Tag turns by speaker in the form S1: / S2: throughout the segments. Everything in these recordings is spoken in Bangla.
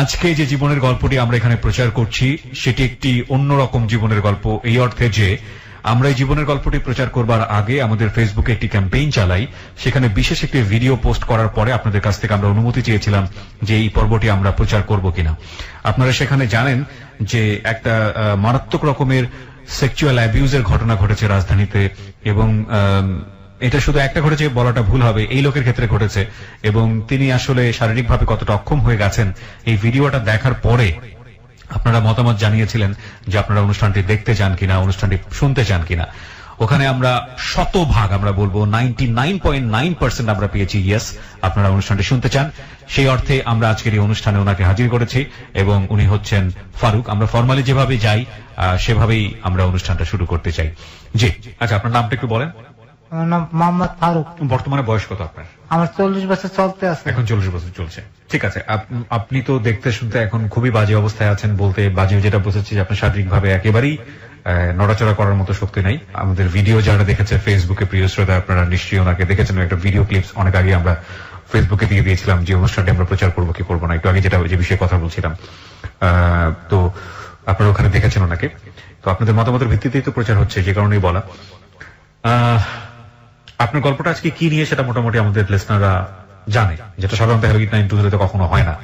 S1: আজকে যে জীবনের গল্পটি আমরা এখানে প্রচার করছি সেটি একটি অন্যরকম জীবনের গল্প, এই অর্থে যে আমরা এই জীবনের গল্পটি প্রচার করবার আগে আমাদের ফেসবুকে একটি ক্যাম্পেইন চালাই। সেখানে বিশেষ একটি ভিডিও পোস্ট করার পরে আপনাদের কাছ থেকে আমরা অনুমতি চেয়েছিলাম যে এই পর্বটি আমরা প্রচার করব কিনা। আপনারা সেখানে জানেন যে একটা মারাত্মক রকমের সেক্সুয়াল অ্যাবিউজের ঘটনা ঘটেছে রাজধানীতে, এবং এটা শুধু একটা ঘটেছে বলাটা ভুল হবে, এই লোকের ক্ষেত্রে ঘটেছে, এবং তিনি আসলে শারীরিকভাবে কতটা অক্ষম হয়ে গেছেন এই ভিডিওটা দেখার পরে আপনারা মতামত জানিয়েছিলেন যে আপনারা অনুষ্ঠানটি দেখতে চান কিনা, অনুষ্ঠানটি শুনতে চান কিনা। ওখানে আমরা শতভাগ, আমরা বলবো 99.9% আমরা পেয়েছি ইয়েস, আপনারা অনুষ্ঠানটি শুনতে চান। সেই অর্থে আমরা আজকের এই অনুষ্ঠানে ওনাকে হাজির করেছি এবং উনি হচ্ছেন ফারুক। আমরা ফর্মালি যেভাবে যাই সেভাবেই আমরা অনুষ্ঠানটা শুরু করতে চাই। জি, আচ্ছা, আপনার নামটা একটু বলেন।
S2: আমার নাম মোহাম্মদ ফারুক।
S1: বর্তমানে বয়স কত আপনার?
S2: আমার 40 বছর চলতে আছে।
S1: এখন 40 বছর চলছে, ঠিক আছে। আপনি তো দেখতে শুনতে এখন খুবই বাজে অবস্থায় আছেন, বলতে বাজে যেটা বুঝেছি যে আপনার শারীরিকভাবে একেবারেই নড়াচড়া করার মতো শক্তি নাই। আমাদের ভিডিও যারা দেখেছে ফেসবুকে, প্রিয় শ্রোতা আপনারা নিশ্চয়ই ওনাকে দেখেছেন, একটা ভিডিও ক্লিপস অনেক আগে আমরা ফেসবুকে দিয়ে দিয়েছিলাম যে অনুষ্ঠানটি আমরা প্রচার করবো কি করবো না, একটু আগে যেটা যে বিষয়ে কথা বলছিলাম। তো আপনারা ওখানে দেখেছেন ওনাকে। তো আপনাদের মতামতের ভিত্তিতেই তো প্রচার হচ্ছে, যে কারণেই বলা। আপনার গল্পটা আজকে কি নিয়ে সেটা মোটামুটি আমাদের লিসনাররা জানে, যেটা সাধারণত হ্যালো গীত 920 কখনো হয় না,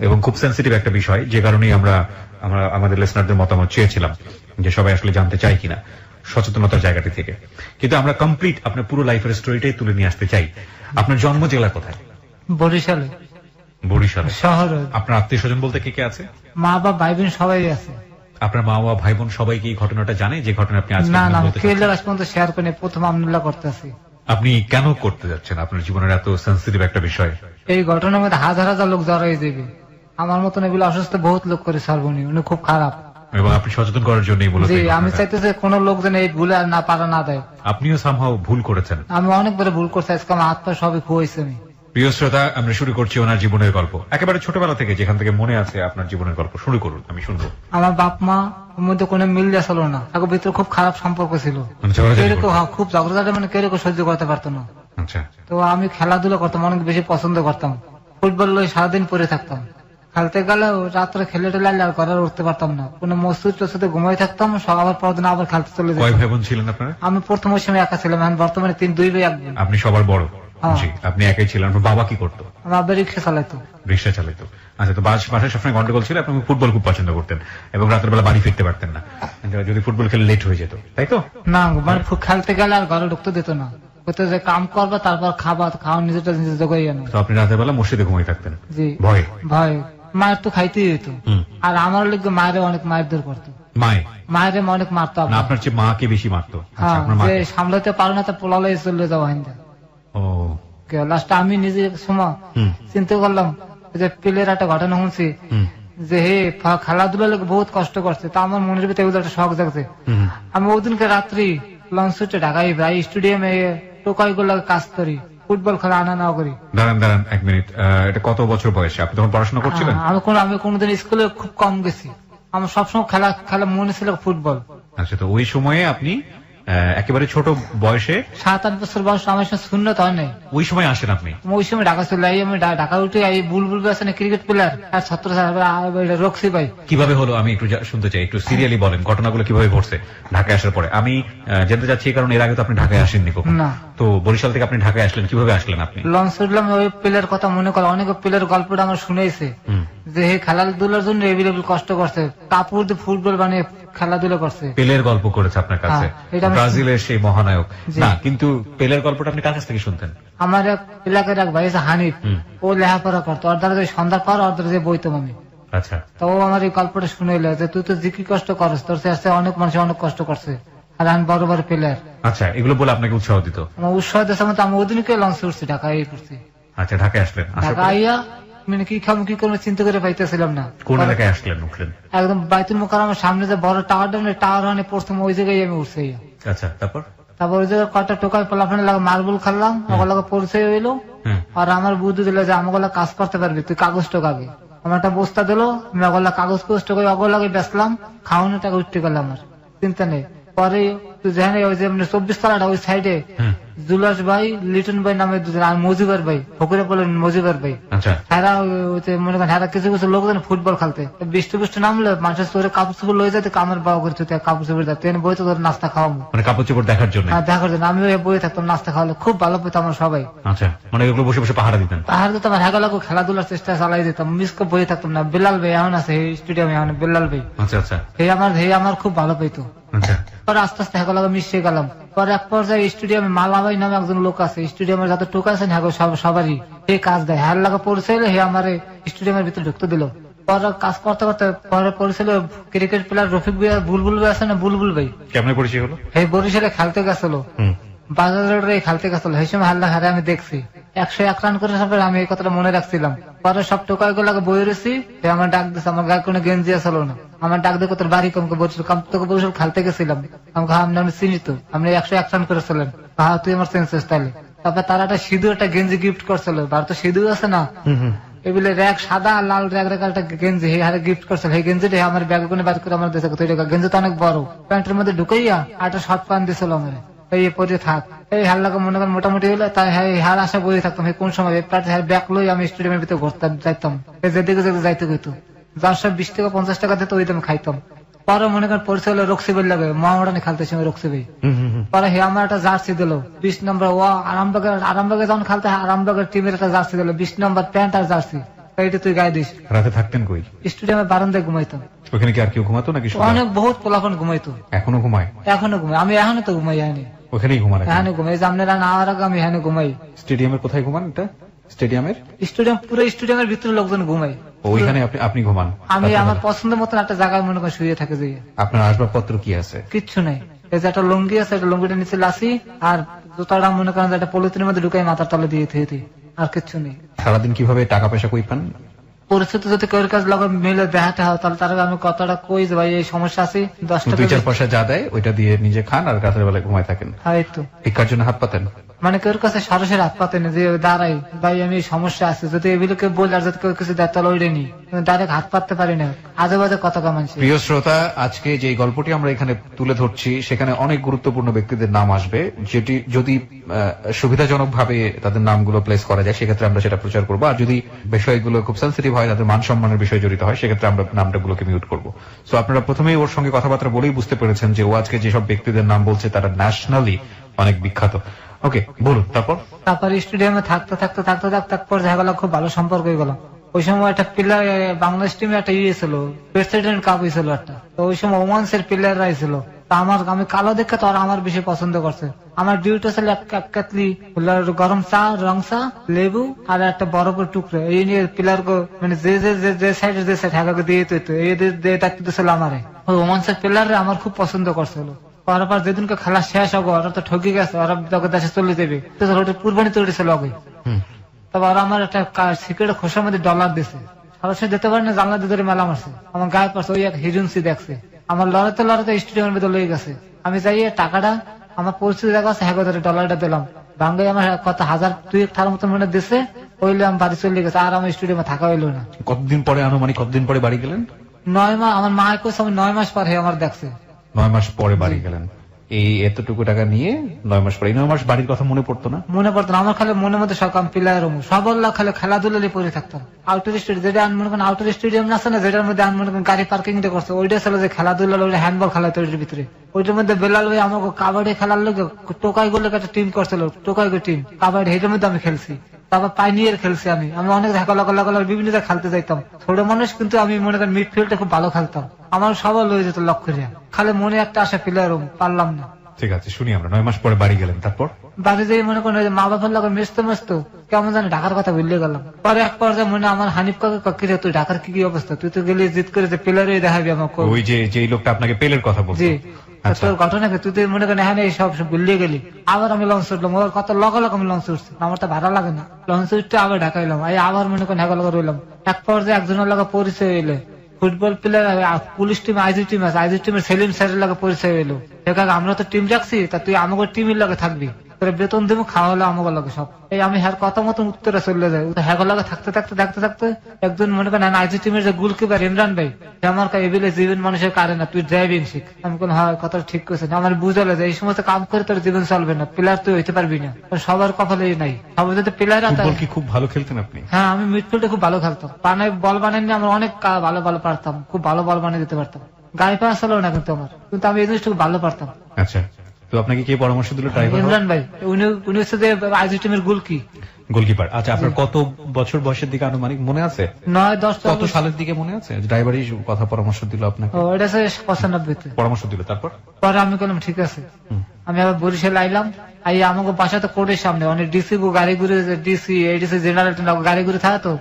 S1: এবং খুব সেন্সিটিভ একটা বিষয়, যে কারণেই আমরা আমাদের লিসনারদের মতামত চেয়েছিলাম যে সবাই আসলে জানতে চাই কিনা সচেতনতার জায়গাটি থেকে। কিন্তু আমরা কমপ্লিট আপনার পুরো লাইফের স্টোরিটাই তুলে নিয়ে আসতে চাই। আপনার জন্ম জেলা কোথায়?
S2: বরিশালে।
S1: বরিশালে
S2: শহরে।
S1: আপনার আত্মীয় স্বজন বলতে কে কে আছে?
S2: মা বাবা ভাই বোন সবাই আছে।
S1: আপনার মা বাবা ভাই বোন সবাই কি এই ঘটনাটা জানে, যে ঘটনা আপনি আজকে
S2: না কেউ আজ পর্যন্ত শেয়ার করেনি, প্রথম আমনুল্লাহ করতেছি।
S1: আপনি কেন করতে যাচ্ছেন? আপনার জীবনের এত সেন্সিটিভ একটা বিষয়,
S2: এই ঘটনার মধ্যে হাজার হাজার লোক জড়ো হয়ে যাবে। আমার মতন এগুলো অসুস্থ বহুত লোক করে সারবনি, উনি খুব খারাপ,
S1: এবং আপনি সচেতন করার জন্যই বলেছেন।
S2: জি, আমি চাইতেছি কোন লোক যেন এই ভুলে আর না পারা না দেয়।
S1: আপনিও সামহাও ভুল করেছেন।
S2: আমি অনেকবার ভুল করছি, আজকে আমার হাত পা সবই খুঁয়েছে। আমি
S1: প্রিয় শ্রোতা, আমরা শুরু করছি ওনার জীবনের গল্প একেবারে ছোটবেলা থেকে, যেখান থেকে মনে আছে আপনার জীবনের গল্প শুরু করুন, আমি শুনবো।
S2: আমার বাপ মা মধ্যে কোনো মিল ছিল না, তাকে ভিতরে খুব খারাপ সম্পর্ক ছিল, খুব ঝগড়াঝাটি, মানে কেউ সহ্য করতে পারতো না।
S1: আচ্ছা।
S2: তো আমি খেলাধুলা করতাম, অনেক বেশি পছন্দ করতাম, ফুটবল সারাদিন পরে থাকতাম, খেলতে গেলে রাত্রে খেলে টেলে আর ঘরে উঠতে পারতাম না, কোনো মসজিদ টসজিদে ঘুমাই থাকতাম, সকাল পরদিন আবার খেলতে চলে যেতাম।
S1: কয় ভাই বোন ছিলেন আপনারা?
S2: আমি প্রথম সময় একা ছিলাম, এখন বর্তমানে 2 ভাই 1 বোন।
S1: আপনি সবার বড়? জি, আপনি একাই ছিলেন। বাবা কি করতো?
S2: আমার বাবা রিক্সা চালাইতো।
S1: রিক্সা চালাইতো, আচ্ছা। তো বাসায় সবসময় গন্ডগোল ছিল, আপনি ফুটবল খুব পছন্দ করতেন এবং রাতের বেলা বাড়ি ফিরতে পারতেন না, যদি ফুটবল খেলে লেট হয়ে যেত, তাই তো?
S2: না, মানে খেলতে গেলে আর ঘরে ঢুকতে দিত না, যে কাম করবে তারপর খাবার খাওয়া নিজেটা নিজে জোগাইয়া না।
S1: তো আপনি রাতের বেলা মসজিদে ঘুমিয়ে থাকতেন?
S2: জি।
S1: ভয়?
S2: ভয়, মায়ের তো খাইতেই দিত, আর আমার লোক মায়ের অনেক মারধর করতো। মায়ের অনেক মারতো।
S1: আপনার চেয়ে মাকে বেশি মারতো?
S2: সামলাতে পারো না, তা পোলালে চলে যাওয়া হয়। লাস্টে আমি নিজে সময় চিন্তা করলাম যে প্লের একটা ঘটনা শুনছি যে হে খেলাধুলা লোক বহুত কষ্ট করছে, তা আমার মনের ভিতরে একটা শখ জাগছে। আমি ওদিনকে রাত্রি লঞ্চ ছুটে ঢাকায় যাই, স্টেডিয়ামে টোকাই গুলো কাজ করি, ফুটবল খেলা আনা না করি।
S1: দাঁড়ান 1 মিনিট, এটা কত বছর বয়সে? আপনি তখন পড়াশোনা করছিলেন?
S2: আমি কোনোদিন স্কুলে খুব কম গেছি, আমার সবসময় খেলা মনে ছিল ফুটবল।
S1: আচ্ছা, তো ওই সময়ে আপনি একেবারে ছোট বয়সে
S2: 7-8 বছর বয়স, আমার সঙ্গে শূন্যতা হয় নাই।
S1: ওই সময় আসেন আপনি?
S2: ওই সময় ঢাকা চলে যাই, আমি ঢাকা উঠে এই বুলবুল আছে না ক্রিকেট প্লেয়ার, আর ছাত্র রক্সি ভাই।
S1: কিভাবে হলো আমি একটু শুনতে চাই, একটু সিরিয়ালি বলেন ঘটনাগুলো কিভাবে ঘটছে ঢাকায় আসার পরে। আমি জানতে চাচ্ছি কারণ এর আগে তো আপনি ঢাকায় আসেননি কখনো।
S2: না।
S1: তো বরিশাল থেকে আপনি ঢাকায় আসলেন, কিভাবে আসলেন আপনি?
S2: লঞ্চ উঠলাম, ওই প্লেয়ার কথা মনে করে, অনেক প্লেয়ার গল্পটা আমার শুনেছে যে হে খেলাধুলার জন্য এভেলেবল কষ্ট করছে, কাপড় দিয়ে ফুটবল বানিয়ে খেলাধুলা করছে।
S1: পেলের গল্প করেছে আপনার কাছে? ব্রাজিলের সেই মহানায়ক না, কিন্তু পেলের গল্পটা আপনি কার কাছ থেকে শুনতেন?
S2: আমার এক এলাকার এক ভাই আছে হানিফ, ও লেখাপড়া করতো, ওর দ্বারা সন্ধ্যার পর ওর দ্বারা যে বইতাম আমি।
S1: আচ্ছা। তো
S2: আমার এই গল্পটা শুনে এলো যে তুই তো কি কষ্ট করস, তোর কাছে অনেক মানুষ অনেক কষ্ট করছে, আর আমি বড় বড় প্লেয়ার।
S1: আচ্ছা, এগুলো বলে আপনাকে উৎসাহ দিত?
S2: আমার উৎসাহ দিতে আমি ওদিনকে লঞ্চে উঠছি, ঢাকায় পড়ছি।
S1: আচ্ছা, ঢাকায় আসলেন।
S2: ঢাকা আইয়া মানে কি খাবো কি করবো চিন্তা করে পাইতেছিলাম না।
S1: কোন এলাকায় আসলেন, উঠলেন?
S2: একদম বাইতুল মোকাররমের সামনে যে বড় টাওয়ারটা, টাওয়ার মানে প্রথম ওই জায়গায় আমি উঠছি।
S1: আচ্ছা, তারপর
S2: ওই জায়গায় কয়েকটা টোকায় পোলাফানে মার্বল খেললাম, ওগুলো পরিচয় হইলো, আর আমার বুদ্ধি দিল যে আমাগুলো কাজ করতে পারবি, তুই কাগজ টোকাবি। আমার একটা বস্তা দিল, আমি ওগুলো কাগজ টোকাই ওগুলোকে বেচলাম, খাওয়ানো টাকা উঠতে গেলাম, আমার চিন্তা নেই। পরে তো যেখানে ওই যে 24 তলাটা ওই সাইডে জুলাস ভাই, লিটন ভাই নামে দুজন, আর মজিবার ভাই, ফকিরে বলেন মজিবার ভাই। তারা মনে করেন তারা কিছু কিছু লোকজন ফুটবল খেলতে, বৃষ্টি বৃষ্টি নামলে মানুষের চোরে কাপড় চোপড় লয়ে যেতে, আমার বাবা করছে কাপড় চোপড় যাতে বইতে ধরে নাস্তা খাওয়াবো,
S1: মানে কাপড় চোপড় দেখার জন্য।
S2: হ্যাঁ, দেখার জন্য আমি বই থাকতাম, নাস্তা খাওয়ালে খুব ভালো পেতাম আমরা সবাই।
S1: আচ্ছা, মানে এগুলো বসে বসে পাহারা দিতেন?
S2: পাহাড় দিতাম, হেগালাকে খেলাধুলার চেষ্টা চালাই দিতাম, মিস করে বই থাকতাম না। বেলাল ভাই এখন আছে স্টেডিয়ামে, এখন বেলাল ভাই।
S1: আচ্ছা আচ্ছা,
S2: হে আমার খুব ভালো পেতো। পরে আস্তে আস্তে হেগালাকে মিশে গেলাম। পরে এক পর্যায়ে স্টেডিয়ামে মালা ভাই নামে একজন লোক আছে, স্টেডিয়ামের যাতে টোকা আছেন হ্যাঁ সবারই এই কাজ দেয়। হ্যার লাগা পরিচয় হে আমার স্টেডিয়ামের ভিতরে ঢুকতে দিল। পরে কাজ করতে করতে পরে পরিচয় ক্রিকেট প্লেয়ার রফিক ভাই, বুলবুল ভাই আছে না, বুলবুল ভাই।
S1: কেমন পরিচয় হলো?
S2: হে বরিশালে খেলতে গেছিল, বাজার রোডে খেলতে গেছিল। সেই সময় হাল্লা হারে আমি দেখছি 101 রান করে সব, আমি এই কথাটা মনে রাখছিলাম। পরে সব টোকাই গুলাকে বই রয়েছি, আমার ডাক দিচ্ছে, আমার গায়ে কোনো গেঞ্জি আসলো না, আমার ডাক দিয়ে তোর বাড়ি কমকে বলছিল, তোকে বসে খেলতে গেছিলাম। আমি চিনি তো, আপনি 101 রান করেছিলেন, হ্যাঁ তুই আমার চেঞ্জেস তাহলে। তারপর তারা একটা সিঁদুর একটা গেঞ্জি গিফট করছিল, ভারত সিঁদুর আছে না, এগুলো র্যাক সাদা আর লাল র্যাক র্যাক একটা গেঞ্জি হারে গিফট করছিল। এই গেঞ্জিটা আমার ব্যাগে কোনো বাদ করে আমার দেশে গেঞ্জি তো অনেক বড়, প্যান্টের মধ্যে ঢুকাইয়া একটা শর্ট প্যান্ট দিছিল আমার, এই পরে থাক। এই হাল্লাকে মনে করেন মোটামুটি হলো, তাই হার আশা বই থাকতাম। কোন সময় ব্যাগ লই আমি স্টেডিয়ামের ভিতরে ঘুরতাম, যাইতাম, যেদিকে যেতে যাইতে হইতো, যার সব 20 টাকা 50 টাকা দিত, ওই দামে খাইতাম। পরে মনে করেন পরিচয় হলো রক্সি বই লাগে, মহামডানে খেলতে সময় রক্সি বই। পরে হে আমার একটা জার্সি দিল 20 নম্বর, ও আরামবাগে যখন খেলতে আরামবাগের টিমের একটা জার্সি দিল 20 নম্বর প্যান্ট আর জার্সি, এইটা তুই গায়ে দিস।
S1: রাতে থাকতেন কই?
S2: স্টেডিয়ামে বারান্দায় ঘুমাইতাম।
S1: ওখানে কি আর কেউ ঘুমাতো নাকি?
S2: অনেক বহুত পোলাপন ঘুমাইতো।
S1: এখনো ঘুমায়?
S2: এখনো ঘুমাই, আমি এখনো তো ঘুমাই,
S1: ওখানেই ঘুমান?
S2: এখানে ঘুমাই, আপনারা না হওয়ার আগে আমি এখানে ঘুমাই।
S1: স্টেডিয়ামের কোথায় ঘুমান? এটা স্টেডিয়ামের
S2: পুরো স্টেডিয়ামের ভিতরে লোকজন ঘুমাই,
S1: ওইখানে আপনি ঘুমান?
S2: আমি আমার পছন্দের মতন একটা জায়গায় মনে করেন শুয়ে থাকে। যে
S1: আপনার আসবাবপত্র কি আছে?
S2: কিচ্ছু নাই, এই যে একটা লুঙ্গি আছে, একটা লুঙ্গিটা নিচে লাসি, আর জুতাটা মনে করেন একটা পলিথিনের মধ্যে ঢুকাই মাথার তলে দিয়ে থুয়ে, আর কিচ্ছু নেই।
S1: সারাদিন কিভাবে টাকা পয়সা কই পান?
S2: পরিস্থিতি যদি কেউ কাজ লাগে মিলে দেখাতে হয়, তাহলে তার আমি কথাটা কই যে ভাই এই সমস্যা আছে, 10 টাকা
S1: 2-4 পয়সা যা দেয় ওইটা দিয়ে নিজে খান আর রাতের বেলায় ঘুমায় থাকেন।
S2: হ্যাঁ, তো
S1: ভিক্ষার জন্য হাত পাতেন?
S2: মানে কেউ কাছে সরাসরি হাত পাতেন যে দাঁড়াই ভাই আমি সমস্যা আছে, যদি এগুলো কেউ বলে আর যদি কেউ কিছু দেয় তাহলে ওইটা নি, ডাইরেক্ট হাত পাততে পারি না, আজে বাজে কথা কামানছি।
S1: প্রিয় শ্রোতা, আজকে যে গল্পটি আমরা এখানে তুলে ধরছি সেখানে অনেক গুরুত্বপূর্ণ ব্যক্তিদের নাম আসবে, যেটি যদি সুবিধাজনক ভাবে তাদের নামগুলো প্লেস করা যায় সেক্ষেত্রে আমরা সেটা প্রচার করবো, আর যদি বিষয়গুলো খুব সেন্সিটিভ হয়, তাদের মান সম্মানের বিষয় জড়িত হয়, সেক্ষেত্রে আমরা নামটাগুলোকে মিউট করবো। সো আপনারা প্রথমেই ওর সঙ্গে কথাবার্তা বলেই বুঝতে পেরেছেন যে ও আজকে যেসব ব্যক্তিদের নাম বলছে তারা ন্যাশনালি অনেক বিখ্যাত। ওকে, বলুন। তারপর
S2: স্টেডিয়ামে থাকতে থাকতে থাকতে থাকতে দেখা গেল খুব ভালো সম্পর্ক হয়ে গেল। ওই সময় একটা প্লেয়ার বাংলাদেশ টিমে একটা ছিল, প্রেসিডেন্ট কাপ হয়েছিল একটা, তো ওই সময় ওমান্সের প্লেয়াররা ছিল। আমি কালো দেখে তো আমার বেশি পছন্দ করছে। আমার ডিউটি ছিল এক কাতলি গরম চা, রং চা, লেবু আর একটা বরফের টুকরো, এই নিয়ে প্লেয়ার মানে যে সাইডে যে সাইড হাঁকাকে দিয়ে দিয়ে ডাকতেছিল আমারে। ওই ওমান্সের প্লেয়াররা আমার খুব পছন্দ করছিল। পর যেদিনকে খেলা শেষ হবে ওরা তো ঠকে গেছে, ওরা দেশে চলে যাবে, কুরবানি তৈরি ছিল আগে। তারপর ওরা আমার একটা সিক্রেট খোসার মধ্যে ডলার দিছে, সরাসরি দিতে পারে না, জানলা দিয়ে মেলা মারছে, আমার গায়ে পড়ছে, ওই এক হিজুন্সি দেখছে, আমার লড়াতে লড়াতে স্টেডিয়ামের ভিতরে লেগে গেছে। আমি যাই টাকাটা আমার পরিস্থিতি দেখা আছে, হ্যাঁ ডলারটা দিলাম, বাংলায় আমার কত 1000-2 টাকার মতন মনে দিচ্ছে, ওইলে আমি বাড়ি চলে গেছে, আর আমার স্টেডিয়ামে থাকা হইলো না।
S1: কতদিন পরে আনুমানিক কতদিন পরে বাড়ি গেলেন?
S2: 9 মাস। আমার মা কইছে আমি 9 মাস পরে আমার দেখছে।
S1: 9 মাস পরে বাড়ি গেলেন, এই এতটুকু টাকা নিয়ে 9 মাস পরে। 9 মাস বাড়ির কথা মনে পড়তো না?
S2: মনে পড়তো না আমার, খালি মনের মধ্যে সকাম প্লেয়ার সবল্লা খালি খেলাধুলা পড়ে থাকতাম। আউটার স্টেডিয়াম যেটা মনে করেন আউটার স্টেডিয়াম আছে না, যেটার মধ্যে মনে করেন গাড়ি পার্কিং করছে, ওইটা ছিল যে খেলাধুলা, ওইটা হ্যান্ডবল খেলা ওইটার ভিতরে। ওইটার মধ্যে বেলাল ভাই আমাকে কাবাডি খেলার লোক টোকাই গুলো একটা টিম করছিল, টোকাই টিম কাবাডি, এটার মধ্যে আমি খেলছি। তারপর পাইনিয়ার খেলছি, আমি অনেক বিভিন্ন জায়গায় খেলতে যাইতাম। ছোট মানুষ কিন্তু আমি মনে করেন মিডফিল্ডে খুব ভালো খেলতাম, আমার সবাই লয়ে যেত লক্ষ্য করিয়া, খালি মনে একটা আশা প্লেয়ার পারলাম না।
S1: ঠিক আছে, শুনি আমরা। 9 মাস পরে বাড়ি গেলেন, তারপর?
S2: বাড়ি যেয়ে মনে করেন মা বাবার লোক মেসতে কেমন জানি ঢাকার কথা ভুলে গেলাম। পরে এক পর্যায়ে মনে আমার হানিফ কাকে তুই ঢাকার কি অবস্থা, তুই তো গেলে জিত করে যে প্লেয়ারই দেখাবি আমাকে,
S1: ওই যে লোকটা আপনাকে পেলের কথা বলছে।
S2: তোর ঘটনা তুই তো মনে করেন হ্যাঁ সব ভুলিয়ে গেলি। আবার আমি লঞ্চ উঠলাম, ওর কত লগালগ আমি লঞ্চ উঠছি, আমার তো ভাড়া লাগে না। লঞ্চ উঠতে আবার ঢাকাইলাম, আবার মনে করেন হ্যাঁ রইলাম। এক পর্যায়ে একজনের লাগে পরিচয় হইলে, football player, police team, IG team আছে, আইজি টিমের সেলিম স্যারের লাগে পরিচয় হইলো। আমরা তো টিম রাখছি, তা তুই আমাকে টিমের লাগে থাকবি, তোর বেতন দেবো, খাওয়া হলো আমাকে লাগে সব। এই আমি হ্যাঁ কথা মতন উত্তরে চলে যাই। হ্যাঁ লাগে থাকতে থাকতে একজন মনে করেন আইজি টিমের যে গোলকিপার ইমরান ভাই, আমার এবিলে জীবন মানুষের কারে না, তুই ড্রাইভিং শিখ। আমি বললাম হ্যাঁ কথাটা ঠিক করছেন। আমার বুঝালো যে এই সমস্ত কাম করে তোর জীবন চলবে না, প্লেয়ার তুই হইতে পারবি না, সবার কপালে নাই। সবাই যদি প্লেয়ার
S1: কি খুব ভালো খেলতেন আপনি?
S2: হ্যাঁ আমি মিডফিল্ডে খুব ভালো খেলতাম, পানায় বল বানাইনি, আমার অনেক ভালো ভালো পারতাম, খুব ভালো বল বানিয়ে দিতে পারতাম। গাড়ি পাওয়া ছিল না কিন্তু আমার, কিন্তু আমি এই জিনিসটা খুব ভালো পারতাম।
S1: আচ্ছা, তো আপনাকে কে পরামর্শ দিল?
S2: ইমরান ভাই, উনি হচ্ছে যে আইজি টিমের
S1: গোলকিপার। আচ্ছা, আপনার কত বছর বয়সের দিকে আনুমানিক মনে আছে?
S2: 9-10।
S1: কত সালের দিকে মনে আছে ড্রাইভারই কথা পরামর্শ দিল আপনাকে?
S2: ওটা 95-তে
S1: পরামর্শ দিল। তারপর
S2: পরে আমি বললাম ঠিক আছে। আমি আবার বরিশাল আইলাম, আই আমাকে বাসা তো কোর্টের সামনে অনেক ডিসি গাড়ি ঘুরে, ডিসি এডিসি জেনারেল গাড়ি ঘুরে থাকে তো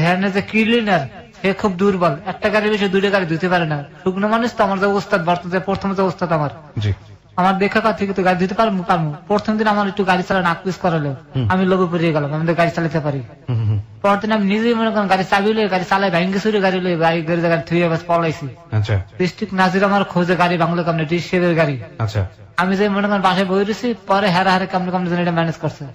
S2: হ্যাঁ যে ক্লিনার, সে খুব দুর্বল, একটা গাড়ি বেশি 2টা গাড়ি ধুতে পারে না। শুকনো মানুষ তো, আমার যে ওস্তাদ বর্তমানে প্রথম যে ওস্তাদ আমার দেখা কথা থেকে তো গাড়ি দিতে পারবো। প্রথম দিন আমার একটু গাড়ি চালানো আকপিস করালো, আমি লোভে পড়িয়ে গেলাম, আমি গাড়ি চালাতে পারি। পরের দিন আমি নিজেই মনে করেন গাড়ি চাবি লই, গাড়ি চালাই ভাঙ্গে চুরি গাড়ি লই, গাড়ি জায়গায় থুয়ে বাস পলাইছি। ডিস্ট্রিক্ট নাজির আমার খোঁজে গাড়ি বাংলা কামনে ডিস্ট্রিক্টের গাড়ি। আমি যে মনে করেন বাসায় বই রয়েছি, পরে হারে হারে কামনে কামনে এটা ম্যানেজ করছে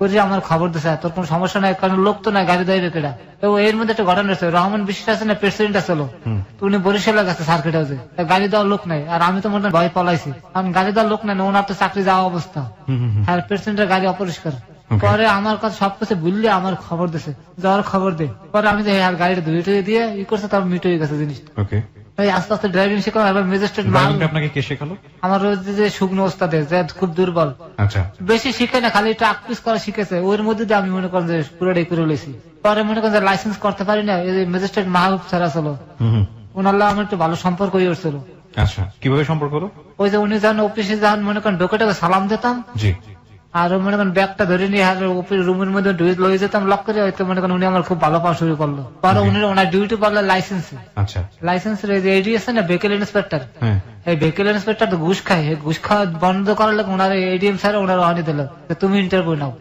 S2: করে আমার খবর দিচ্ছে তোর কোন সমস্যা নাই, কারণ লোক তো নাই, গাড়ি দেবে কেটা। তো এর মধ্যে একটা ঘটনা হচ্ছে, রহমান বিশ্বাস আছে না প্রেসিডেন্ট আছে, তো উনি বরিশালে গেছে সার্কিট হাউসে, গাড়ি দেওয়ার লোক নাই, আর আমি তো মনে ভয় পলাইছি, কারণ গাড়ি দেওয়ার লোক নাই, ওনার তো চাকরি যাওয়া অবস্থা, আর প্রেসিডেন্টের গাড়ি অপরিষ্কার। পরে আমার কাছে সবকিছু বুঝলে আমার খবর দিছে, যাওয়ার খবর দে। পরে আমি আর গাড়িটা ধুয়ে দিয়ে ই করছে, তার মিট হয়ে গেছে জিনিসটা। আস্তে আস্তে ড্রাইভিং শেখানো, ম্যাজিস্ট্রেট
S1: আপনাকে কে শেখালো? আমার
S2: যে শুকনো ওস্তাদে, যে খুব দুর্বল, বেশি শিখে না, খালি একটু আকপিস করা শিখেছে, ওর মধ্যে দিয়ে আমি মনে করেন যে পুরোটাই করে লেছি। পরে মনে করেন যে লাইসেন্স করতে পারি না, ম্যাজিস্ট্রেট মাহবুব স্যার আসলো, ওনার আমার একটু ভালো সম্পর্ক হয়ে উঠছিল।
S1: আচ্ছা, কিভাবে সম্পর্ক হলো?
S2: ওই যে উনি যখন অফিসে যখন মনে করেন ঢোকে সালাম দিতাম, আর মনে করেন ব্যাগটা ধরে নিয়ে রুমের মধ্যে লয়ে যেতাম লক করে, হয়তো মনে করেন উনি আমার খুব ভালো পাওয়া শুরু করলো। পরে উনি ওনার ডিউটি পারলো লাইসেন্সের এডি আছে না, ভেহিকেল ইন্সপেক্টর, এই ভেহিকেল ইন্সপেক্টর তো ঘুষ খায়, ঘুষ খাওয়া বন্ধ করার লোক ওনার এডিএম স্যার ওনার আনি দিল, তুমি ইন্টারভিউ নাও।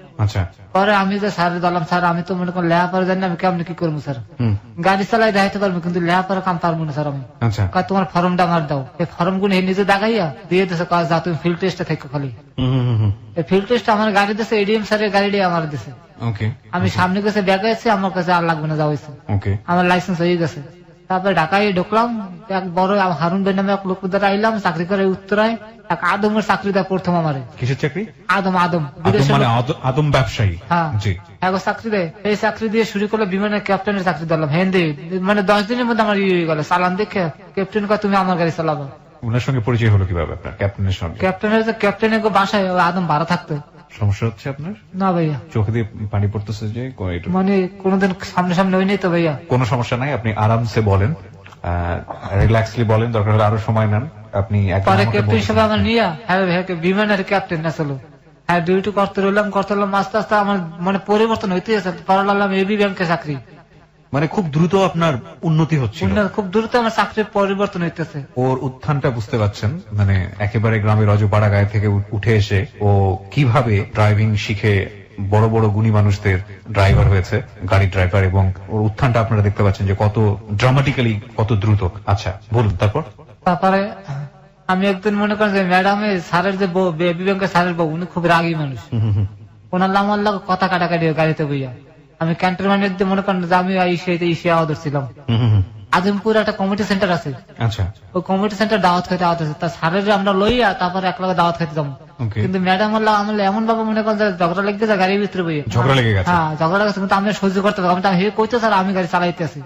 S2: পরে আমি যে স্যার বললাম, স্যার আমি তো মনে করেন লেহা পরে জানি আমি কেমন কি করবো স্যার, গাড়ি চালাই দেখাইতে পারবো কিন্তু লেহা পরে কাম পারবো না স্যার। আমি তোমার ফর্মটা আমার দাও, এই ফর্ম গুলো নিজে দেখাইয়া দিয়ে দিছে, কাজ যা তুমি ফিল্ড টেস্টে থেকে খালি এই ফিল্ড টেস্ট আমার গাড়ি দিছে, এডিএম স্যারের গাড়ি আমার দিছে। আমি সামনে গেছে দেখাইছি, আমার কাছে আর লাগবে না, যা হয়েছে আমার লাইসেন্স হয়ে গেছে। তারপরে ঢাকায় ঢুকলাম, এক বড় হারুন ভাই নামে এক লোক দ্বারা আইলাম, চাকরি করে উত্তরায়, এক আদমের চাকরি দেয় প্রথম আমার। কিসের চাকরি? আদম ব্যবসায়ী। হ্যাঁ, চাকরি দেয়, এই চাকরি দিয়ে শুরু করলে বিমানের ক্যাপ্টেনের চাকরি দিলাম হিন্দি, মানে 10 দিনের মধ্যে আমার ইয়ে হয়ে গেল, চালান দেখে ক্যাপ্টেন কয় তুমি আমার গাড়ি চালাবো।
S1: ওনার সঙ্গে পরিচয় হলো কিভাবে আপনার ক্যাপ্টেনের সঙ্গে?
S2: ক্যাপ্টেনের বাসায় আদম ভাড়া থাকতো।
S1: সমস্যা হচ্ছে আপনার?
S2: না ভাইয়া,
S1: চোখে দিয়ে পানি পড়তেছে যে,
S2: মানে কোনোদিন সামনে সামনে হই নাই তো ভাইয়া।
S1: কোনো সমস্যা নাই, আপনি আরামসে বলেন, রিল্যাক্সলি বলেন, দরকার হলে আরো সময় নেন। আপনি
S2: ক্যাপ্টেন হিসেবে আমার নিয়ে বিমানের ক্যাপ্টেন আসলো, হ্যাঁ ডিউটি করতে রইলাম আস্তে আস্তে আমার মানে পরিবর্তন হইতে আছে। পারলাম এবি ব্যাংকে চাকরি,
S1: মানে খুব দ্রুত আপনার উন্নতি হচ্ছে,
S2: খুব দ্রুত আমার চাকরির পরিবর্তন হইতেছে।
S1: ওর উত্থানটা বুঝতে পারছেন, মানে একেবারে গ্রামের রজপাড়া গায়ে থেকে উঠে এসে ও কিভাবে ড্রাইভিং শিখে বড় বড় গুণী মানুষদের ড্রাইভার হয়েছে, গাড়ি ড্রাইভার, এবং ওর উত্থানটা আপনারা দেখতে পাচ্ছেন যে কত ড্রামাটিক্যালি, কত দ্রুত। আচ্ছা বলুন
S2: তারপরে আমি একদিন মনে করেন যে ম্যাডামে স্যারের যে বউ, এবি ব্যাংকের স্যারের বউ, উনি খুব রাগী মানুষ, ওনার আমার লাগে কথা কাটাকাটি গাড়িতে বইয়া। আমি ক্যান্টনমেন্টের দিয়ে মনে করেন যে আমি ইসে আওয়াজ ছিলাম, আজমপুর একটা কমিটি সেন্টার আছে, ওই কমিটি সেন্টার দাওয়াত খাইতে আওয়াজ আছে, তা স্যারের আমরা লইয়া তারপরে এক লগে দাওয়াত খাইতে যাবো। কিন্তু ম্যাডাম আমার এমন ভাবে মনে করেন যে ঝগড়া লেগে যায় গাড়ির ভিতরে বইয়া, ঝগড়া লেগে গেছে। হ্যাঁ ঝগড়া লেগেছে, কিন্তু আমি সহ্য করতে পারবো, আমি হে কইতে স্যার আমি গাড়ি চালাইতে আছি।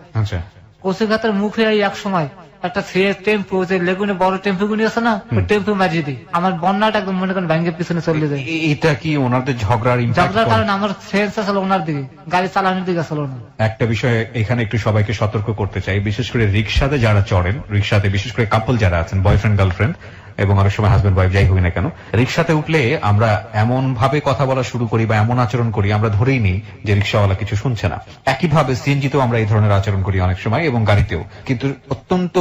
S2: কচুঘাতের মুখে এক সময় একটা টেম্পু, যে লেগুনে বড় টেম্পু গুলি আছে না, ওই টেম্পু মারিয়ে দিই, আমার বন্যাটা একদম মনে করেন ব্যাংকের পিছনে চলে যায়। এটা কি ওনাদের ঝগড়ার কারণে আমার সেন্স আসলে ওনার দিকে, গাড়ি চালানোর দিকে আসলে না। একটা বিষয় এখানে একটু সবাইকে সতর্ক করতে চাই, বিশেষ করে রিক্সাতে যারা চড়েন, রিক্সাতে বিশেষ করে কাপল যারা আছেন, বয়ফ্রেন্ড গার্লফ্রেন্ড এবং অনেক সময় হাজবেন্ড ওয়াইফ যাই হোক না কেন, রিক্সাতে উঠলে আমরা এমন ভাবে কথা বলা শুরু করি বা এমন আচরণ করি, আমরা ধরেই নিই যে রিক্সাওয়ালা কিছু শুনছে না। একইভাবে সিএনজিতেও আমরা এই ধরনের আচরণ করি অনেক সময়, এবং গাড়িতেও, কিন্তু অত্যন্ত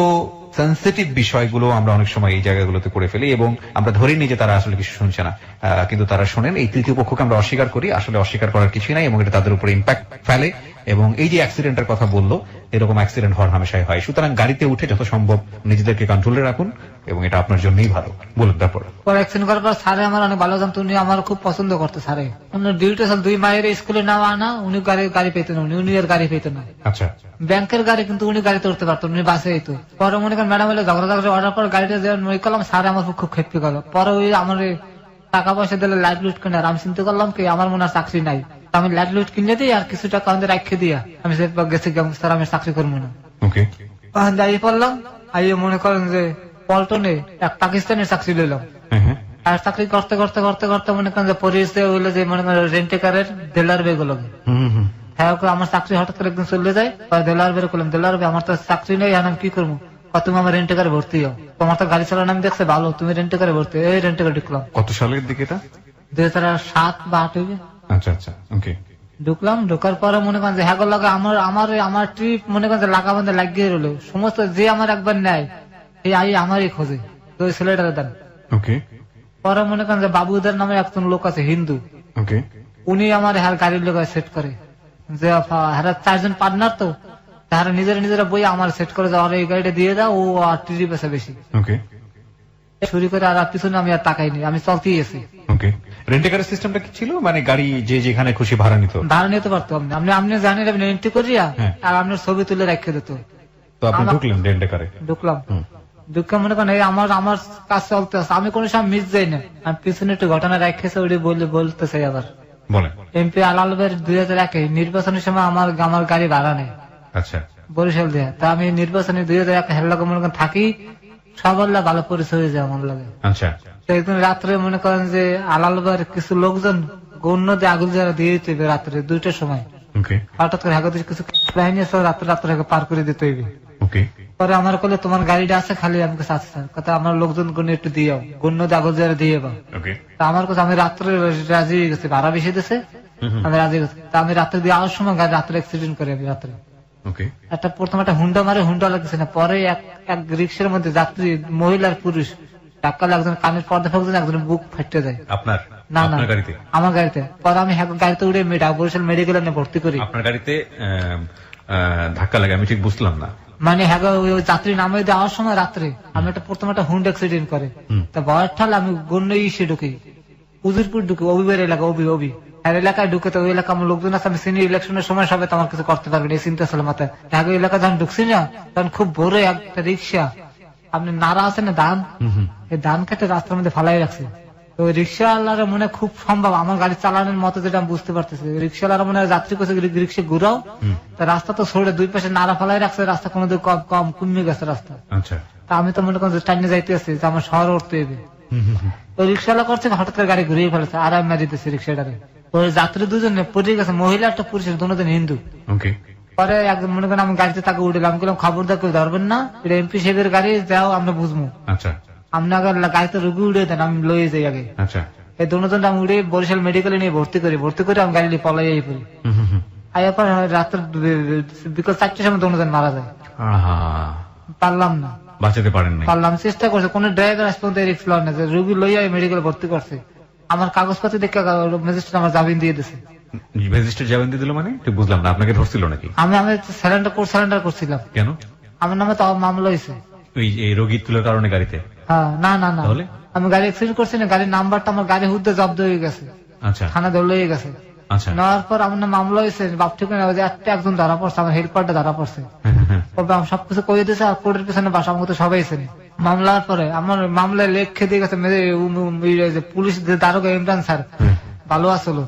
S2: সেন্সিটিভ বিষয়গুলো আমরা অনেক সময় এই জায়গাগুলোতে করে ফেলি এবং আমরা ধরে নিই যে তারা আসলে কিছু শুনছে না, কিন্তু তারা শোনেন। এই তৃতীয় পক্ষকে আমরা অস্বীকার করি, আসলে অস্বীকার করার কিছুই নাই, এবং এটা তাদের উপরে ইম্প্যাক্ট ফেলে। এবং এই যে অ্যাক্সিডেন্টের কথা বললো, এরকম অ্যাক্সিডেন্ট হওয়ার হামেশাই হয়। সুতরাং গাড়িতে উঠে যত সম্ভব নিজেদেরকে কন্ট্রোলে রাখুন,
S1: এবং এটা আপনার জন্যই ভালো। বলুন তারপর।
S2: পরে অ্যাক্সিডেন্ট করার পর স্যারে আমার অনেক ভালো জানতো, উনি আমার খুব পছন্দ করতো। স্যারে উনি ডিউটি ছিল 2 মায়ের স্কুলে নেওয়া আনা, উনি গাড়ি পেতেন না, উনি এর গাড়ি পেতেন না।
S1: আচ্ছা,
S2: ব্যাংকের গাড়ি কিন্তু উনি গাড়িতে উঠতে পারতো, উনি বাসে যেত। পরে মনে করেন ম্যাডাম হলে ঝগড়া অর্ডার পর গাড়িটা যেমন ওই করলাম, স্যার আমার খুব খেপি গেল। পরে ওই আমার টাকা পয়সা দিলে লাইট লুট কিনে, আমি চিন্তা করলাম কি আমার মনে হয় চাকরি নাই, আমি লাইট লুট কিনে দিই আর কিছু টাকা আমাদের রাখে দিয়া আমি গেছি স্যার আমি চাকরি করবো না।
S1: ওকে,
S2: দাঁড়িয়ে পড়লাম, আইয়ে মনে করেন যে পল্টনে এক পাকিস্তানের চাকরি লইলাম। আর চাকরি করতে করতে করতে করতে মনে করেন যে পরিচয় হইলো যে মনে করেন রেন্টেকারের দেলার বেগুলো। হ্যাঁ, আমার চাকরি হঠাৎ করে একদিন চলে যায়, দেলার বের করলাম, দেলার বে আমার তো চাকরি নেই, আমি কি করবো, তুমি আমার রেন্টেকারে ভর্তি হও, তোমার তো গাড়ি চালানো আমি দেখছে ভালো, তুমি রেন্টেকারে ভর্তি। এই রেন্টেকারে ঢুকলাম।
S1: কত সালের দিকে এটা?
S2: 2007 বা 2008 হইবে।
S1: আচ্ছা আচ্ছা, ওকে।
S2: ঢুকলাম, ঢোকার পরে মনে করেন যে হ্যাঁ লাগে আমার ট্রিপ মনে করেন যে লাগা বান্ধে লাগিয়ে রইলো, সমস্ত যে আমার একবার নেয় এই আই আমারই খোঁজে, তো ওই ছেলেটার দেন।
S1: ওকে।
S2: পরে মনে করেন যে বাবুদের নামে একজন লোক আছে হিন্দু,
S1: ওকে,
S2: উনি আমার হ্যাঁ গাড়ির লোক সেট করে যে হ্যাঁ 4 জন পার্টনার, তো তারা নিজেরা বই আমার সেট করে যাওয়ার এই গাড়িটা দিয়ে দাও, ও আর ট্রিপ আছে বেশি।
S1: ওকে,
S2: শুরু করে আর পিছনে আমি আর তাকাইনি, আমি চলতেই গেছি।
S1: ওকে। রেন্টেকারের সিস্টেমটা কি ছিল? মানে গাড়ি যে যেখানে খুশি ভাড়া নিত?
S2: ভাড়া নিতে পারতো, আপনি জানেন আপনি এন্ট্রি করিয়া আর আপনার ছবি তুলে রেখে দিত।
S1: তো আপনি ঢুকলেন রেন্টেকারে?
S2: ঢুকলাম, ঢুকে মনে করেন আমার কাজ চলতে আছে, আমি কোনো সময় মিস যাই না। আমি পিছনে একটু ঘটনা রেখেছে ওটি বলতে চাই আবার।
S1: বলেন।
S2: এমপি আলালবের 2001 নির্বাচনের সময় আমার গাড়ি ভাড়া নেই।
S1: আচ্ছা।
S2: বরিশাল দিয়ে, তা আমি নির্বাচনে 2001 হেল্লাকে মনে করেন থাকি, সবার ভালো পরিচয় হয়ে যায় আমার লাগে।
S1: আচ্ছা।
S2: একদিন রাত্রে মনে করেন যে আলালবের কিছু লোকজন গণ্য দিয়ে আগুন যারা দিয়ে দিতে হবে রাত্রে 2টার সময়। হঠাৎ করে হাগতে কিছু বাহিনী আছে, রাত্রে পার করে দিতে হইবে। পরে আমার কলে তোমার গাড়িটা আছে খালি, আমি কাছে আছে স্যার, কথা আমার লোকজন গণ্য একটু দিয়ে গণ্য দিয়ে আগুন যারা দিয়ে আমার কাছে, আমি রাত্রে রাজি হয়ে গেছি, ভাড়া বেশি দিছে, আমি রাজি গেছি। তা আমি রাত্রে দিয়ে আসার সময় গাড়ি রাত্রে অ্যাক্সিডেন্ট করে, আমি রাত্রে প্রথম একটা হুন্ডা মারে, হুন্ডা লাগছে না, পরে এক রিক্সার মধ্যে যাত্রী মহিলার পুরুষ ধাক্কা, একজন কানের পর্দা ফাঁকছেন, একজন বুক ফাটতে যায়। আপনার? না না, আমার গাড়িতে। পরে আমি গাড়িতে উড়ে বরিশাল মেডিকেলে নিয়ে ভর্তি করি।
S1: আপনার গাড়িতে ধাক্কা লাগে? আমি ঠিক বুঝলাম না।
S2: মানে যাত্রী নামে দেওয়ার সময় রাত্রে আমি প্রথম একটা হুন্ডা অ্যাক্সিডেন্ট করে, তা ভয়ের ঠাল আমি গণ্য ইসে ঢুকি, উজিরপুর ঢুকি, অবিবের এলাকা, অবি এলাকায় ঢুকে, তো ওই এলাকা আমার লোকজন আছে, আমি সিনিয়র ইলেকশনের সময় সবাই তো আমার কিছু করতে পারবেন এই চিন্তা ছিল মাথায়। ঢাকা এলাকা যখন ঢুকছি না, তখন খুব বড় একটা রিক্সা, আপনি নাড়া আছে না ধান, এই ধান কেটে রাস্তার মধ্যে ফালাই রাখছে। তো রিক্সাওয়ালারা মনে খুব সম্ভব আমার গাড়ি চালানোর মতো, যেটা আমি বুঝতে পারতেছি, রিক্সাওয়ালারা মনে যাত্রী করছে রিক্সা ঘুরাও, তা রাস্তা তো ছড়ে 2 পাশে নাড়া ফালাই রাখছে, রাস্তা কোনো কম কমে গেছে রাস্তা। তা আমি তো মনে করেন টাইনে যাইতে আসছি যে আমার শহর উঠতে হবে, তো রিক্সাওয়ালা করছে হঠাৎ করে গাড়ি ঘুরিয়ে ফেলেছে, আর আমি মারি দিতেছি রিক্সাটারে। ওই যাত্রী দুজনে পড়ে গেছে, মহিলা একটা পুরুষের, দুজন হিন্দু। পরে একদম মনে করেন আমি গাড়িতে তাকে উঠলাম, আমি বললাম খবরদার করে ধরবেন না, এটা এমপি সাহেবের গাড়ি, যাও আমরা বুঝবো, আপনার গাড়িতে রুগী উড়ে দেন, আমি লয়ে যাই আগে। এই দুজন আমি উড়ে বরিশাল মেডিকেলে নিয়ে ভর্তি করে আমি গাড়ি পলাই পড়ি। আয়ার পর রাত্রে বিকাল 4টার সময় দুজন মারা যায়। পারলাম না, বাঁচাতে পারলাম, চেষ্টা করছে, কোন ড্রাইভার আজ পর্যন্ত রিস্ক লয় না, রুগী লইয়া মেডিকেলে ভর্তি করছে। আমার কাগজপাতি দেখে ম্যাজিস্ট্রেট আমার জামিন দিয়ে দিয়েছে।
S1: ম্যাজিস্ট্রেট জামিন দিয়ে দিল মানে? ঠিক বুঝলাম না, আপনাকে ধরছিল নাকি?
S2: আমি সারেন্ডার করছিলাম।
S1: কেন?
S2: আমার নামে তো মামলা হয়েছে
S1: এই রোগী তুলার কারণে গাড়িতে?
S2: না না না, আমি গাড়ি অ্যাক্সিডেন্ট করছি না, গাড়ির নাম্বারটা আমার গাড়ি হুদ্দে জব্দ হয়ে গেছে, থানা ধরে হয়ে গেছে। নেওয়ার পর আমার মামলা হয়েছে, বাপ ঠিক না, একজন ধরা পড়ছে, আমার হেল্পারটা ধরা পড়ছে, সবকিছু কয়ে দিয়েছে, আর কোর্টের পিছনে বাসা, আমাকে তো সবাই চেনে। মামলার পরে আমার মামলায় লেখে দিয়ে গেছে, পুলিশ দারোগা ইমরান স্যার ভালো আসলো,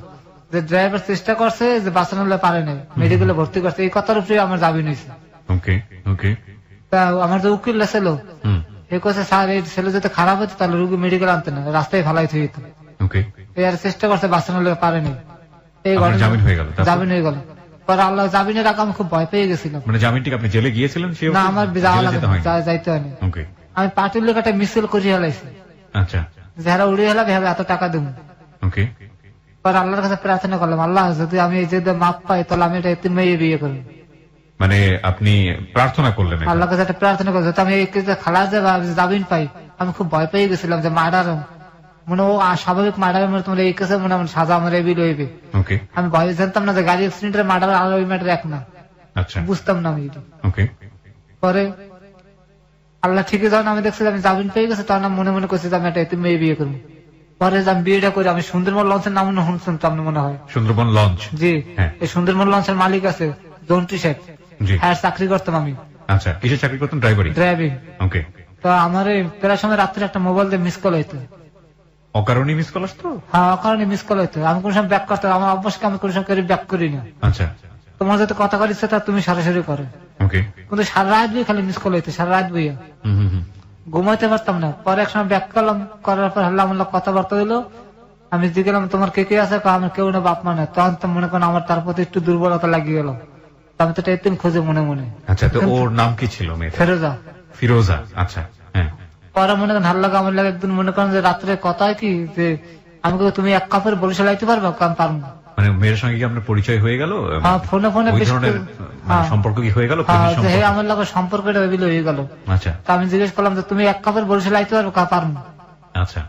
S2: যে ড্রাইভার চেষ্টা করছে যে বাঁচানো পারে নাই, মেডিকেলে ভর্তি করছে, এই কথার উপরে আমার জামিন হয়েছে। আমার যে উকিল ছিল এ কথা, স্যার এই ছেলে যদি খারাপ হতো তাহলে রুগী মেডিকেল আনতে না, রাস্তায় ফেলাই থুই যেত, এর চেষ্টা করছে বাঁচানো পারেনি, এই জামিন হয়ে গেল। পরে আল্লাহ জামিনের আগে আমি খুব ভয় পেয়ে গেছিলাম।
S1: মানে জামিন ঠিক আপনি জেলে গিয়েছিলেন?
S2: না, আমার যাইতে হয়নি, আমি পার্টির লোক একটা মিছিল করে হেলাইছি, যারা উড়িয়ে হেলাবে এত টাকা দেব। পরে আল্লাহর কাছে প্রার্থনা করলাম, আল্লাহ যদি আমি এই যে মাপ পাই তাহলে আমি এটা মেয়ে বিয়ে করবো।
S1: মানে আপনি প্রার্থনা করলেন?
S2: আল্লাহর কাছে একটা প্রার্থনা করলাম, আমি খালাস জামিন পাই। আমি খুব ভয় পেয়ে গেছিলাম যে মার্ডার মানে ও স্বাভাবিক মার্ডার তোমার এই কেসে মনে সাজা আমার এবিল হইবে। আমি ভয় জানতাম না যে গাড়ি অ্যাক্সিডেন্টের মার্ডার আর ওই ম্যাটার এক না, বুঝতাম না আমি। পরে আল্লাহ ঠিকই যখন আমি দেখছি আমি জামিন পেয়ে গেছে তখন আমি মনে মনে করছি যে আমি একটা এতিম মেয়ে বিয়ে করবো। পরে আমি বিয়েটা করি, আমি সুন্দরবন লঞ্চের নাম শুনছেন তো আপনি মনে হয়?
S1: সুন্দরবন লঞ্চ,
S2: জি। এই সুন্দরবন লঞ্চের মালিক আছে জন্টু শেখ, হ্যাঁ চাকরি করতাম আমি।
S1: আচ্ছা, কিসের চাকরি করতেন? ড্রাইভিং। ওকে। তো
S2: আমার প্রায় সময় রাত্রে একটা মোবাইল দিয়ে মিস কল হইতো।
S1: অকারণে মিস কল আসতো?
S2: হ্যাঁ অকারণে মিস কল হইতো। আমি কোন সময় ব্যাক করতাম, আমার অভ্যাসকে আমি কোন সময় ব্যাক করি না।
S1: আচ্ছা।
S2: তোমার যাতে কথা কর ইচ্ছে তা তুমি সরাসরি করো।
S1: ওকে।
S2: কিন্তু সারা রাত বই খালি মিস কল হইতো, সারা রাত বইয়া ঘুমাইতে পারতাম না। পরে এক সময় ব্যাক করলাম, করার পর হাল্লা মাল্লা কথাবার্তা হইলো। আমি জিজ্ঞাসলাম তোমার কে কে আছে? আমার কেউ না, বাপ মা না। তখন তো মনে করেন আমার তার প্রতি একটু দুর্বলতা লাগিয়ে গেল। আমি তো এতিম খুঁজে মনে মনে।
S1: আচ্ছা, তো ওর নাম কি ছিল?
S2: ফেরোজা।
S1: ফিরোজা, আচ্ছা।
S2: পরে মনে করেন হাল্লা আমার লাগে একদিন মনে করেন যে রাত্রে কথা কি যে আমি তুমি এক কাপড় বরিশাল আইতে পারবো? আমি পারবো।
S1: মানে মেয়ের সঙ্গে কি আপনার পরিচয় হয়ে গেল?
S2: ফোনে ফোনে
S1: সম্পর্ক কি হয়ে গেল?
S2: আমার লাগে সম্পর্কটা হয়ে গেল।
S1: আচ্ছা।
S2: আমি জিজ্ঞেস করলাম যে তুমি এক কাপড় বরিশাল আইতে পারবো? পারবো।
S1: আচ্ছা।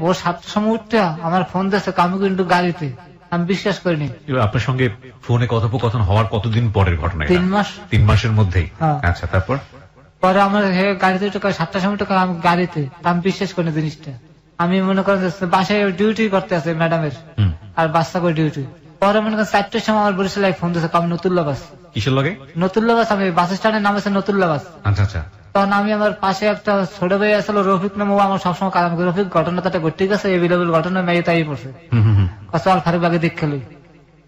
S2: ভোর 7টার সময় উঠতে আমার ফোন দিয়েছে, আমি কিন্তু গাড়িতে। আমি বিশ্বাস করিনি।
S1: আপনার সঙ্গে ফোনে কথোপকথন হওয়ার কতদিন পরের ঘটনা?
S2: 3 মাস।
S1: 3 মাসের মধ্যেই? আচ্ছা, তারপর?
S2: পরে আমার গাড়িতে 7টার সময় আমি গাড়িতে, আমি বিশ্বাস করিনি জিনিসটা। আমি মনে করেন বাসায় ডিউটি করতে আছে ম্যাডামের, আর বাচ্চা করে ডিউটি। পরে মনে করেন 4টার সময় আমার বরিশাল ফোন দিয়েছে, আমি নতুল্লা বাস।
S1: কিসের লাগে?
S2: নতুল্লা বাস। আমি বাস স্ট্যান্ডের নাম আছে নতুল্লা বাস।
S1: আচ্ছা আচ্ছা।
S2: তখন আমি আমার পাশে একটা ছোট ভাই আসলো রফিক নামে, আমার সবসময় কাজ। রফিক ঘটনাটা ঘটে গেছে, এভেলেবল ঘটনা মেয়ে তাই পড়ছে। চল ফারুক বাগে দেখ খেলি।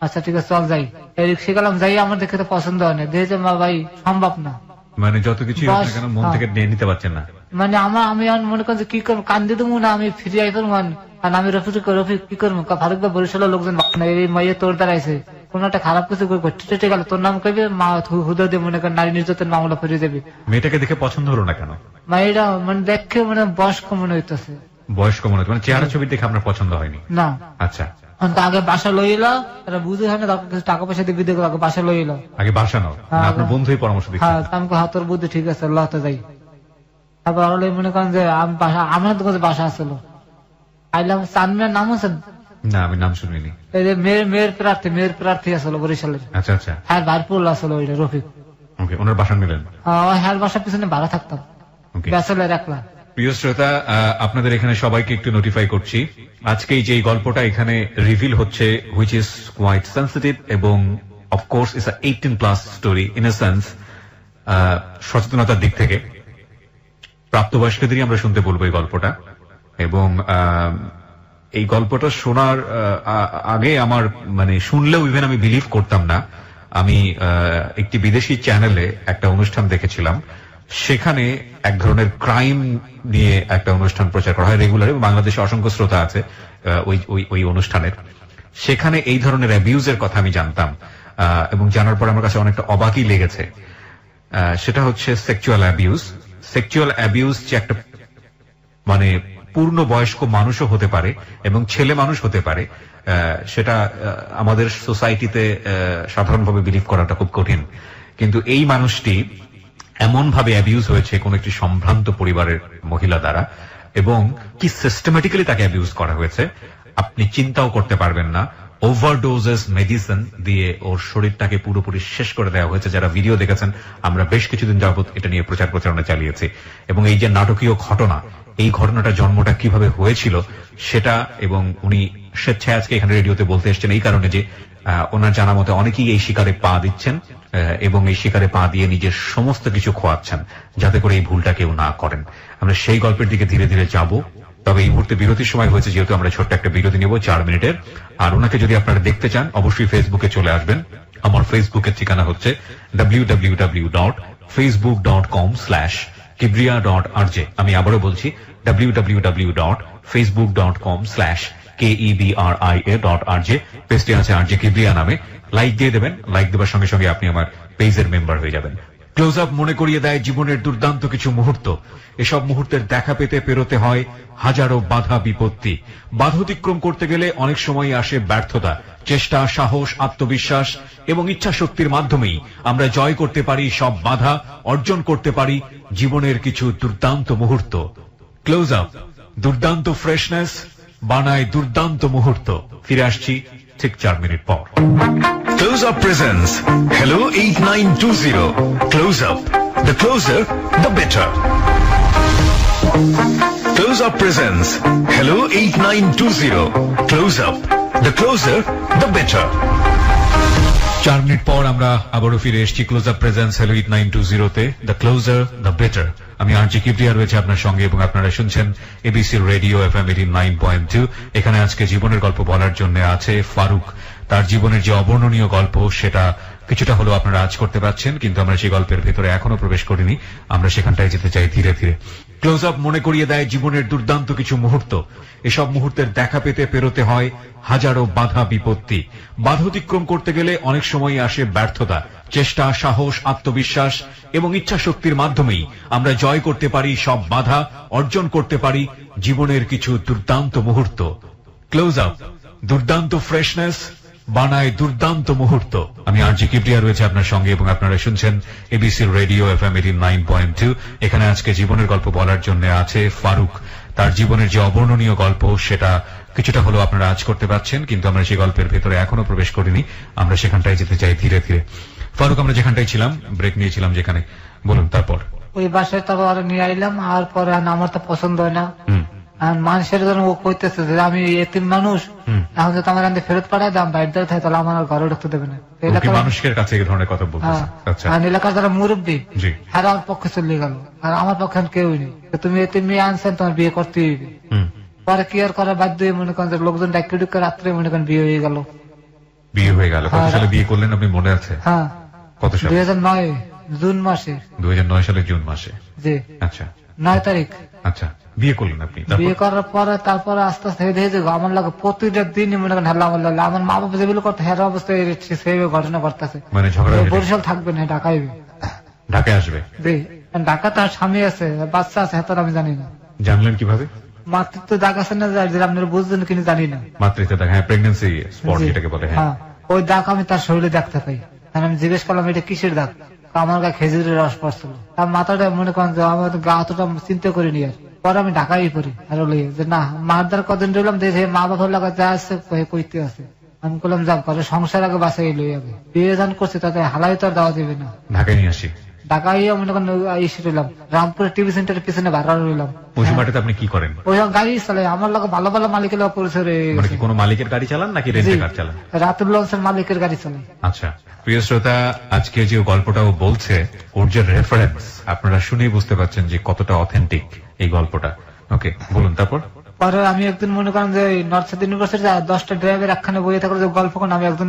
S2: আচ্ছা ঠিক আছে চল যাই। এই রিক্সা গেলাম, যাই আমার দেখে তো পছন্দ হয় না। দেখে মা ভাই সম্ভব না,
S1: মানে যত কিছু মন থেকে নিয়ে নিতে পারছেন না।
S2: মানে আমি মনে করেন কি করবো, কান্দি দেবো না আমি ফিরে আইব। আর আমি রফিক কি করবো? ফারুক ভাই বরিশালের লোকজন এই মাইয়ে তোর দ্বারাইছে, কোন একটা খারাপ কিছু ঘটে গেল, তোর নাম কইবে, মা হুদা দিয়ে মনে করেন নারী নির্যাতন মামলা ফিরে যাবে।
S1: মেয়েটাকে দেখে পছন্দ হলো না কেন?
S2: মেয়েটা মানে দেখে মানে বয়স্ক মনে হইতেছে।
S1: বয়স্ক মনে হচ্ছে, মানে চেহারা ছবি দেখে আপনার পছন্দ হয়নি?
S2: না।
S1: আচ্ছা।
S2: আগে বাসা লইল, বুঝে হয় না, টাকা পয়সা দিয়ে বিদে আগে বাসা লইল।
S1: আগে বাসা নাও, আপনার বন্ধুই পরামর্শ দিচ্ছে।
S2: হ্যাঁ, আমি তোর বুদ্ধি ঠিক আছে, লতে যাই। তারপর মনে করেন যে আমি বাসা, আমার তো বাসা আসছিল। আইলাম, চানমিনার নাম আছে
S1: না? আমি নাম শুনিনি।
S2: এই যে মেয়ের প্রার্থী আসলো বরিশালের।
S1: আচ্ছা আচ্ছা।
S2: হ্যাঁ, ভারপুর আসলো ওইটা রফিক।
S1: ওকে, ওনার বাসা নিলেন?
S2: হ্যাঁ, বাসার পিছনে ভাড়া থাকতাম, ব্যাচেলর একলা।
S1: প্রিয় শ্রোতা, আপনাদের এখানে সবাইকে একটু নোটিফাই করছি, আজকে যে গল্পটা এখানে রিভিল হচ্ছে, হুইচ ইজ কোয়াইট সেন্সিটিভ এবং of course it's a 18+ story in a sense. সচেতনতার দিক থেকে প্রাপ্তবয়স্কদেরই আমরা শুনতে বলবো এই গল্পটা। এবং এই গল্পটা শোনার আগে আমার মানে শুনলেও ইভেন আমি বিলিভ করতাম না। আমি একটি বিদেশি চ্যানেলে একটা অনুষ্ঠান দেখেছিলাম, সেখানে এক ধরনের ক্রাইম নিয়ে একটা অনুষ্ঠান প্রচার করা হয় রেগুলার, বাংলাদেশে অসংখ্য শ্রোতা আছে ওই অনুষ্ঠানের। সেখানে এই ধরনের অ্যাবিউজের কথা আমি জানতাম, এবং জানার পর আমার কাছে অনেকটা অবাকই লেগেছে। সেটা হচ্ছে সেক্সুয়াল অ্যাবিউজ। সেক্সুয়াল অ্যাবিউজ যে একটা মানে পূর্ণ বয়স্ক মানুষও হতে পারে এবং ছেলে মানুষ হতে পারে, সেটা আমাদের সোসাইটিতে সাধারণভাবে বিলিভ করাটা খুব কঠিন। কিন্তু এই মানুষটি এমন ভাবে অ্যাবিউজ হয়েছে কোন একটি সম্ভ্রান্ত পরিবারের মহিলা দ্বারা, এবং কি সিস্টেমেটিক্যালি তাকে অ্যাবিউজ করা হয়েছে আপনি চিন্তাও করতে পারবেন না। ওভারডোজেস মেডিসিন দিয়ে ওর শরীরটাকে পুরোপুরি শেষ করে দেওয়া হয়েছে। যারা ভিডিও দেখেছেন, আমরা বেশ কিছুদিন যাবত এটা নিয়ে প্রচারণা চালিয়েছি। এবং এই যে নাটকীয় ঘটনা, এই ঘটনাটা জন্মটা কিভাবে হয়েছিল সেটা, এবং উনি স্বেচ্ছায় আজকে এখানে রেডিওতে বলতে এসছেন এই কারণে যে ওনার জানা মতে অনেকেই এই শিকারে পা দিচ্ছেন এবং এই শিকারে পা দিয়ে নিজের সমস্ত কিছু খোয়াচ্ছেন, যাতে করে এই ভুলটা কেউ না করেন। আমরা সেই গল্পের দিকে ধীরে ধীরে যাব। তবে এই মুহূর্তে বিরতির সময় হয়েছে, যেহেতু আমরা ছোট্ট একটা বিরতি নেব 4 মিনিটের। আর ওনাকে যদি আপনারা দেখতে চান, অবশ্যই ফেসবুকে চলে আসবেন। আমার ফেসবুকের ঠিকানা হচ্ছে www.facebook.com/kibriya.rj। আমি আবারও বলছি www.facebook.com/KEBRIA.RJ। পেজটি আছে RJ কিবরিয়া নামে। লাইক দিয়ে দেবেন, লাইক দেওয়ার সঙ্গে সঙ্গে আপনি আমার পেজের মেম্বার হয়ে যাবেন। ক্লোজ আপ মনে করিয়ে দেয় জীবনের দুর্দান্ত কিছু মুহূর্ত। এসব মুহূর্তের দেখা পেতে পেরোতে হয় হাজারো বাধা বিপত্তি। বাধা অতিক্রম করতে গেলে অনেক সময় আসে ব্যর্থতা। চেষ্টা, সাহস, আত্মবিশ্বাস এবং ইচ্ছা শক্তির মাধ্যমেই আমরা জয় করতে পারি সব বাধা, অর্জন করতে পারি জীবনের কিছু দুর্দান্ত মুহূর্ত। ক্লোজ আপ দুর্দান্ত ফ্রেশনেস বানায় দুর্দান্ত মুহূর্ত। ফিরে আসছি ঠিক 4 মিনিট পর।
S3: Close Up presents Hello 8920 Close Up the closer, the better. Close Up presents Hello 8920. Close Up, the closer, the better.
S1: 4 minute পর আমরা আবারও ফিরে এসেছি ক্লোজ আপ প্রেজেন্স হ্যালো 8920 তে দ্য ক্লোজার দ্য বেটার। আমি আরজি কিবরিয়া রয়েছে আপনার সঙ্গে এবং আপনারা শুনছেন এবিসি রেডিও এফএম 89.2। এখানে আজকে জীবনের গল্প বলার জন্য আছে ফারুক। তার জীবনের যে অবর্ণনীয় গল্প সেটা কিছুটা হলেও আপনারা আজ করতে পারছেন, কিন্তু আমরা সেই গল্পের ভেতরে এখনো প্রবেশ করিনি। আমরা সেখানটায় যেতে চাই ধীরে ধীরে। ক্লোজ আপ মনে করিয়ে দেয় জীবনের দুর্দান্ত কিছু মুহূর্ত। এসব মুহূর্তের দেখা পেতে পেরোতে হয় হাজারো বাধা বিপত্তি। বাধা অতিক্রম করতে গেলে অনেক সময় আসে ব্যর্থতা। চেষ্টা, সাহস, আত্মবিশ্বাস এবং ইচ্ছা শক্তির মাধ্যমেই আমরা জয় করতে পারি সব বাধা, অর্জন করতে পারি জীবনের কিছু দুর্দান্ত মুহূর্ত। ক্লোজ আপ দুর্দান্ত ফ্রেশনেস বানায় দুর্দান্ত মুহূর্ত। আমি আরজি কিবরিয়া রয়েছে আপনার সঙ্গে এবং আপনারা শুনছেন এবিসি রেডিও এফএম 89.2। এখানে আজকে জীবনের গল্প বলার জন্য আছে ফারুক। তার জীবনের যে অবর্ণনীয় গল্প সেটা কিছুটা হলেও আপনারা আজ করতে পারছেন, কিন্তু আমরা সেই গল্পের ভেতরে এখনো প্রবেশ করিনি। আমরা সেখানটায় যেতে চাই ধীরে ধীরে। ফারুক, আমরা যেখানটায় ছিলাম, ব্রেক নিয়েছিলাম যেখানে, বলুন তারপর।
S2: ওই বাসায় তারপর নিয়ে আইলাম, আর পরে আমার তো পছন্দ হয় না। মানুষের জন্য ও কইতেছে যে আমি এতিম মানুষ, এখন যদি আমার ফেরত পাঠায় দাম বাইরে থাকে তাহলে আমার ঘরে ঢুকতে দেবে না।
S1: মানুষের কাছে এই ধরনের কথা বলতেছে।
S2: এলাকার যারা মুরব্বী হ্যাঁ আমার পক্ষে চলে গেল, আর আমার পক্ষে কেউই নেই। তুমি এতিম মেয়ে আনছেন, তোমার বিয়ে করতে হইবে। পরে কি আর করার বাধ্য হয়ে মনে করেন লোকজন ডাক্তার ঢুকে রাত্রে মনে করেন বিয়ে হয়ে গেল।
S1: বিয়ে হয়ে গেল? কত সালে বিয়ে করলেন আপনি মনে আছে?
S2: হ্যাঁ, কত সালে? 2009 জুন মাসে।
S1: 2009 সালের জুন মাসে?
S2: জি।
S1: আচ্ছা,
S2: 9 তারিখ।
S1: আচ্ছা, বিয়ে করলেন আপনি?
S2: বিয়ে করার পরে তারপরে আস্তে আস্তে দেখে আমার লাগে প্রতিটা দিনই মনে করেন হেলা আমার লাগে। আমার মা বাবা যেগুলো করতে হেরা অবস্থায় সেইভাবে ঘটনা করতেছে।
S1: মানে ঝগড়া?
S2: বরিশাল থাকবে না, ঢাকায়
S1: ঢাকায় আসবে।
S2: জি, ঢাকা তার স্বামী আছে, বাচ্চা আছে, হেতার আমি জানি না।
S1: জানলেন কিভাবে?
S2: মাতৃত্ব দাগ আছে না, আপনারা বুঝছেন কিনা জানি না।
S1: মাতৃত্ব দাগ, হ্যাঁ, প্রেগন্যান্সি স্পট যেটাকে বলে। হ্যাঁ,
S2: ওই দাগ আমি তার শরীরে দেখতে পাই। আমি জিজ্ঞেস করলাম এটা কিসের দাগ? আমার গায়ে খেজুরের রস পড়ছিল। তার মাথাটা মনে করেন যে আমার গা অতটা চিন্তা করিনি। আর পরে আমি ঢাকায় পড়ি আর যে না মার দ্বার কদিন রইলাম, দেখে মা বাবার লাগা যা আছে কইতে আছে। আমি বললাম যাক ঘরে সংসার আগে বাসাই লই আগে, বিয়ে দান করছে তাতে হালাই তো আর দেওয়া দেবে না।
S1: ঢাকায় নিয়ে আসি।
S2: ঢাকায় মনে করেন এসে রইলাম, রামপুরে টিভি সেন্টারের পিছনে ভাড়া রইলাম।
S1: ওই সময়টাতে আপনি কি করেন?
S2: ওই গাড়ি চালাই, আমার লোক ভালো ভালো মালিকের লোক পরিচয় রয়ে গেছে।
S1: কোন মালিকের গাড়ি চালান নাকি রেন্টে কার চালান?
S2: রাতুল লঞ্চের মালিকের গাড়ি চালাই।
S1: আচ্ছা, প্রিয় শ্রোতা, আজকে যে গল্পটা ও বলছে ওর যে রেফারেন্স আপনারা শুনেই বুঝতে পারছেন যে কতটা অথেন্টিক এই গল্পটা। ওকে, বলুন তারপর।
S2: পরে আমি একদিন মনে করেন যে নর্থ সাউথ ইউনিভার্সিটি 10টা ড্রাইভার একখানে বইয়ে থাকলে যে গল্প করেন, আমি একদিন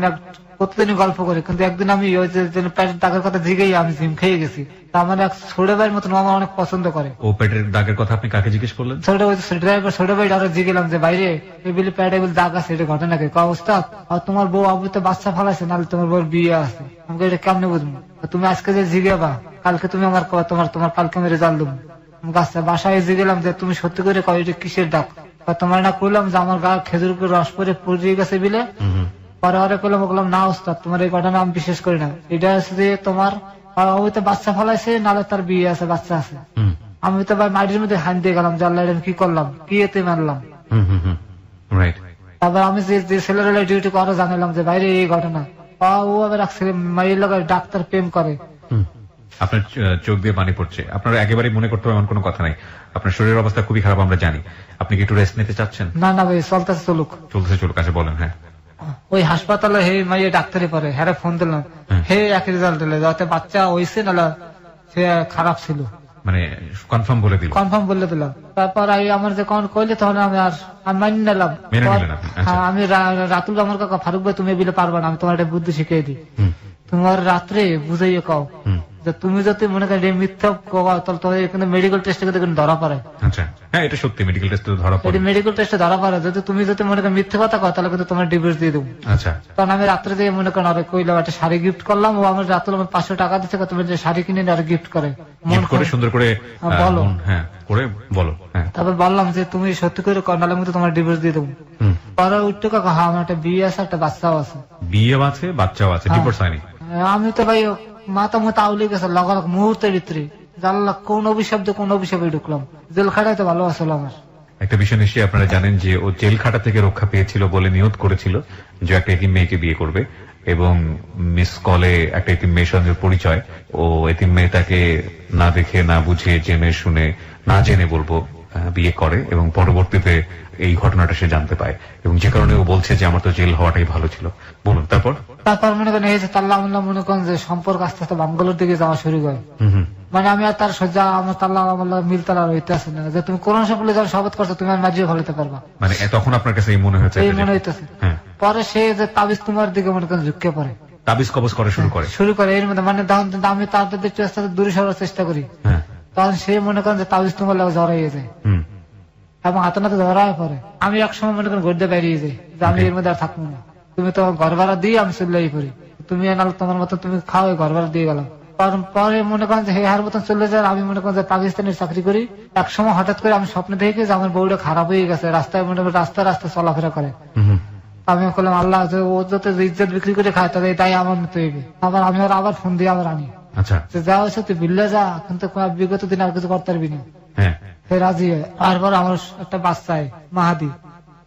S2: প্রতিদিনই গল্প করি। কিন্তু একদিন আমি ওই যে পেটের দাগের কথা জিগেই আমি জিম খেয়ে গেছি। আমার এক ছোট ভাইয়ের মতন আমার অনেক পছন্দ করে।
S1: ও পেটের দাগের কথা আপনি কাকে জিজ্ঞেস করলেন?
S2: ছোট ড্রাইভার ছোট ভাই আরো জিগেলাম যে বাইরে এগুলি পেটে দাগ আছে, এটা ঘটনা কি অবস্থা? আর তোমার বউ আবু তো বাচ্চা ফালাইছে, নাহলে তোমার বউর বিয়ে আছে। আমাকে এটা কেমনে বুঝবো? তুমি আজকে যে জিগেবা কালকে তুমি আমার তোমার কালকে আমি রেজাল্ট দেবো। বাসায় জিগেলাম যে তুমি সত্যি করে কয় এটা কিসের দাগ? তোমার না করলাম যে আমার গা খেজুর রস পরে পুড়িয়ে গেছে বিলে। পরে আরে করলাম বললাম না ওস্তাদ তোমার এই ঘটনা আমি বিশ্বাস করি না, এটা হচ্ছে যে তোমার ওই তো বাচ্চা ফলাইছে, নাহলে তার বিয়ে আছে, বাচ্চা আছে। আমি তো ভাই মাটির মধ্যে হান দিয়ে গেলাম যে আল্লাহ আমি কি করলাম, কি এতে মানলাম। তারপর আমি যে ছেলের ডিউটি করে জানালাম যে বাইরে এই ঘটনা। ও আবার মায়ের লোক ডাক্তার প্রেম করে।
S1: আপনার চোখ দিয়ে পানি পড়ছে। আপনার একেবারে মনে করতে হবে এমন কোনো কথা নাই। আপনার শরীরের অবস্থা খুবই খারাপ আমরা জানি। আপনি কি একটু রেস্ট নিতে চাচ্ছেন?
S2: না না ভাই, চলতেছে চলুক।
S1: চলতেছে চলুক। আচ্ছা বলেন। হ্যাঁ,
S2: ওই হাসপাতালে হে মাইয়ে ডাক্তারি পরে হ্যাঁ ফোন দিলাম, হে এক রেজাল্ট দিলে যাতে বাচ্চা হয়েছে না সে খারাপ ছিল,
S1: মানে কনফার্ম বলে দিল।
S2: কনফার্ম বলে দিলাম। তারপর আমার যে কোন কইলে তখন আমি আর মানি নিলাম। আমি রাতুল আমার কাকা ফারুক ভাই তুমি বিলে পারবা না, আমি তোমার একটা বুদ্ধি শিখিয়ে দিই। তোমার রাত্রে বুঝাইয়ে কাও যে তুমি যদি মনে করেন মিথ্যা তাহলে তোমার এখানে মেডিকেল টেস্টে ধরা পড়ে।
S1: আচ্ছা, হ্যাঁ এটা সত্যি, মেডিকেল টেস্টে ধরা পড়ে।
S2: মেডিকেল টেস্টে ধরা পড়ে যদি তুমি যদি মনে করেন মিথ্যা কথা কও তাহলে কিন্তু তোমার ডিভোর্স দিয়ে দেবো।
S1: আচ্ছা,
S2: তখন আমি রাত্রে দিয়ে মনে করেন আরে কইলাম একটা শাড়ি গিফট করলাম। ও আমার রাতুল আমার 500 টাকা দিচ্ছে, তুমি যে শাড়ি কিনে আর গিফট করে
S1: মন করে সুন্দর করে
S2: বলো।
S1: হ্যাঁ করে বলো।
S2: তারপর বললাম যে তুমি সত্যি করে কর্নালের মধ্যে তোমার ডিভোর্স দিয়ে দেবো। পরে উঠতে কাকা হ্যাঁ আমার একটা বিয়ে আছে, একটা বাচ্চাও আছে।
S1: বিয়ে আছে, বাচ্চাও আছে, ডিভোর্স হয়নি?
S2: আমি তো ভাই মাথা মতো আউলে গেছে লগালগ মুহূর্তের ভিতরে। জানলা কোন অভিশাপ দিয়ে কোন অভিশাপে ঢুকলাম, জেল খাটাই তো ভালো আসলো আমার।
S1: একটা বিষয় নিশ্চয়ই আপনারা জানেন যে ও জেল খাটা থেকে রক্ষা পেয়েছিল বলে নিয়ত করেছিল যে একটা এতিম মেয়েকে বিয়ে করবে, এবং মিস কলে একটা এতিম মেয়ের সঙ্গে পরিচয়। ও এতিম মেয়ে তাকে না দেখে না বুঝে জেনে শুনে না জেনে বলবো বিয়ে করে, এবং পরবর্তীতে এই ঘটনাটা সে জানতে পায়, এবং যে কারণে ও বলছে যে আমার তো জেল হওয়াটাই ভালো ছিল। বলুন তারপর।
S2: তারপর মনে করেন এই যে তাল্লা মনে করেন যে সম্পর্ক আস্তে আস্তে বাঙ্গালোর দিকে যাওয়া শুরু করে। মানে আমি আর তার সজ্জা আমার তাল্লা মিলতালা রইতে আসে না যে তুমি কোরআন শরীফ বলে যাও শপথ করছো তুমি আর মাঝিয়ে ভালোতে পারবা,
S1: মানে তখন আপনার কাছে এই মনে হয়েছে?
S2: এই মনে হইতেছে। পরে সে যে তাবিজ তোমার দিকে মনে করেন ঝুঁকে পড়ে,
S1: তাবিজ কবজ করা শুরু করে এর মধ্যে। মানে আমি তাদের আস্তে আস্তে দূরে সরার চেষ্টা করি, তখন সে মনে করেন যে তাবিজ তোমার লাগে জড়াইয়ে যায় এবং হাতে নাতে ধরায় পরে। আমি একসময় মনে করেন ঘুরতে বেরিয়ে যাই যে আমি এর মধ্যে আর থাকবো না, তুমি তো ঘর ভাড়া দিয়ে আমি চলে পড়ি, তুমি এনাল তোমার মতো তুমি খাও, ঘর ভাড়া দিয়ে গেলাম। পরে মনে করেন যে হেয়ার মতন চলে যায়। আমি মনে করেন যে পাকিস্তানের চাকরি করি, একসময় হঠাৎ করে আমি স্বপ্নে দেখি যে আমার বউটা খারাপ হয়ে গেছে, রাস্তায় মনে করেন রাস্তায় চলাফেরা করে। আমি বললাম আল্লাহ ও যত ইজ্জত বিক্রি করে খায় তাদের তাই আমার মতো হইবে। আবার আমি আবার ফোন দিয়ে আবার আনি, যা হয়েছে তুই বিল্লে যা, কিন্তু বিগত দিন আর কিছু করতে পারবি না। রাজি হয়। তারপর আমার একটা বাচ্চা মাহাদি।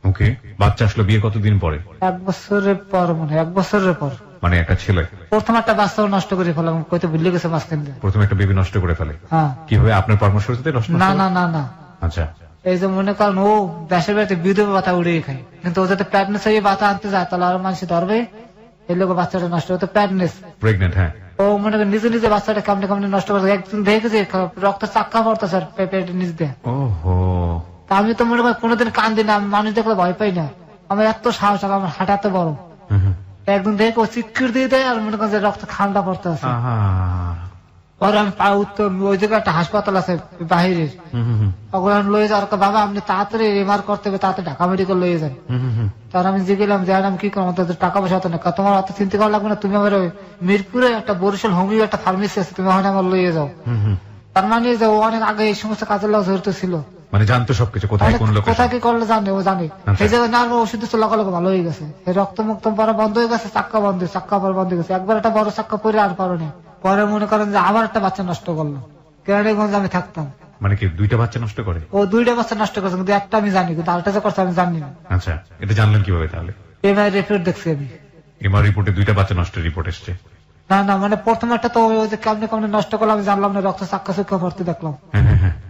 S1: ওকে, বাচ্চা আসলো বিয়ে কতদিন পরে?
S2: 1 বছরের পর, মানে 1 বছরের পর।
S1: মানে একটা ছেলে
S2: প্রথম একটা বাচ্চা নষ্ট করে ফেলাম, কইতে ভুলে গেছে মাঝখান দিয়ে।
S1: প্রথম একটা বেবি নষ্ট করে ফেলে?
S2: হ্যাঁ।
S1: কিভাবে? আপনার পরামর্শতে নষ্ট?
S2: না না না না।
S1: আচ্ছা।
S2: এই যে মনে করেন ও দেশের বাড়িতে বিধবা বাতা উড়িয়ে খায়, কিন্তু ও যাতে প্যাডনেস হয়ে বাতা আনতে যায় তাহলে আর মানুষ ধরবে, এই লোক বাচ্চাটা নষ্ট হতো প্যাডনেস
S1: প্রেগনেন্ট। হ্যাঁ।
S2: ও মনে করেন নিজে নিজে বাচ্চাটা কামড়ে কামড়ে নষ্ট করে। একদিন দেখেছি রক্ত চাক্কা পড়তো স্যার পেটের নিচ দিয়ে।
S1: ওহো।
S2: আমি তো মনে করি কোনোদিন কান্দি না, মানুষ দেখলে ভয় পাই না, আমার এত সাহস, আমার হাঁটা এত বড়। একদিন দেখে ও চিৎকির দিয়ে দেয় আর মনে করেন যে রক্ত খান্ডা পড়তে আছে। পরে আমি ওই জায়গায় একটা হাসপাতাল আছে বাহিরের, ওগুলো লয়ে যাওয়ার বাবা আপনি তাড়াতাড়ি এমআর করতে হবে, তাড়াতাড়ি ঢাকা মেডিকেল লয়ে যান। তার আমি জিগেলাম যে আমি কি করবো, টাকা পয়সা হতো না, তোমার অত চিন্তা করা লাগবে না, তুমি আমার ওই মিরপুরে একটা বরিশাল হোমিও একটা ফার্মেসি আছে, তুমি ওখানে আমার লইয়ে যাও। তার মানে যে ও অনেক আগে এই সমস্ত কাজের লোক জড়িত ছিল,
S1: মানে জানতো সবকিছু, কোথায় কোন লোক
S2: কোথায় কি করলে জানে, ও জানে। এই জায়গায় না ওষুধ লগালগ ভালো হয়ে গেছে, রক্ত মুক্ত পরে বন্ধ হয়ে গেছে, চাক্কা বন্ধ হয়ে গেছে। একবার একটা বড় চাক্কা পরে আর পারো। পরে মনে করেন যে আবার একটা বাচ্চা নষ্ট করলো, কেরানীগঞ্জে আমি থাকতাম।
S1: মানে কি 2টা বাচ্চা নষ্ট করে? ও
S2: 2টা বাচ্চা নষ্ট করেছে, কিন্তু একটা আমি জানি, কিন্তু আরেকটা যে করছে আমি জানি না।
S1: আচ্ছা, এটা জানলেন কিভাবে তাহলে?
S2: এমআই রিপোর্ট দেখছি আমি,
S1: এমআই রিপোর্টে 2টা বাচ্চা নষ্টের রিপোর্ট এসছে।
S2: না না, মানে প্রথম একটা তো ওই যে কেমনে কেমনে নষ্ট করলাম আমি জানলাম না, রক্ত চাক্কা চুক্কা ভর্তি দেখলাম,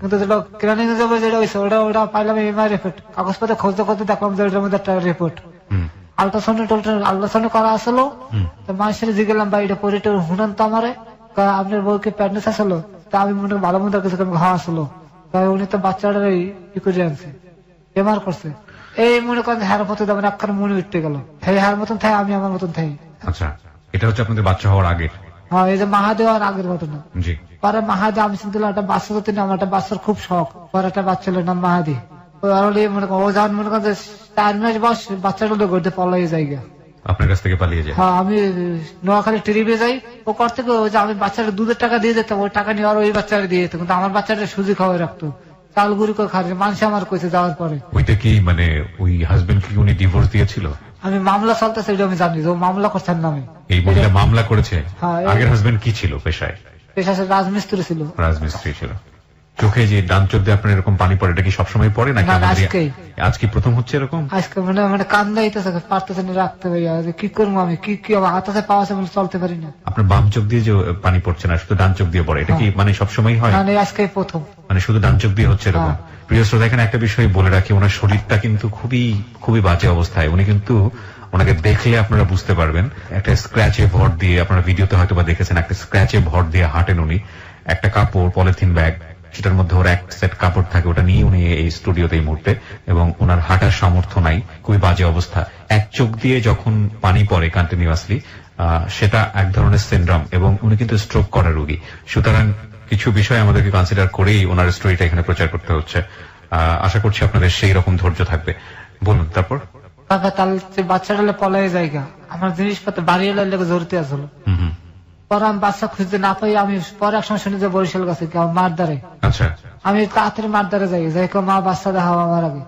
S2: কিন্তু যেটা কেরানীগঞ্জে যেটা হয়েছে ওটা পাইলাম এমআই রিপোর্ট, কাগজপত্রে খুঁজতে খুঁজতে দেখলাম যে ওটার মধ্যে একটা রিপোর্ট আল্ট্রাসাউন্ড করা আসলো। মানুষের জিগেলাম বা এটা পরে শুনেন তো আমারে, আপনার বউকে প্রেগনেন্স আসলো, তা আমি মনে ভালো মতো কিছু ঘা আসলো, উনি তো বাচ্চাটা ই করে আনছে, বেমার করছে। এই মনে করেন হার মতো দেবেন একখানে মনে উঠতে গেল, এই হার মতন থাই আমি আমার মতন থাই।
S1: আচ্ছা, এটা হচ্ছে আপনাদের বাচ্চা হওয়ার আগে?
S2: হ্যাঁ, এই যে মাহাদেওয়ার আগের ঘটনা।
S1: জি।
S2: পরে মাহাদি আমি শুনতে একটা বাচ্চা যদি না, আমার একটা বাচ্চার খুব শখ, পরে একটা বাচ্চা হলো নাম মাহাদি। মনে করেন ও যখন মনে করেন 4 মাস বয়স বাচ্চাটা ঘুরতে পালাই জায়গা,
S1: আপনার কাছ থেকে পালিয়ে যায়।
S2: হ্যাঁ, আমি নোয়াখালী ট্রিপে যাই, ও করতে আমি বাচ্চাটা দুধের টাকা দিয়ে যেতাম, ওই টাকা নিয়ে আর ওই বাচ্চাটা দিয়ে যেত, কিন্তু আমার বাচ্চাটা সুজি খাওয়াই রাখতো, চাল গুঁড়ি করে খাওয়া। মানুষ আমার কইছে যাওয়ার পরে
S1: ওইটা কি মানে ওই হাজবেন্ড কি উনি ডিভোর্স দিয়েছিল?
S2: আমি মামলা চলতেছে এটা আমি জানি, ও মামলা করছেন নামে।
S1: এই মহিলা মামলা করেছে? আগের হাজবেন্ড কি ছিল পেশায়?
S2: পেশায় রাজমিস্ত্রি ছিল।
S1: রাজমিস্ত্রি ছিল। চোখে যে ডান চোখ দিয়ে আপনার এরকম পানি পড়ে, এটা কি সবসময় পড়ে নাকি আজকে প্রথম হচ্ছে এরকম?
S2: আজকে মানে কান্দা হইতেছে, পারতেছে না রাখতে পারি, কি করবো আমি, কি হাতে পাওয়া আছে চলতে পারি না।
S1: আপনার বাম চোখ দিয়ে যে পানি পড়ছে না, শুধু ডান চোখ দিয়ে পড়ে, এটা কি মানে সবসময় হয়?
S2: আজকে প্রথম,
S1: মানে শুধু ডান চোখ দিয়ে হচ্ছে এরকম। প্রিয় শ্রোতা, এখানে একটা বিষয় বলে রাখি, ওনার শরীরটা কিন্তু খুবই খুবই বাজে অবস্থায়। উনি কিন্তু, ওনাকে দেখলে আপনারা বুঝতে পারবেন, একটা স্ক্র্যাচে ভর দিয়ে, আপনারা ভিডিওতে হয়তো বা দেখেছেন, একটা স্ক্র্যাচে ভর দিয়ে হাঁটেন উনি। একটা কাপড়, পলিথিন ব্যাগ, সেটার মধ্যে ওর এক সেট কাপড় থাকে, ওটা নিয়ে উনি এই স্টুডিওতে এই মুহূর্তে, এবং ওনার হাঁটার সামর্থ্য নাই, খুবই বাজে অবস্থা। এক চোখ দিয়ে যখন পানি পড়ে কন্টিনিউয়াসলি, সেটা এক ধরনের সিনড্রোম, এবং উনি কিন্তু স্ট্রোক করা রোগী। সুতরাং কিছু বিষয় আমাদেরকে কনসিডার করেই ওনার স্টোরিটা এখানে প্রচার করতে হচ্ছে। আশা করছি আপনাদের সেই রকম ধৈর্য থাকবে। বলুন তারপর।
S2: বাচ্চাটা পলাই জায়গা, আমার জিনিসপত্র বাড়ি এলে জড়িতে আসলো। পরে আমি বাচ্চা খুঁজতে না পাই, আমি পরে একসময় শুনি যে বরিশাল গেছে মার দ্বারে।
S1: আচ্ছা। আমি
S2: তাড়াতাড়ি মার দ্বারে যাই, যাই মা বাচ্চা দেখাবো আমার আগে,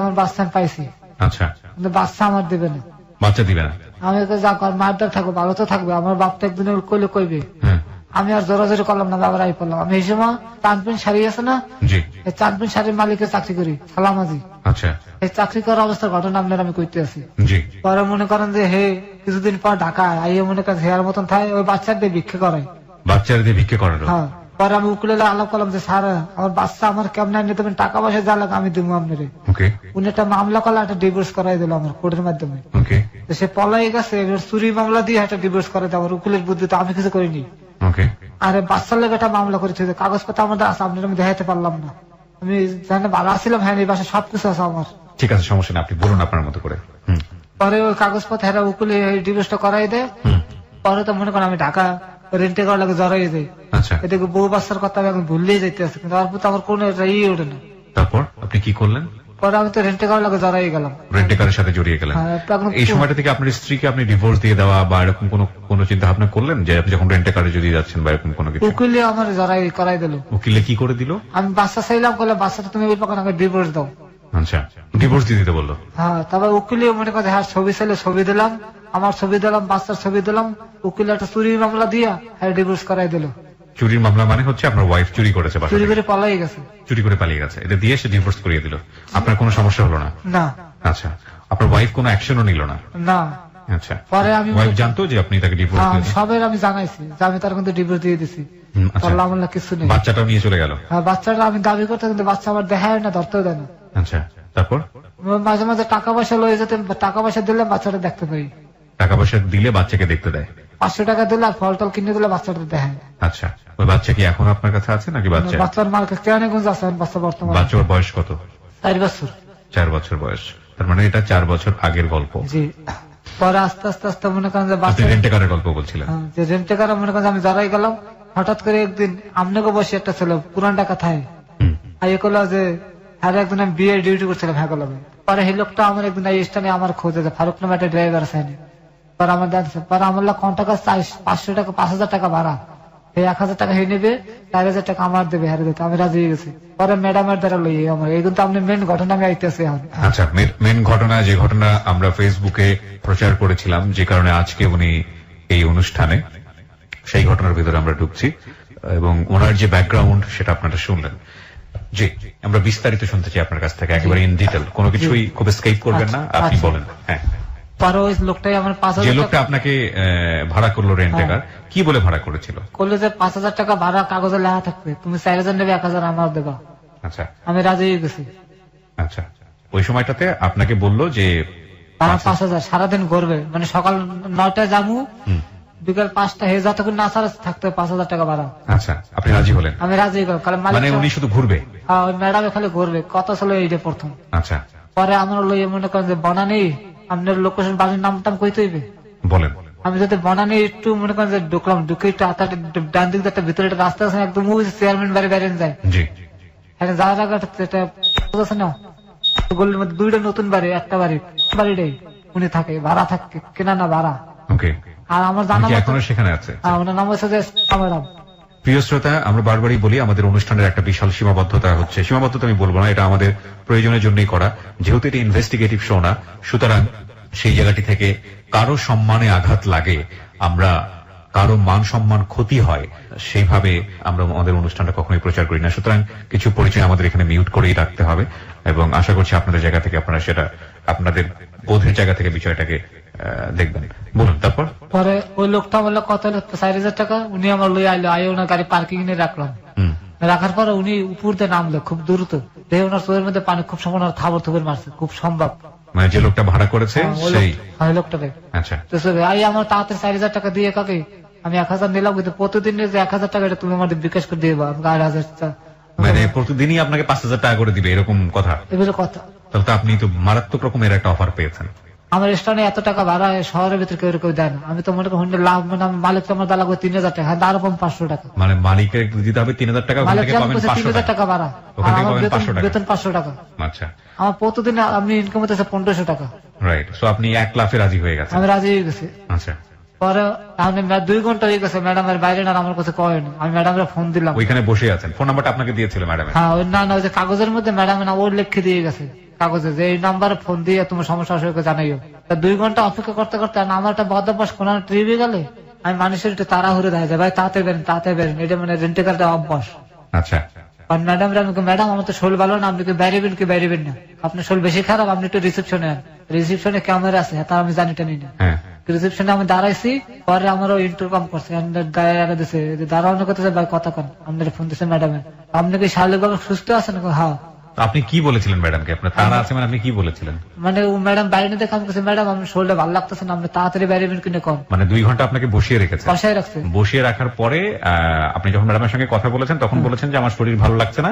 S2: আমার বাচ্চা আমি পাইছি।
S1: আচ্ছা।
S2: কিন্তু বাচ্চা আমার দেবে না।
S1: বাচ্চা দিবে না?
S2: আমি যা মার দ্বার থাকবো, ভালো তো থাকবে, আমার বাপটা একদিন কইলে কইবে। আমি আর জোরাজোরি করলাম না, বাবার আই পড়লাম। আমি এই সময় চাঁদবিন শাড়ি আছে না, এই চাঁদবিন শাড়ির মালিকের চাকরি করি, সালামাজি।
S1: আচ্ছা,
S2: এই চাকরি করার অবস্থার ঘটনা আপনার আমি কইতে আছি। পরে মনে করেন যে হে কিছুদিন পর ঢাকা আইয়ে মনে করেন হেয়ার মতন থাকে, ওই বাচ্চাদের ভিক্ষে করায়,
S1: বাচ্চাদের ভিক্ষে করানো।
S2: হ্যাঁ। পরে আমি উকিলের আলাপ করলাম যে স্যার আমার বাচ্চা আমার কেমন নিতে পারেন, টাকা পয়সা যা লাগে আমি দিব আপনারে। উনি একটা মামলা করলে একটা ডিভোর্স করাই দিল আমার কোর্টের মাধ্যমে। সে পলাই গেছে, এবার চুরি মামলা দিয়ে একটা ডিভোর্স করাই দেয় আমার উকিলের বুদ্ধিতে, আমি কিছু করিনি। আরে বাচ্চার লেগে একটা মামলা করেছে, কাগজপত্র আমাদের আছে, আপনার আমি দেখাইতে পারলাম না। আমি জানি ভালো আসছিলাম, হ্যাঁ এই বাসায় সবকিছু আছে আমার।
S1: ঠিক আছে, সমস্যা নেই, আপনি বলুন আপনার মতো করে।
S2: পরে ওই কাগজপত্র হ্যাঁ উকিলে ডিভোর্সটা করাই দেয়। পরে তো মনে করেন আমি ঢাকা রেন্টে করার লাগে জড়াই যাই। এদিকে বউ বাচ্চার কথা আমি এখন ভুললেই যেতে আছে, কিন্তু তারপর তো আমার কোনো ইয়ে ওঠে না।
S1: তারপর আপনি কি করলেন?
S2: পরে আমি তো রেন্টে করার লাগে জড়াই গেলাম,
S1: রেন্টে কারের সাথে জড়িয়ে গেলেন। এই সময়টা থেকে আপনার স্ত্রীকে আপনি ডিভোর্স দিয়ে দেওয়া বা এরকম কোনো চিন্তা ভাবনা করলেন যে আপনি যখন রেন্টে কারে জড়িয়ে যাচ্ছেন বা এরকম কোনো কিছু?
S2: উকিলে আমার জড়াই করাই দিল।
S1: উকিলে কি করে দিল?
S2: আমি বাচ্চা চাইলাম, বলে বাচ্চাটা তুমি ওই পাকান ডিভোর্স দাও।
S1: আচ্ছা, ডিভোর্স দিয়ে দিতে বললো।
S2: হ্যাঁ, তারপর উকিলে মনে করে হ্যাঁ ছবি চাইলে ছবি দিলাম, আমার ছবি দিলাম, বাচ্চার ছবি দিলাম, উকিল একটা চুরির মামলা দিয়া হ্যাঁ ডিভোর্স করাই দিল।
S1: চুরির মামলা মানে হচ্ছে আপনার ওয়াইফ চুরি করেছে,
S2: চুরি করে পালাই গেছে,
S1: চুরি করে পালিয়ে গেছে, এটা দিয়ে সে ডিভোর্স করিয়ে দিল। আপনার কোনো সমস্যা হলো না?
S2: না।
S1: আচ্ছা, আপনার ওয়াইফ কোনো অ্যাকশনও নিল না?
S2: না।
S1: আচ্ছা,
S2: পরে আমি
S1: ওয়াইফ জানতো যে আপনি তাকে ডিভোর্স দিয়েছেন?
S2: সবাই আমি জানাইছি যে আমি তার কিন্তু ডিভোর্স দিয়ে দিছি। কিছু নেই,
S1: বাচ্চাটাও নিয়ে চলে গেল।
S2: হ্যাঁ, বাচ্চাটা আমি দাবি করতে, কিন্তু বাচ্চা আমার দেখায় না, ধরতেও দেয় না।
S1: আচ্ছা, তারপর
S2: মাঝে মাঝে টাকা পয়সা লয়ে যেতে, টাকা পয়সা দিলে বাচ্চাটা দেখতে পাই।
S1: টাকা পয়সা দিলে বাচ্চাকে দেখতে দেয়?
S2: 500 টাকা দিলে আর ফল টল কিনে দিলে বাচ্চাটা দেখায়।
S1: আচ্ছা, ওই বাচ্চা কি এখন আপনার কাছে আছে নাকি?
S2: বাচ্চার মার কাছে কেরানীগঞ্জ আছে বাচ্চা বর্তমানে।
S1: বাচ্চার বয়স কত?
S2: 4 বছর।
S1: 4 বছর বয়স, তার মানে এটা 4 বছর আগের গল্প।
S2: জি। পরে আস্তে আস্তে আস্তে মনে করেন যে
S1: বাচ্চা রেন্টে কারের গল্প বলছিলেন।
S2: যে রেন্টে কারে মনে করেন আমি জড়াই গেলাম। হঠাৎ করে একদিন আমনেকে বসে একটা ছেলে পুরান টাকা থায় আইয়ে করলো যে আর একদিন আমি বিয়ে ডিউটি করছিলাম, হ্যাঁ করলাম। পরে এই লোকটা আমার একদিন এই স্থানে আমার খোঁজে যে ফারুক নামে একটা ড্রাইভার আছে, পরে আমার জানছে, পরে আমার কোন টাকা 500 টাকা 5000 টাকা ভাড়া, এই 1000 টাকা হয়ে নেবে, 4000 টাকা আমার দেবে, হারে দিতে আমি রাজি হয়ে গেছি। পরে ম্যাডামের দ্বারা লই আমার এই কিন্তু আপনি মেন ঘটনা আমি আইতেছি এখন।
S1: আচ্ছা, মেন ঘটনা, যে ঘটনা আমরা ফেসবুকে প্রচার করেছিলাম, যে কারণে আজকে উনি এই অনুষ্ঠানে, সেই ঘটনার ভিতরে আমরা ঢুকছি এবং ওনার যে ব্যাকগ্রাউন্ড সেটা আপনারা শুনলেন। জি, আমরা বিস্তারিত শুনতে চাই আপনার কাছ থেকে, একেবারে ইন ডিটেল, কোনো কিছুই খুব স্কেপ করবেন না, আপনি বলেন। হ্যাঁ,
S2: ওই লোকটাই আমার 5000,
S1: যে লোকটা আপনাকে ভাড়া করলো রেন্টে কার, কি বলে ভাড়া করেছিল?
S2: করলো যে 5000 টাকা ভাড়া কাগজে লেখা থাকবে, তুমি 4000 নেবে, 1000 আমার দেবা।
S1: আচ্ছা,
S2: আমি রাজি হয়ে গেছি।
S1: আচ্ছা, ওই সময়টাতে আপনাকে বললো যে
S2: 5000 সারাদিন ঘুরবে, মানে সকাল 9টায় যাবো, বিকাল 5টা হয়ে যতক্ষণ না ছাড়া থাকতে 5000 টাকা ভাড়া।
S1: আচ্ছা, আপনি রাজি হলেন?
S2: আমি রাজি হলাম।
S1: মানে উনি শুধু ঘুরবে?
S2: হ্যাঁ, ওই ম্যাডামে খালি ঘুরবে, কত ছিল এইটা প্রথম।
S1: আচ্ছা,
S2: পরে আমার লইয়ে মনে করেন যে বনানি আপনার লোকেশন বাড়ির নামটা কইতে হইবে,
S1: বলেন।
S2: আমি যদি বনানি একটু মনে করেন যে ঢুকলাম, ঢুকে একটু ডান দিক একটা ভিতরে একটা রাস্তা আছে, একদম চেয়ারম্যান বাড়ি বেরিয়ে যায়।
S1: জি,
S2: যাওয়ার আগে এটা আছে না, গলির মধ্যে 2টা নতুন বাড়ি, একটা বাড়িটাই উনি থাকে, ভাড়া থাকে, কেনা না ভাড়া।
S1: ওকে।
S2: আর আমার জানা
S1: এখনো সেখানে আছে?
S2: ওনার নাম হচ্ছে যে ম্যাডাম।
S1: প্রিয় শ্রোতা, আমরা বারবারই বলি আমাদের অনুষ্ঠানের একটা বিশাল সীমাবদ্ধতা হচ্ছে, সীমাবদ্ধতা আমি বলবো না, এটা আমাদের প্রয়োজনের জন্যই করা, যেহেতু এটা ইনভেস্টিগেটিভ শো না, সুতরাং সেই জায়গাটি থেকে কারো সম্মানে আঘাত লাগে, আমরা কারো মান সম্মান ক্ষতি হয়, সেইভাবে আমরা আমাদের অনুষ্ঠানটা কখনোই প্রচার করি না। সুতরাং কিছু পরিচয় আমাদের এখানে মিউট করেই রাখতে হবে এবং আশা করছি আপনাদের জায়গা থেকে আপনারা সেটা আপনাদের বোধের জায়গা থেকে বিষয়টাকে দেখবেন। বলুন, তারপর?
S2: পরে ওই লোকটা বললো কত, 4000 টাকা। উনি আমার লই আইলো, আই ওনার গাড়ি পার্কিং এ রাখলাম। রাখার পরে উনি উপর দিয়ে নামলো খুব দ্রুত, দেখে ওনার চোখের মধ্যে পানি খুব সম্ভব থাবর থুবর মারছে, খুব সম্ভব।
S1: মানে যে লোকটা ভাড়া করেছে সেই
S2: লোকটাকে।
S1: আচ্ছা,
S2: আই আমার তাড়াতাড়ি 4000 টাকা দিয়ে কাকে আমি 1000 নিলাম, কিন্তু প্রতিদিন যে 1000 টাকা এটা তুমি আমাদের বিকাশ করে দিয়ে 8000।
S1: মানে প্রতিদিনই আপনাকে 5000 টাকা করে দিবে, এরকম কথা?
S2: এগুলো কথা।
S1: তাহলে তো আপনি তো মারাত্মক রকমের একটা অফার পেয়েছেন।
S2: আমার স্থানে এত টাকা ভাড়া শহরের ভিতরে কেউ কেউ দেয় না। আমি তো মনে করি লাভ, মানে মালিক তো আমার দা লাগবে 3000 টাকা, আরো কম 500 টাকা।
S1: মানে মালিকের দিতে হবে 3000 টাকা, ওখান থেকে পাবেন 500 টাকা ভাড়া, ওখান থেকে পাবেন 500 টাকা
S2: বেতন 500 টাকা।
S1: আচ্ছা,
S2: আমার প্রতিদিন আমি ইনকাম হতেছে 1500 টাকা।
S1: রাইট, সো আপনি 1 লাফে রাজি হয়ে গেছেন?
S2: আমি রাজি হয়ে গেছি।
S1: আচ্ছা,
S2: পরে আমি 2 ঘন্টা হয়ে গেছে, ম্যাডামের বাইরে না আমার কাছে কয়নি, আমি ম্যাডামের ফোন দিলাম।
S1: ওইখানে বসে আছেন, ফোন নাম্বারটা আপনাকে দিয়েছিল ম্যাডাম?
S2: হ্যাঁ, ওই না ওই যে কাগজের মধ্যে ম্যাডাম না ওর লিখে দিয়ে গেছে কাগজে যে এই নাম্বারে ফোন দিয়ে তোমার সমস্যা আসলে জানাইও। 2 ঘন্টা অপেক্ষা করতে করতে আমার একটা বদভ্যাস, কোন ট্রিপে গেলে আমি মানুষের একটু তাড়াহুড়ো দেখা যায়, ভাই তাতে বেরেন, এটা মানে রেন্টে কারটা অভ্যাস।
S1: আচ্ছা,
S2: আর ম্যাডাম ম্যাডাম আমার তো শোল ভালো না, আপনি কি বাইরেবেন না, আপনার শোল বেশি খারাপ, আপনি একটু রিসেপশনে ক্যামেরা আছে, তা আমি জানি টানি না। রিসেপশনে আমি দাঁড়াইছি, পরে আমারও ইন্টারকম করছে, গায়ে দিছে দাঁড়ানো কথা, ভাই কথা কন, আপনার ফোন দিচ্ছে ম্যাডামে, আপনি কি শারীরিকভাবে সুস্থ আছেন? হ্যাঁ।
S1: আপনি কি বলেছিলেন ম্যাডামকে? আপনার তারা আছে মানে আপনি কি বলেছিলেন?
S2: মানে ম্যাডাম বাইরে দেখে আমি বলছি, ম্যাডাম আমার শরীরটা ভালো লাগতেছে না, আপনি তাড়াতাড়ি বাইরে কিনে কম।
S1: মানে 2 ঘন্টা আপনাকে বসিয়ে রেখেছে? বসিয়ে রাখছে। বসিয়ে রাখার পরে আপনি যখন ম্যাডামের সঙ্গে কথা বলেছেন তখন বলেছেন যে আমার শরীর ভালো লাগছে না,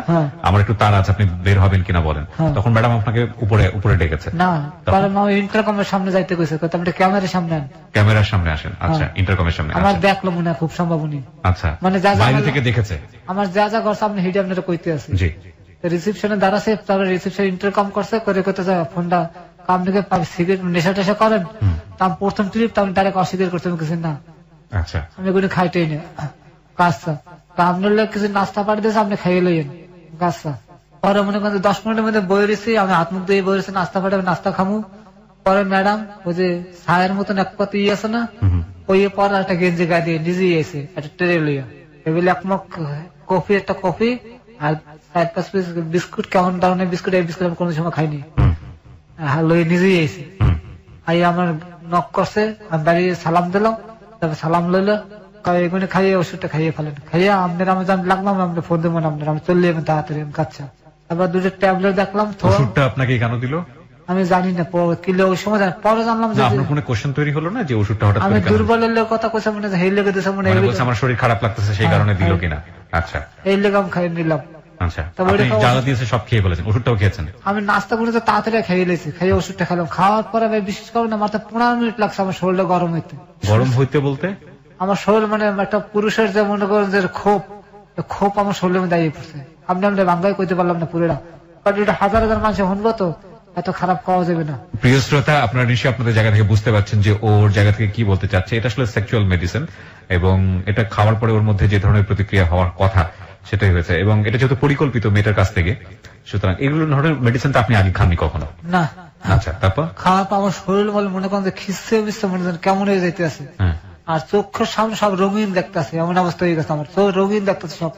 S1: আমার একটু তাড়া আছে, আপনি বের হবেন কিনা বলেন। তখন ম্যাডাম আপনাকে উপরে ডেকেছে? না,
S2: কারণ আমি ইন্টারকমের সামনে যাইতে কইছে, আপনি ক্যামেরার সামনে আন,
S1: ক্যামেরার সামনে আসেন। আচ্ছা, ইন্টারকমের সামনে
S2: আমার দেখলো মনে হয় খুব সম্ভব উনি।
S1: আচ্ছা,
S2: মানে
S1: বাইরে থেকে দেখেছে
S2: আমার যা যা করছে, আপনি হিডে আপনারা কইতে আছে। জি, রিসেপশনে দাঁড়াছে, তারপরে রিসেপশন ইন্টারকম করছে, করে ফোনটা আপনি সিগারেট নেশা টেশা করেন? তার প্রথম ট্রিপ আমি ডাইরেক্ট অস্বীকার করতে কিছু না। আচ্ছা, আমি কোনো খাইতেই না কাজটা, আপনার লোক কিছু নাস্তা পাঠিয়ে দিয়েছে, আপনি খাইয়ে লইয়েন কাজটা। পরে মনে করেন 10 মিনিটের মধ্যে বই রয়েছি, আমি হাত মুখ দিয়ে বই রয়েছি, নাস্তা পাঠাবে, নাস্তা খামু। পরে ম্যাডাম ওই যে ছায়ের মতন এক পাতি আছে না, ওই পরে একটা গেঞ্জি গায়ে দিয়ে নিজেই এসে একটা ট্রে লইয়া এগুলি এক মগ কফি, একটা কফি আর 4-5 পিস বিস্কুট, কেমন ধরনের বিস্কুট, এই বিস্কুট আমি কোনো সময় খাইনি, লই নিজেই এসে আই আমার নক করছে, আমি বাড়িয়ে সালাম দিলাম, তারপর সালাম লইলো, এগুলো খাইয়ে ওষুধটা খাইয়ে ফেলেন, খাইয়ে আপনার আমি লাগলাম, আপনি ফোন দেবেন আপনার, আমি চলে যাবেন তাড়াতাড়ি, আমি কাচ্ছা। তারপর 2টা ট্যাবলেট দেখলাম।
S1: ওষুধটা আপনাকে কেন দিল
S2: আমি জানি না, কিলো ওই সময় পরে জানলাম যে
S1: আপনার কোনো কোশ্চেন তৈরি হলো না যে ওষুধটা হঠাৎ
S2: আমি দুর্বলের কথা কইছে, মনে হয় এই লেগে দিছে, মনে হয়
S1: আমার শরীর খারাপ লাগতেছে সেই কারণে দিল কিনা। আচ্ছা, এই
S2: লেগে আমি খাইয়ে নিলাম।
S1: আচ্ছা, আপনি যা দিয়েছে সব খেয়ে ফেলেছেন, ওষুধটাও খেয়েছেন? আমি
S2: নাস্তা করে তো তাড়াতাড়ি খেয়ে নিয়েছি, খাইয়ে ওষুধটা খেলাম। খাওয়ার পরে আমি বিশেষ করে না, মাত্র 15 মিনিট লাগছে আমার শরীরটা গরম হইতে।
S1: গরম হইতে বলতে
S2: আমার শরীর মানে একটা পুরুষের যে মনে করেন যে ক্ষোভ আমার শরীরের মধ্যে দাঁড়িয়ে পড়ছে। আপনি বাংলায় কইতে পারলাম না পুরোটা, কারণ এটা হাজার হাজার মানুষ শুনবো, তো এত খারাপ খাওয়া যাবে না।
S1: প্রিয় শ্রোতা, আপনারা নিশ্চয়ই আপনাদের জায়গা থেকে বুঝতে পারছেন যে ওর জায়গা থেকে কি বলতে চাচ্ছে। এটা আসলে সেক্সুয়াল মেডিসিন, এবং এটা খাওয়ার পরে ওর মধ্যে যে ধরনের প্রতিক্রিয়া হওয়ার কথা সেটাই হয়েছে, এবং এটা যেহেতু পরিকল্পিত মেয়েটার কাছ থেকে, সুতরাং এগুলো ধরনের মেডিসিনটা আপনি আগে খাননি কখনো?
S2: না।
S1: আচ্ছা, তারপর
S2: খাওয়ার পর আমার শরীর বলে মনে করেন যে খিসছে মিশছে, মনে করেন কেমন হয়ে যাইতে আছে, আর চোখের সামনে সব রঙিন দেখতেছে, এমন অবস্থা হয়ে গেছে, আমার চোখ রঙিন দেখতেছে, সব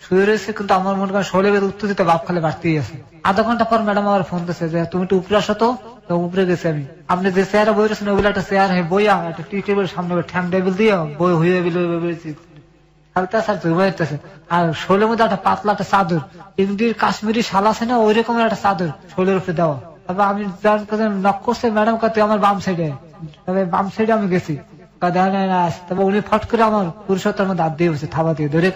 S2: শুয়ে রয়েছে, কিন্তু আমার মনে করেন শরীরের উত্তর দিতে ভাব খালে বাড়তেই আছে। আধা ঘন্টা পর ম্যাডাম আমার ফোন দিচ্ছে যে তুমি একটু উপরে আসো, তো উপরে গেছি আমি। আপনি যে চেয়ারে বই রয়েছেন ওগুলো একটা চেয়ার বইয়া একটা টি টেবিল সামনে ঠ্যাং টেবিল দিয়ে বই হয়ে হালতেছে, আর শরীরের মধ্যে একটা পাতলা একটা চাদর, ইন্ডির কাশ্মীরি শাল আছে না, ওই রকমের একটা চাদর শরীরের উপরে দেওয়া। তারপর আমি নক করছে, ম্যাডাম কাছে আমার বাম সাইডে, তবে বাম সাইডে আমি গেছি, তবে উনি ফট করে আমার পুরুষত্বের মধ্যে হাত দিয়ে বসে, থাবা দিয়ে ধরে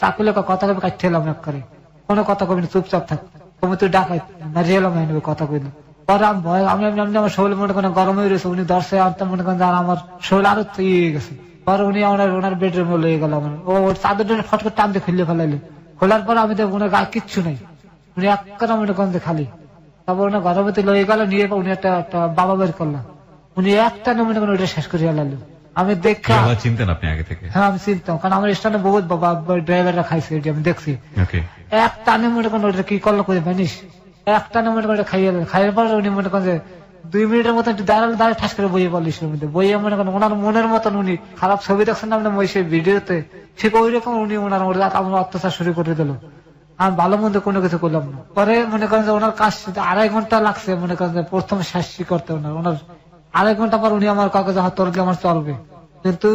S2: চাকুলে কথা কবে কাটতে এলাম এক করে, কোনো কথা কবি না, চুপচাপ থাক, তুমি তুই ডাকাই মারিয়ে এলাম কথা কইলাম। পরে আমি ভয়, আমি আমার শরীর মনে করেন গরম হয়ে রয়েছে, উনি দর্শে আনতাম মনে করেন আমার শরীর আরো ইয়ে গেছে। পরে উনি ওনার বেডরুমে লয়ে গেল, আমার ও চাদর ফট করে টান দিয়ে খুললে ফেলাইলো, খোলার পর আমি দেখ ওনার গায়ে কিচ্ছু নাই, উনি এক করে মনে করেন যে খালি। তারপর ওনার গরমতে লয়ে গেল, নিয়ে উনি একটা বাবা বের করলাম, উনি একটা না মনে করেন ওইটা শেষ করে আলালো। আমি দেখা
S1: চিনতেন আপনি আগে থেকে?
S2: হ্যাঁ, আমি চিনতাম, কারণ আমার স্থানে বহুত ড্রাইভাররা খাইছে, আমি দেখছি। এক টানে মনে করেন ওটা কি করলো করে জানিস, এক টানে মনে করেন খাইয়ে খাইয়ের পর উনি মনে করেন যে 2 মিনিটের মতো দাঁড়ালে ঠাস করে বইয়ে পড়লো ইসের মধ্যে, বইয়ে মনে করেন ওনার মনের মতন উনি খারাপ ছবি দেখছেন না আপনার ওই সেই ভিডিওতে, ঠিক ওই রকম উনি ওনার আমার অত্যাচার শুরু করে দিল। আমি ভালো মন্দ কোনো কিছু করলাম না। পরে মনে করেন যে ওনার কাজ 2.5 ঘন্টা লাগছে মনে করেন যে প্রথম শাস্তি করতে, ওনার 2.5 ঘন্টা পর উনি আমার কাগজে হাত তোর আমার চলবে, কিন্তু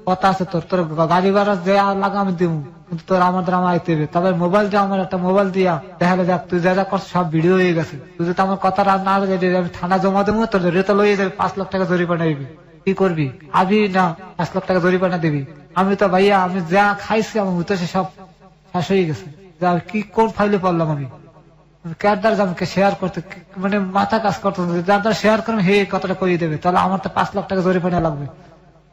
S2: কথা আছে তোর গাড়ি ভাড়া যে লাগা আমি দিব, কিন্তু তোর আমাদের আমার আইতে হবে। তবে মোবাইল দিয়ে আমার একটা মোবাইল দিয়া দেখালে দেখ তুই যা যা করছিস সব ভিডিও হয়ে গেছে, তুই যদি আমার কথা না আমি থানা জমা দেবো, তোর রেতা লইয়ে যাবে, 5 লাখ টাকা জরিমানা দিবি, কি করবি? আবি না 5 লাখ টাকা জরিমানা দিবি। আমি তো ভাইয়া আমি যা খাইছি আমার উঠেছে সব শেষ হয়ে গেছে, কি কোন ফাইলে পড়লাম আমি, কারদার আমাকে শেয়ার করতে মানে মাথা কাজ করতে, যার দ্বারা শেয়ার করবেন হে কথাটা করিয়ে দেবে, তাহলে আমার তো 5 লাখ টাকা জরিমানা লাগবে।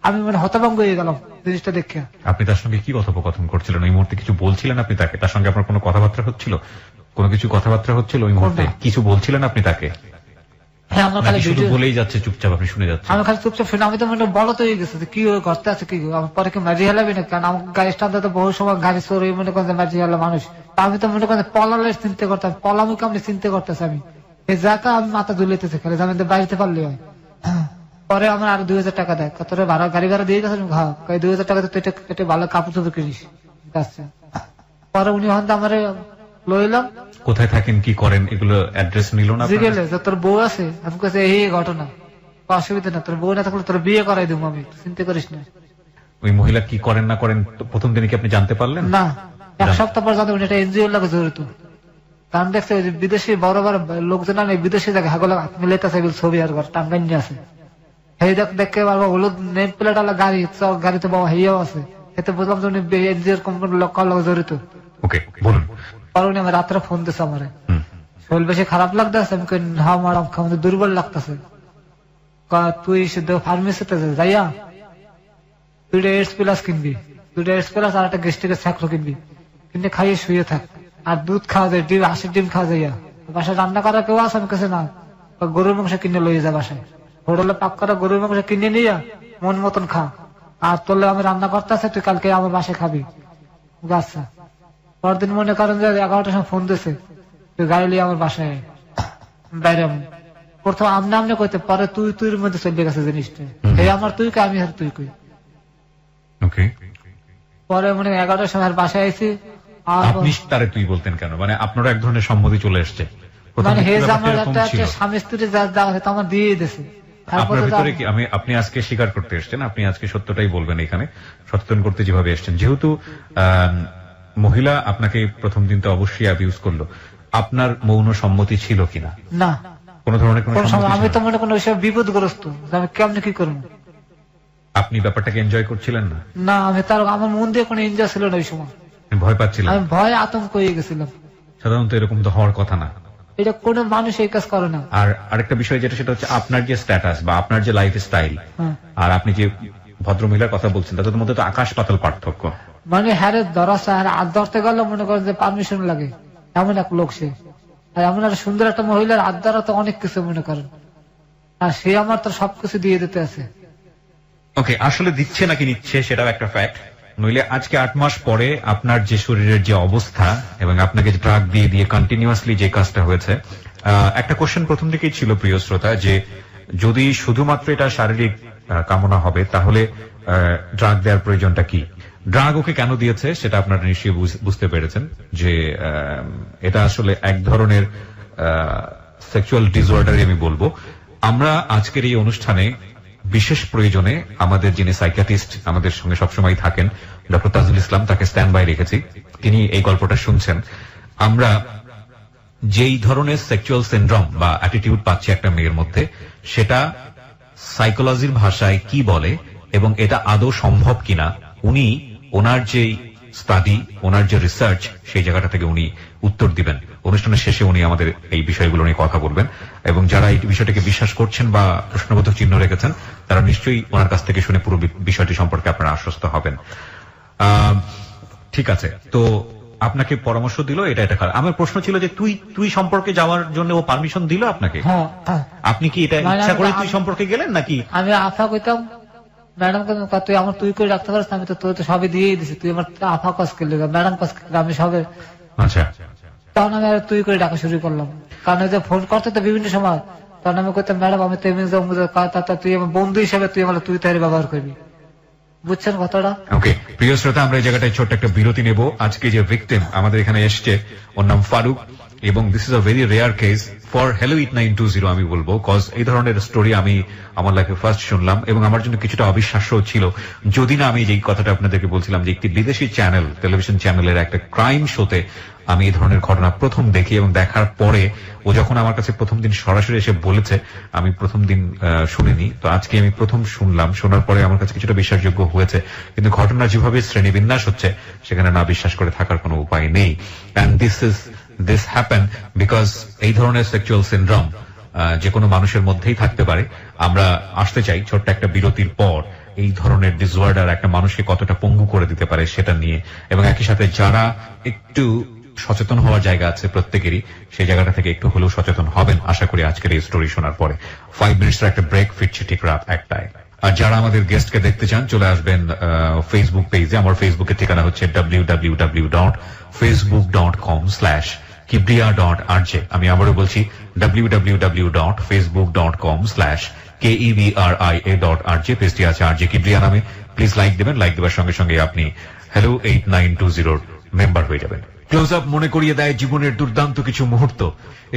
S2: আমি মানে হতভম্ব হয়ে গেলাম জিনিসটা দেখে।
S1: আপনি তার সঙ্গে কি কথোপকথন করছিলেন ওই মুহূর্তে? কিছু বলছিলেন আপনি তাকে? তার সঙ্গে আপনার কোনো কথাবার্তা হচ্ছিল? কোনো কিছু কথাবার্তা হচ্ছিল ওই মুহূর্তে? কিছু বলছিলেন আপনি তাকে?
S2: হ্যাঁ, আমার খালি
S1: শুধু বলেই যাচ্ছে, চুপচাপ আপনি শুনে যাচ্ছেন?
S2: আমি খালি চুপচাপ শুনে, আমি তো মানে বলো তো হয়ে গেছে কি ঘরতে আছে, কি আমার পরে কি মারি হেলাবি না, কারণ আমার গাড়ি স্ট্যান্ড তো বহু সময় গাড়ি চোর মনে করেন মারি হেলা মানুষ, আমি তো মনে করেন পলালের চিন্তা করতাম, পলামুকে আমি চিন্তা করতেছি, আমি এই জায়গা আমি মাথা ধুলাইতেছি খালি, আমি বাড়িতে পারলে হয়। পরে আমার আর 2000 টাকা দেয়, তোর ভাড়া গাড়ি ভাড়া দিয়ে গেছে, হ্যাঁ 2000 টাকা তো ভালো কাপড় চোপড় কিনিস। পরে উনি হন আমার লইলাম।
S1: কোথায় থাকেন, কি করেন, এগুলো অ্যাড্রেস নিল না?
S2: জিগেলে যে তোর বউ আছে, আমি কাছে এই ঘটনা, অসুবিধা না, তোর বউ না থাকলে তোর বিয়ে করাই দেবো আমি, চিন্তা করিস না।
S1: ওই মহিলা কি করেন না করেন প্রথম দিনে কি আপনি জানতে পারলেন?
S2: না, 1 সপ্তাহ পর জানতে এটা এনজিও লাগে জড়িত। কারণ দেখছে বিদেশি বড় বড় লোকজন বিদেশি জায়গায় হাগল মিলাইতেছে ছবি আর টাঙ্গাইনি আছে, সেই দেখে হলুদ নেম প্লেট আলা গাড়ি, গাড়িতে বাবা হেয়াও আছে, এতে বুঝলাম যে উনি এনজিওর কোম্পানির লোক জড়িত।
S1: ওকে, বলুন।
S2: পরে উনি আমার রাত্রে ফোন দিচ্ছে আমারে, শরীর বেশি খারাপ লাগতেছে, আমি কই হ্যাঁ ম্যাডাম আমাদের দুর্বল লাগতেছে। তুই ফার্মেসিতে যাইয়া 2টা AIDS প্লাস কিনবি, 2টা AIDS প্লাস আর একটা গ্যাস্ট্রিকের ছাকলো কিনবি, কিনে খাইয়ে শুয়ে থাক, আর দুধ খাওয়া যায়, ডিম 80 ডিম খাওয়া যাইয়া। বাসায় রান্না করা কেউ আছে? আমি কাছে না, গরুর মাংস কিনে লইয়ে যা বাসায়, হোটেলে পাক করা গরুর মাংস কিনে নিয়ে মন মতন খা, আর তোলে আমি রান্না করতে আছে, তুই কালকে আমার বাসায় খাবি। আচ্ছা। পরদিন মনে করেন যে 11টার সময় ফোন দিছে, তুই গাড়ি লিয়ে আমার বাসায় বাইরে। প্রথম আমনে আমনে কইতে, পরে তুই তুই মধ্যে চলে গেছে জিনিসটা, এই আমার তুই কে, আমি আর তুই কই। পরে মনে 11টার সময় বাসায় আইছি।
S1: আপনি তারে তুই বলতেন কেন? মানে আপনারও এক ধরনের সম্মতি চলে এসছে,
S2: মানে হে আমার একটা স্বামী স্ত্রী যা আছে তো আমার দিয়ে দিয়েছে।
S1: আপনার ভিতরে কি আপনি আজকে স্বীকার করতে এসছেন, আপনি আজকে সত্যটাই বলবেন এখানে, সচেতন করতে যেভাবে এসছেন। যেহেতু মহিলা আপনাকে প্রথম দিন তো অবশ্যই অ্যাবিউজ করলো, আপনার মৌন সম্মতি ছিল কিনা?
S2: না,
S1: কোন ধরনের কোনো সম্মতি?
S2: আমি তো মনে কোনো বিপদগ্রস্ত, আমি কেমনে কি করবো।
S1: আপনি ব্যাপারটাকে এনজয় করছিলেন না?
S2: না, আমি তার আমার মন দিয়ে কোনো এনজয় ছিল না ওই সময়,
S1: ভয় পাচ্ছিলাম,
S2: আমি ভয় আতঙ্ক হয়ে গেছিলাম।
S1: সাধারণত এরকম তো হওয়ার কথা না,
S2: এটা কোনো মানুষ এই কাজ করে না।
S1: আর আরেকটা বিষয় যেটা, সেটা হচ্ছে আপনার যে স্ট্যাটাস বা আপনার যে লাইফ স্টাইল আর আপনি যে ভদ্রমহিলার কথা বলছেন, তাদের মধ্যে তো আকাশ পাতাল পার্থক্য। মানে
S2: হ্যারে ধরা আর ধরতে গেলে মনে করেন যে পারমিশন লাগে, এমন এক লোক সে, আর এমন একটা সুন্দর একটা মহিলার হাত ধরা তো অনেক কিছু মনে করেন, আর সে আমার তো সবকিছু দিয়ে দিতে আছে।
S1: ওকে, আসলে দিচ্ছে নাকি নিচ্ছে সেটাও একটা ফ্যাক্ট, নইলে আজকে 8 মাস পরে আপনার যে শরীরের যে অবস্থা এবং আপনাকে ড্রাগ দিয়ে দিয়ে কন্টিনিউয়াসলি যে কাজটা হয়েছে, একটা কোশ্চেন প্রথম থেকেই ছিল প্রিয় শ্রোতা, যে যদি শুধুমাত্র এটা শারীরিক কামনা হবে তাহলে ড্রাগ দেওয়ার প্রয়োজনটা কি? ড্রাগ ওকে কেন দিয়েছে সেটা আপনারা নিশ্চয়ই বুঝতে পেরেছেন, যে এটা আসলে এক ধরনের সেক্সুয়াল ডিসঅর্ডার আমি বলবো। আমরা আজকের এই অনুষ্ঠানে বিশেষ প্রয়োজনে আমাদের যিনি সাইকিয়াট্রিস্ট আমাদের সঙ্গে সবসময় থাকেন, ডক্টর তাজুল ইসলাম, তাকে স্ট্যান্ড বাই রেখেছি, তিনি এই গল্পটা শুনছেন। আমরা যেই ধরনের সেক্সুয়াল সিনড্রোম বা অ্যাটিটিউড পাচ্ছি একটা মেয়ের মধ্যে, সেটা সাইকোলজির ভাষায় কি বলে এবং এটা আদৌ সম্ভব কিনা, উনি ওনার যে স্টাডি, ওনার যে রিসার্চ, সেই জায়গাটা থেকে উনি উত্তর দিবেন। অনুষ্ঠানের শেষে উনি আমাদের এই বিষয়গুলো নিয়ে কথা বলবেন, এবং যারা এই বিষয়টাকে বিশ্বাস করছেন বা প্রশ্নবোধক চিহ্ন রেখেছেন, তারা নিশ্চয়ই ওনার কাছ থেকে শুনে পুরো বিষয়টি সম্পর্কে আপনারা আশ্বস্ত হবেন। ঠিক আছে, তো আপনাকে পরামর্শ দিল এটা এটা খারাপ। আমার প্রশ্ন ছিল যে তুই সম্পর্কে যাওয়ার জন্য ও পারমিশন দিল আপনাকে? আপনি কি এটা ইচ্ছা করে তুই সম্পর্কে গেলেন নাকি?
S2: আমি আফা কইতাম ম্যাডাম, তুই আমার তুই করে রাখতে পারিস, আমি তো তোর তো সবই দিয়েই দিছি, তুই আমার আফা কাজ করলি, ম্যাডাম কাজ করলি, আমি সবে।
S1: আচ্ছা,
S2: তখন আমি আর তুই করে ডাকা শুরু করলাম, কারণ যে ফোন করতে তো বিভিন্ন সময়, তখন আমি কইতাম ম্যাডাম আমি তো তুই আমার বন্ধু হিসেবে তুই আমার তুই তাই ব্যবহার করবি, বুঝছেন কথাটা? ওকে,
S1: প্রিয় শ্রোতা, আমরা এই জায়গাটায় ছোট্ট একটা বিরতি নেব। আজকে যে ভিকটিম আমাদের এখানে এসছে, ওর নাম ফারুক, এবং this is a very rare case for hello 8920 আমি বলবো, কজ এই ধরনের স্টোরি আমি আমার লাইফে ফার্স্ট শুনলাম এবং আমার জন্য কিছুটা অবিশ্বাস্য ছিল, যদি না আমি যেই কথাটা আপনাদেরকে বলছিলাম যে একটি বিদেশি চ্যানেল, টেলিভিশন চ্যানেলের একটা ক্রাইম শোতে আমি এই ধরনের ঘটনা প্রথম দেখি, এবং দেখার পরে ও যখন আমার কাছে প্রথম দিন সরাসরি এসে বলেছে, আমি প্রথম দিন শুনিনি, তো আজকে আমি প্রথম শুনলাম, শোনার পরে আমার কাছে কিছুটা বিশ্বাসযোগ্য হয়েছে, কিন্তু ঘটনা যেভাবে শ্রেণীবিন্যাস হচ্ছে সেখানে না বিশ্বাস করে থাকার কোনো উপায় নেই। অ্যান্ড দিস হ্যাপেন বিকজ এই ধরনের সেক্সুয়াল সিনড্রোম যে কোনো মানুষের মধ্যেই থাকতে পারে। আমরা আসতে চাই ছোট্ট একটা বিরতির পর এই ধরনের ডিসঅর্ডার একটা মানুষকে কতটা পঙ্গু করে দিতে পারে সেটা নিয়ে, এবং একই সাথে যারা একটু সচেতন হওয়ার জায়গা আছে প্রত্যেকেরই, সেই জায়গাটা থেকে একটু হলেও সচেতন হবেন আশা করি আজকের এই স্টোরি শোনার পরে। 5 মিনিটের একটা ব্রেক, ফিরছি ঠিক রাত 1টায়। আর যারা আমাদের গেস্টকে দেখতে চান চলে আসবেন ফেসবুক পেজে। আমার ফেসবুকের ঠিকানা হচ্ছে www.facebook.com/kibriya.rj। আমি আবারও বলছি www.facebook.com/kibriya.rj। KEBRIA.RJ, পেজটি আছে RJ কিবরিয়া নামে। প্লিজ লাইক দেবেন, লাইক দেওয়ার সঙ্গে সঙ্গে আপনি হ্যালো 8920 মেম্বার হয়ে যাবেন। ক্লোজ আপ মনে করিয়ে দেয় জীবনের দুর্দান্ত কিছু মুহূর্ত।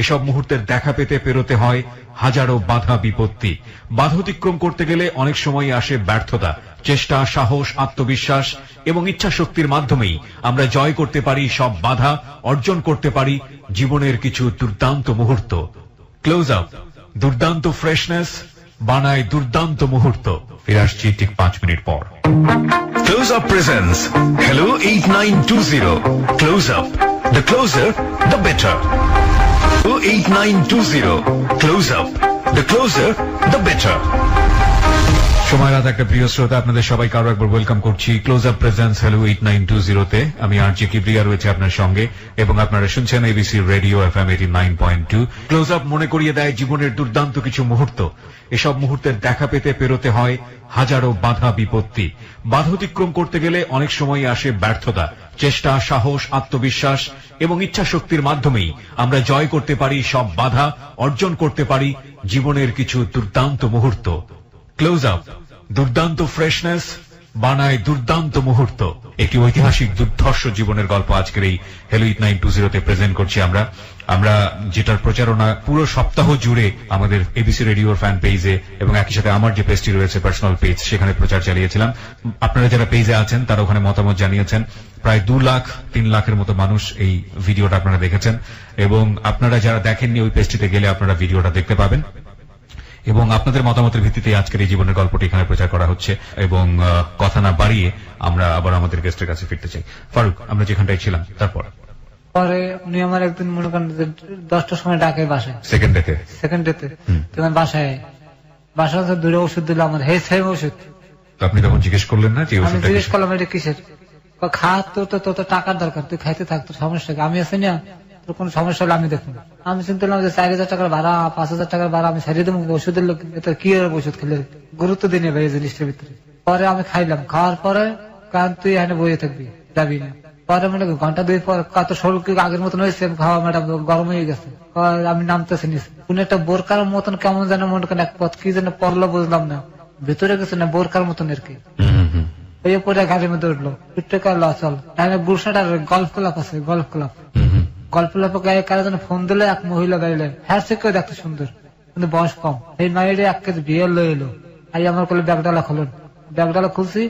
S1: এসব মুহূর্তের দেখা পেতে পেরোতে হয় হাজারো বাধা বিপত্তি। বাধা অতিক্রম করতে গেলে অনেক সময় আসে ব্যর্থতা। চেষ্টা, সাহস, আত্মবিশ্বাস এবং ইচ্ছা শক্তির মাধ্যমেই আমরা জয় করতে পারি সব বাধা, অর্জন করতে পারি জীবনের কিছু দুর্দান্ত মুহূর্ত। ক্লোজ আপ দুর্দান্ত ফ্রেশনেস বানায় দুর্দান্ত মুহূর্ত। ফিরে আসছি ঠিক 5 মিনিট পর।
S3: Close Up presents Hello 8920. Close Up. The closer, the better. Hello 8920. Close Up. The closer, the better.
S1: সময় রাত একটা প্রিয় শ্রোতা, আপনাদের সবাইকে আরো একবার ওয়েলকাম করছি ক্লোজ আপ প্রেজেন্স হ্যালো 8920 তে। আমি আরজি কিবরিয়া রয়েছে আপনার সঙ্গে এবং আপনারা শুনছেন ABC radio FM 89.2। Close up মনে করিয়ে দেয় জীবনের দুর্দান্ত কিছু মুহূর্ত। এসব মুহূর্তের দেখা পেতে পেরোতে হয় হাজারো বাধা বিপত্তি। বাধা অতিক্রম করতে গেলে অনেক সময় আসে ব্যর্থতা। চেষ্টা, সাহস, আত্মবিশ্বাস এবং ইচ্ছা শক্তির মাধ্যমেই আমরা জয় করতে পারি সব বাধা, অর্জন করতে পারি জীবনের কিছু দুর্দান্ত মুহূর্ত। ক্লোজ আপ দুর্দান্ত ফ্রেশনেস বানায় দুর্দান্ত মুহূর্ত। একটি ঐতিহাসিক দুর্ধর্ষ জীবনের গল্প আজকের এই হ্যালো 8920 তে প্রেজেন্ট করছি আমরা যেটার প্রচারণা পুরো সপ্তাহ জুড়ে আমাদের এবিসি রেডিওর ফ্যান পেজে এবং একই সাথে আমার যে পেজটি রয়েছে পার্সোনাল পেজ, সেখানে প্রচার চালিয়েছিলাম। আপনারা যারা পেজে আছেন তারা ওখানে মতামত জানিয়েছেন। প্রায় 2 লাখ 3 লাখের মতো মানুষ এই ভিডিওটা আপনারা দেখেছেন এবং আপনারা যারা দেখেননি ওই পেজটিতে গেলে আপনারা ভিডিওটা দেখতে পাবেন এবং আপনাদের মতামতের ভিত্তিতে আজকের এই জীবনের গল্পটি এখানে প্রচার করা হচ্ছে। এবং কথা না বাড়িয়ে আমরা আবার আমাদের গেস্টের কাছে ফিরতে চাই। ফারুক, আমরা যেখানটায় ছিলাম তারপর
S2: পরে উনি আমার একদিন মনে করেন 10টার সময় ডাকে বাসায়, সেকেন্ড ডেতে তখন বাসায় দূরে ওষুধ দিল আমার, হে সেম ওষুধ।
S1: আপনি তখন জিজ্ঞেস করলেন না যে
S2: আমি জিজ্ঞেস করলাম এটা কিসের? খা, তোর টাকার দরকার, তুই খাইতে থাক, তোর সমস্যা আমি আছি না, তোর কোন সমস্যা হলে আমি দেখুন। আমি চিন্তা করলাম যে 4000 টাকার ভাড়া, 5000 টাকার ভাড়া আমি ছাড়িয়ে দেবো ওষুধের লোক, এটা কি ওষুধ খেলে গুরুত্ব দিই নেবে এই জিনিসটার ভিতরে। পরে আমি খাইলাম, খাওয়ার পরে কারণ তুই এখানে বইয়ে থাকবি, যাবি না। পরে মনে ঘন্টা 2 পর কত শরীর আগের মতন হয়েছে, খাওয়া ম্যাডাম গরম হয়ে গেছে, আমি নামতেছি নিচে। কোন একটা বোরকার মতন কেমন যেন মনে করেন এক পথ কি যেন পড়লো বুঝলাম না, ভিতরে গেছে না বোরকার মতন আর কি। ওই পরে গাড়ির মধ্যে উঠলো, উঠতে কাল চল বুরসাটার গল্ফ ক্লাব আছে, গল্ফ ক্লাব গায়ে কারো যেন ফোন দিলে এক মহিলা গাইলে, হ্যাঁ সে কেউ দেখতে সুন্দর কিন্তু বয়স কম। এই মায়ের এক কেজি বিয়ে লয়ে এলো, আই আমার কোলে ব্যাগডালা খুলুন, ব্যাগডালা খুলছি,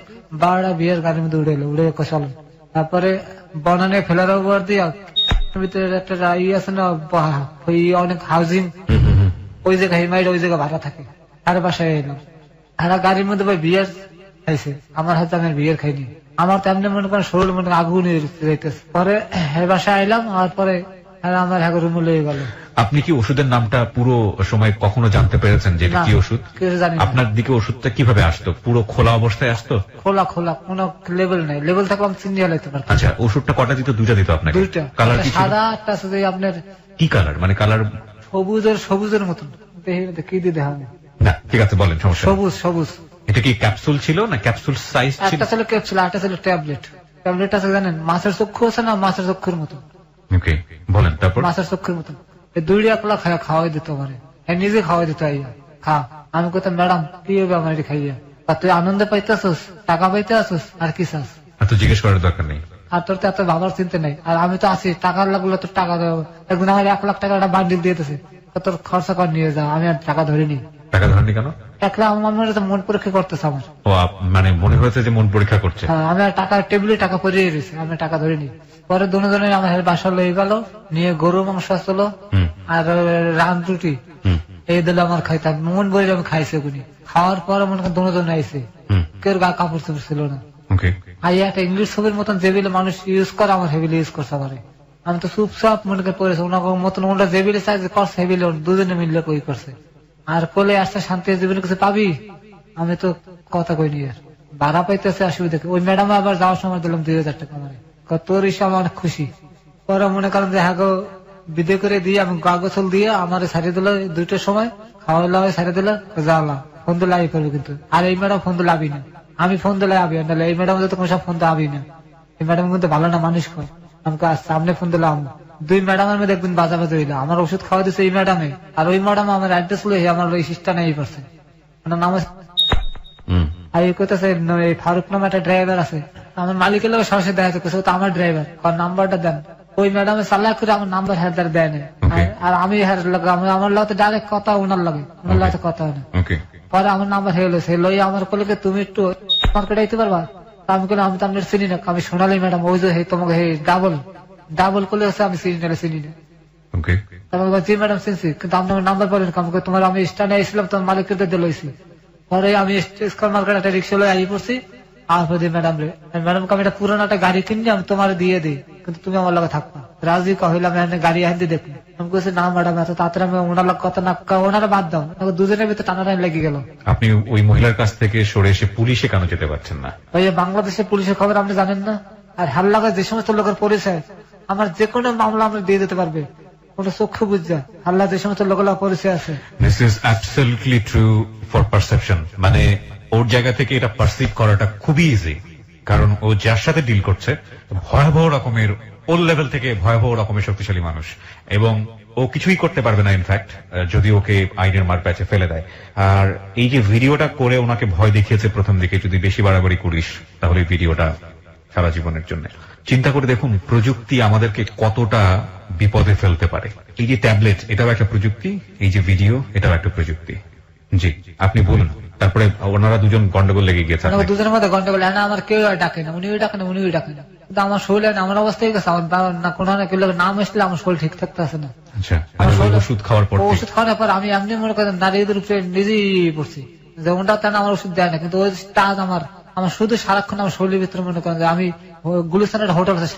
S2: 12টা বিয়ের গাড়ির মধ্যে উড়ে এলো, উড়ে চলেন। তারপরে বনানে ফেলার উপর দিয়ে ভিতরে একটা ইয়ে আছে না, ওই অনেক হাউজিং, ওই জায়গায় মায়ের ওই জায়গায় ভাড়া থাকে, আর বাসায় এলাম। আর গাড়ির মধ্যে ভাই বিয়ার খাইছে, আমার হাতে আমি বিয়ার খাইনি, আমার তেমনি মনে করেন শরীর মনে আগুন যাইতেছে। পরে বাসায় আইলাম, আর পরে আমার রুমে লেগে গেল।
S1: আপনি কি ওষুধের নামটা পুরো সময় কখনো জানতে পেরেছেন যে কি ওষুধ? আপনার দিকে ওষুধটা কিভাবে আসতো? পুরো খোলা অবস্থায় আসতো? খোলা কোনো লেবেল নাই, লেবেল থাকলে আমি চিনি হলাইতে পারতাম। আচ্ছা, ওষুধটা কটা দিত? 2টা দিত আপনাকে? 2টা। কালার কি? সাদা একটা আছে যে আপনার কি কালার, মানে কালার সবুজের মতন, কি দিয়ে দেখা না। ঠিক আছে বলেন, সমস্যা সবুজ। এটা কি ক্যাপসুল ছিল না ক্যাপসুল সাইজ ছিল? একটা ছিল ক্যাপসুল, একটা ছিল ট্যাবলেট। ট্যাবলেট আছে জানেন, মাছের চক্ষু আছে না, মাছের চক্ষুর মতো। ওকে, বলেন তারপর। মাছের চক্ষুর মতো এই 2 একলা খাওয়াই দিত আমারে, নিজে খাওয়াই দিত, খা। আমি কইতাম ম্যাডাম কি হবে আমার এটা খাইয়া? তুই আনন্দ পাইতেছস, টাকা পাইতে আসস, আর কি চাস? তো জিজ্ঞেস করার দরকার নেই, আর তোর তো এত ভাবার চিন্তা নেই। আর আমি তো আছি, টাকা লাগলো তোর টাকা দেবো। একদিন আমার 1 লাখ টাকা একটা বান্ডিল দিয়েছে, তোর খরচা করে নিয়ে যা। আমি আর টাকা ধরিনি। টাকা ধরেনি কেন? একলা আমার মন পরীক্ষা করতেছে আমার। ও মানে মনে হয়েছে যে মন পরীক্ষা করছে। আমি টাকা টেবিলে টাকা পরিয়ে রয়েছে, আমি টাকা ধরিনি। পরে দুজনে আমার বাসা লয়ে গেল, নিয়ে গরু মাংস আসলো আর রান রুটি এই দিল আমার খাইতাম, মন ভরে আমি খাইছি। ওগুলি খাওয়ার পরে মনে করেন দুজনে আইসে, কেউ গা কাপড় চোপড় ছিল না। একটা ইংলিশ ছবির মতন যেবিলে মানুষ ইউজ করে, আমার হেবিলে ইউজ করছে আমার। আমি তো চুপচাপ মনে করে পড়েছি, ওনার মতন ওটা যেবিলে চাই করছে, হেবিলে দুজনে মিললে কই করছে। আর কোলে আসতে শান্তি জীবনের কাছে পাবি, আমি তো কথা কইনি। আর ভাড়া পাইতেছে অসুবিধা। ওই ম্যাডাম আবার যাওয়ার সময় দিলাম 2000 টাকা আমার, তোর ইসে আমার খুশি। পরে মনে করেন যে হ্যাঁ বিদে করে দিয়ে আমি গোসল দিয়ে আমার সারিয়ে দিল 2টার সময়, খাওয়া দাওয়া সারিয়ে দিল, যাওয়ালাম। ফোন দিলে আই করবে কিন্তু, আর এই ম্যাডাম ফোন দিলে আবি না। আমি ফোন দিলে আবি না, এই ম্যাডাম তো কোনো সব ফোন তো আবি না। এই ম্যাডাম কিন্তু ভালো না, মানুষ কর। আমাকে সামনে ফোন দিলাম, 2 ম্যাডামের মধ্যে একদিন বাজাবাজি হইলো। আমার ওষুধ খাওয়া দিচ্ছে এই ম্যাডামে, আর ওই ম্যাডাম আমার অ্যাড্রেস লই আমার ওই সিস্টা নেই পারছে।
S2: ওনার নাম আর এই কইতেছে ফারুক নামে একটা ড্রাইভার আছে, আমার মালিকের লোক সরাসরি দেখা যাচ্ছে তো আমার ড্রাইভার, নাম্বারটা দেন। ওই ম্যাডামের চালাক করে আমার নাম্বার হেদার দেয় না, আর আমি আমার লোক ডাইরেক্ট কথা ওনার লাগে, ওনার লোক কথা হয় না। পরে আমার নাম্বার হয়ে গেলো, সে লই আমার কলে তুমি একটু মার্কেটে আইতে পারবা? আমি বললাম আমি তো আপনার চিনি না, আমি সোনালি ম্যাডাম, ওই যে তোমাকে ডাবল করলে হচ্ছে আমি চিনি না। জি ম্যাডাম চিনছি, কিন্তু আপনার নাম্বার বলেন, তোমার আমি স্ট্যান্ডে আসছিলাম, তোমার মালিককে দিয়েছি। পরে আমি স্কয়ার মার্কেট একটা রিক্সা লয়ে আই পড়ছি, আর ম্যাডাম রে ম্যাডামকে আমি একটা পুরোনো একটা গাড়ি কিনে আমি তোমার দিয়ে দিই, কিন্তু তুমি আমার লগে থাকবা। রাজি কহিলাম গাড়ি আনতে দেখুন, আমি বলছি না ম্যাডাম এত তাড়াতাড়ি আমি ওনার লোক কথা না, ওনারা বাদ দাও, দুজনের ভিতরে টানাটানি লেগে গেল।
S1: আপনি ওই মহিলার কাছ থেকে সরে এসে পুলিশে কেন যেতে পারছেন না?
S2: ভাই বাংলাদেশের পুলিশের খবর আপনি জানেন না, আর হাল্লাগা যে সমস্ত লোকের পরিচয়, আমার যে কোনো মামলা আমরা দিয়ে দিতে পারবে, কোন চক্ষু বুঝা হাল্লা যে সমস্ত লোকের পরিচয় আছে।
S1: This is absolutely true for perception, মানে ওর জায়গা থেকে এটা পারসিভ করাটা খুবই ইজি, কারণ ও যার সাথে ডিল করছে ভয়াবহ রকমের, ওর লেভেল থেকে ভয়াবহ রকমের শক্তিশালী মানুষ, এবং ও কিছুই করতে পারবে না ইনফ্যাক্ট যদি ওকে আইনের মার প্যাচে ফেলে দেয়। আর এই যে ভিডিওটা করে ওনাকে ভয় দেখিয়েছে প্রথম দিকে, যদি বেশি বাড়াবাড়ি করিস তাহলে ভিডিওটা সারা জীবনের জন্য। চিন্তা করে দেখুন প্রযুক্তি আমাদেরকে কতটা বিপদে ফেলতে পারে। এই যে ট্যাবলেট, এটাও একটা প্রযুক্তি, এই যে ভিডিও, এটাও একটা প্রযুক্তি। জি আপনি বলুন। তারপরে ওনারা দুজন গন্ডগোল লেগে গেছে,
S2: দুজনের মধ্যে গন্ডগোল, না আমার কেউ ডাকে না, উনিও ডাকে না উনিও ডাকে না, কিন্তু আমার শরীরে আমার অবস্থা হয়ে গেছে, আমার কোনো নাম আসলে আমার শরীর ঠিক থাকতে আসে না।
S1: আচ্ছা, ওষুধ খাওয়ার পর
S2: আমি এমনি মনে করেন নারীদের উপরে নিজেই পড়ছি, যেমনটা তেন আমার ওষুধ দেয় না, কিন্তু ওই টাচ আমার শুধু সারাক্ষণ আমার শরীরের ভিতরে মনে করেন যে আমি গুলিস্তানের হোটেল আছে,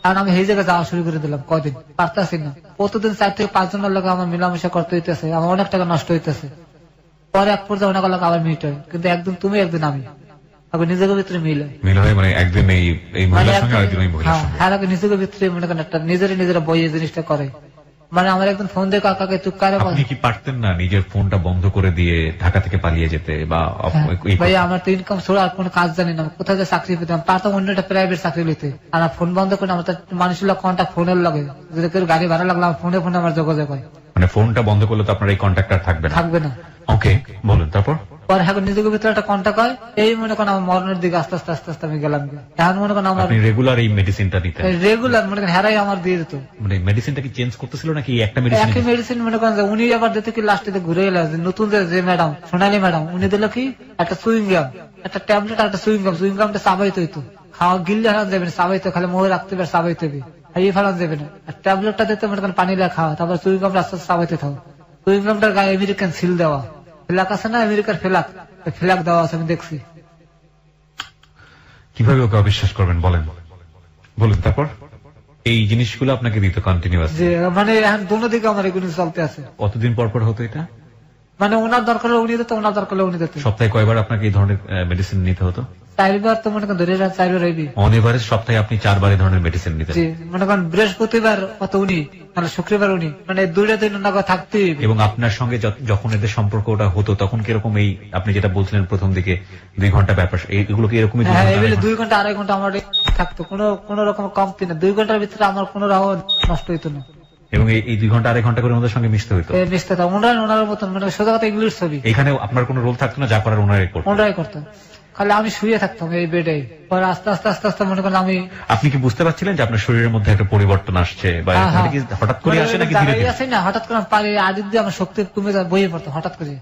S2: কারণ আমি এই জায়গায় যাওয়া শুরু করে দিলাম, কদিন পারতেছি না, প্রতিদিন 4 থেকে 5 জনের লোক আমার মেলামেশা করতে হইতেছে, আমার অনেক টাকা নষ্ট হইতেছে। পরে এক পর্যায়ে অনেক লোক আবার মিট হয়, কিন্তু একদিন তুমি একদিন আমি নিজেকে ভিতরে মিল হয়, মানে একদিন এই মহিলার সঙ্গে আরেকদিন ওই মহিলার সঙ্গে, হ্যাঁ নিজেকে ভিতরে মনে করেন একটা নিজেরা বইয়ে জিনিসটা করে। মানে আমার একদম ফোন দিয়ে কাকাকে তুকারে, আপনি কি পারতেন না নিজের ফোনটা বন্ধ করে দিয়ে ঢাকা থেকে পালিয়ে যেতে? বা ভাই আমার তো ইনকাম ছাড়া আর কোনো কাজ জানি না, কোথায় যে চাকরি পেতাম, পারতাম অন্য একটা প্রাইভেট চাকরি লইতে, আর ফোন বন্ধ করে আমার মানুষের কন্ট্যাক্ট ফোনের লাগে, যদি কেউ গাড়ি ভাড়া লাগলো ফোনে আমার যোগাযোগ হয়। মানে ফোনটা বন্ধ করলে তো আপনার এই কন্ট্যাক্ট আর থাকবে না। ওকে বলুন তারপর। পরে এখন নিজেকে ভিতরে একটা কন্ট্যাক্ট হয়, এই মনে করেন আমার মরণের দিকে আস্তে আস্তে আমি গেলাম। এখন মনে করেন আমার রেগুলার এই মেডিসিনটা দিতে, রেগুলার মনে করেন হেরাই আমার দিয়ে দিত। মানে মেডিসিনটা কি চেঞ্জ করতেছিল নাকি একটা মেডিসিন মনে করেন উনি আবার দিতে কি লাস্টে ঘুরে এলো, নতুন যে ম্যাডাম সোনালী ম্যাডাম, উনি দিল কি একটা সুইং গাম, একটা ট্যাবলেট, একটা সুইং গামটা চাবাইতে হইতো, খাওয়া গিললে হারান যাবে না, চাবাইতে খালি মোহে রাখতে পারে, চাবাইতে হবে, এই ফেলান যাবে না। আর ট্যাবলেটটা দিতে মনে করেন পানি দিয়ে খাওয়া, তারপর সুইং গামটা আস্তে আস্তে চাবাইতে থাকো। সুইং গামটার গায়ে আমেরিকান সিল দেওয়া, ফ্ল্যাগ আছে না, আমেরিকার ফ্ল্যাগ দেওয়া আছে, আমি দেখছি। কিভাবে ওকে অবিশ্বাস করবেন বলুন তারপর। এই জিনিসগুলো আপনাকে দিতে কন্টিনিউয়াস, মানে এখন দোনো দিকে আমার এগুলো চলতে আছে। কতদিন পর হতো এটা? মানে ওনার দরকার উনি দিত, ওনার দরকার উনি দিত। সপ্তাহে কয়বার আপনাকে এই ধরনের মেডিসিন নিতে হতো? 4 বার। তো মনে করেন ধরে 4 বার হইবি, অন এভারেজ সপ্তাহে আপনি 4 বার এই ধরনের মেডিসিন নিতেন। মনে করেন বৃহস্পতিবার অত উনি, মানে শুক্রবার উনি, মানে 2টা দিন ওনাকে থাকতেই। এবং আপনার সঙ্গে যখন এদের সম্পর্ক ওটা হতো তখন কিরকম, এই আপনি যেটা বলছিলেন প্রথম দিকে 2 ঘন্টা ব্যাপার, এইগুলো কি এরকমই? 2 ঘন্টা 2.5 ঘন্টা আমার থাকতো, কোনো রকম কমতি না। 2 ঘন্টার ভিতরে আমার কোনো রাও নষ্ট হইতো না। এবং এই 2 ঘন্টা 2.5 ঘন্টা করে ওনাদের সঙ্গে মিশতে হইতো। ওনার মতন, মানে সোজা কথা ইংলিশ ছবি। এখানে আপনার কোনো রোল থাকতো না, যা করার ওনারাই করতেন, খালি আমি শুয়ে থাকতাম এই বেডে। পরে আস্তে আস্তে মনে করেন আমি। আপনি কি বুঝতে পারছিলেন যে আপনার শরীরের মধ্যে একটা পরিবর্তন আসছে, বা হঠাৎ করে আসে নাকি ধীরে ধীরে আসে? না, হঠাৎ করে পারে আদিত দিয়ে আমার শক্তি কমে যায়, বইয়ে পড়তো হঠাৎ করে,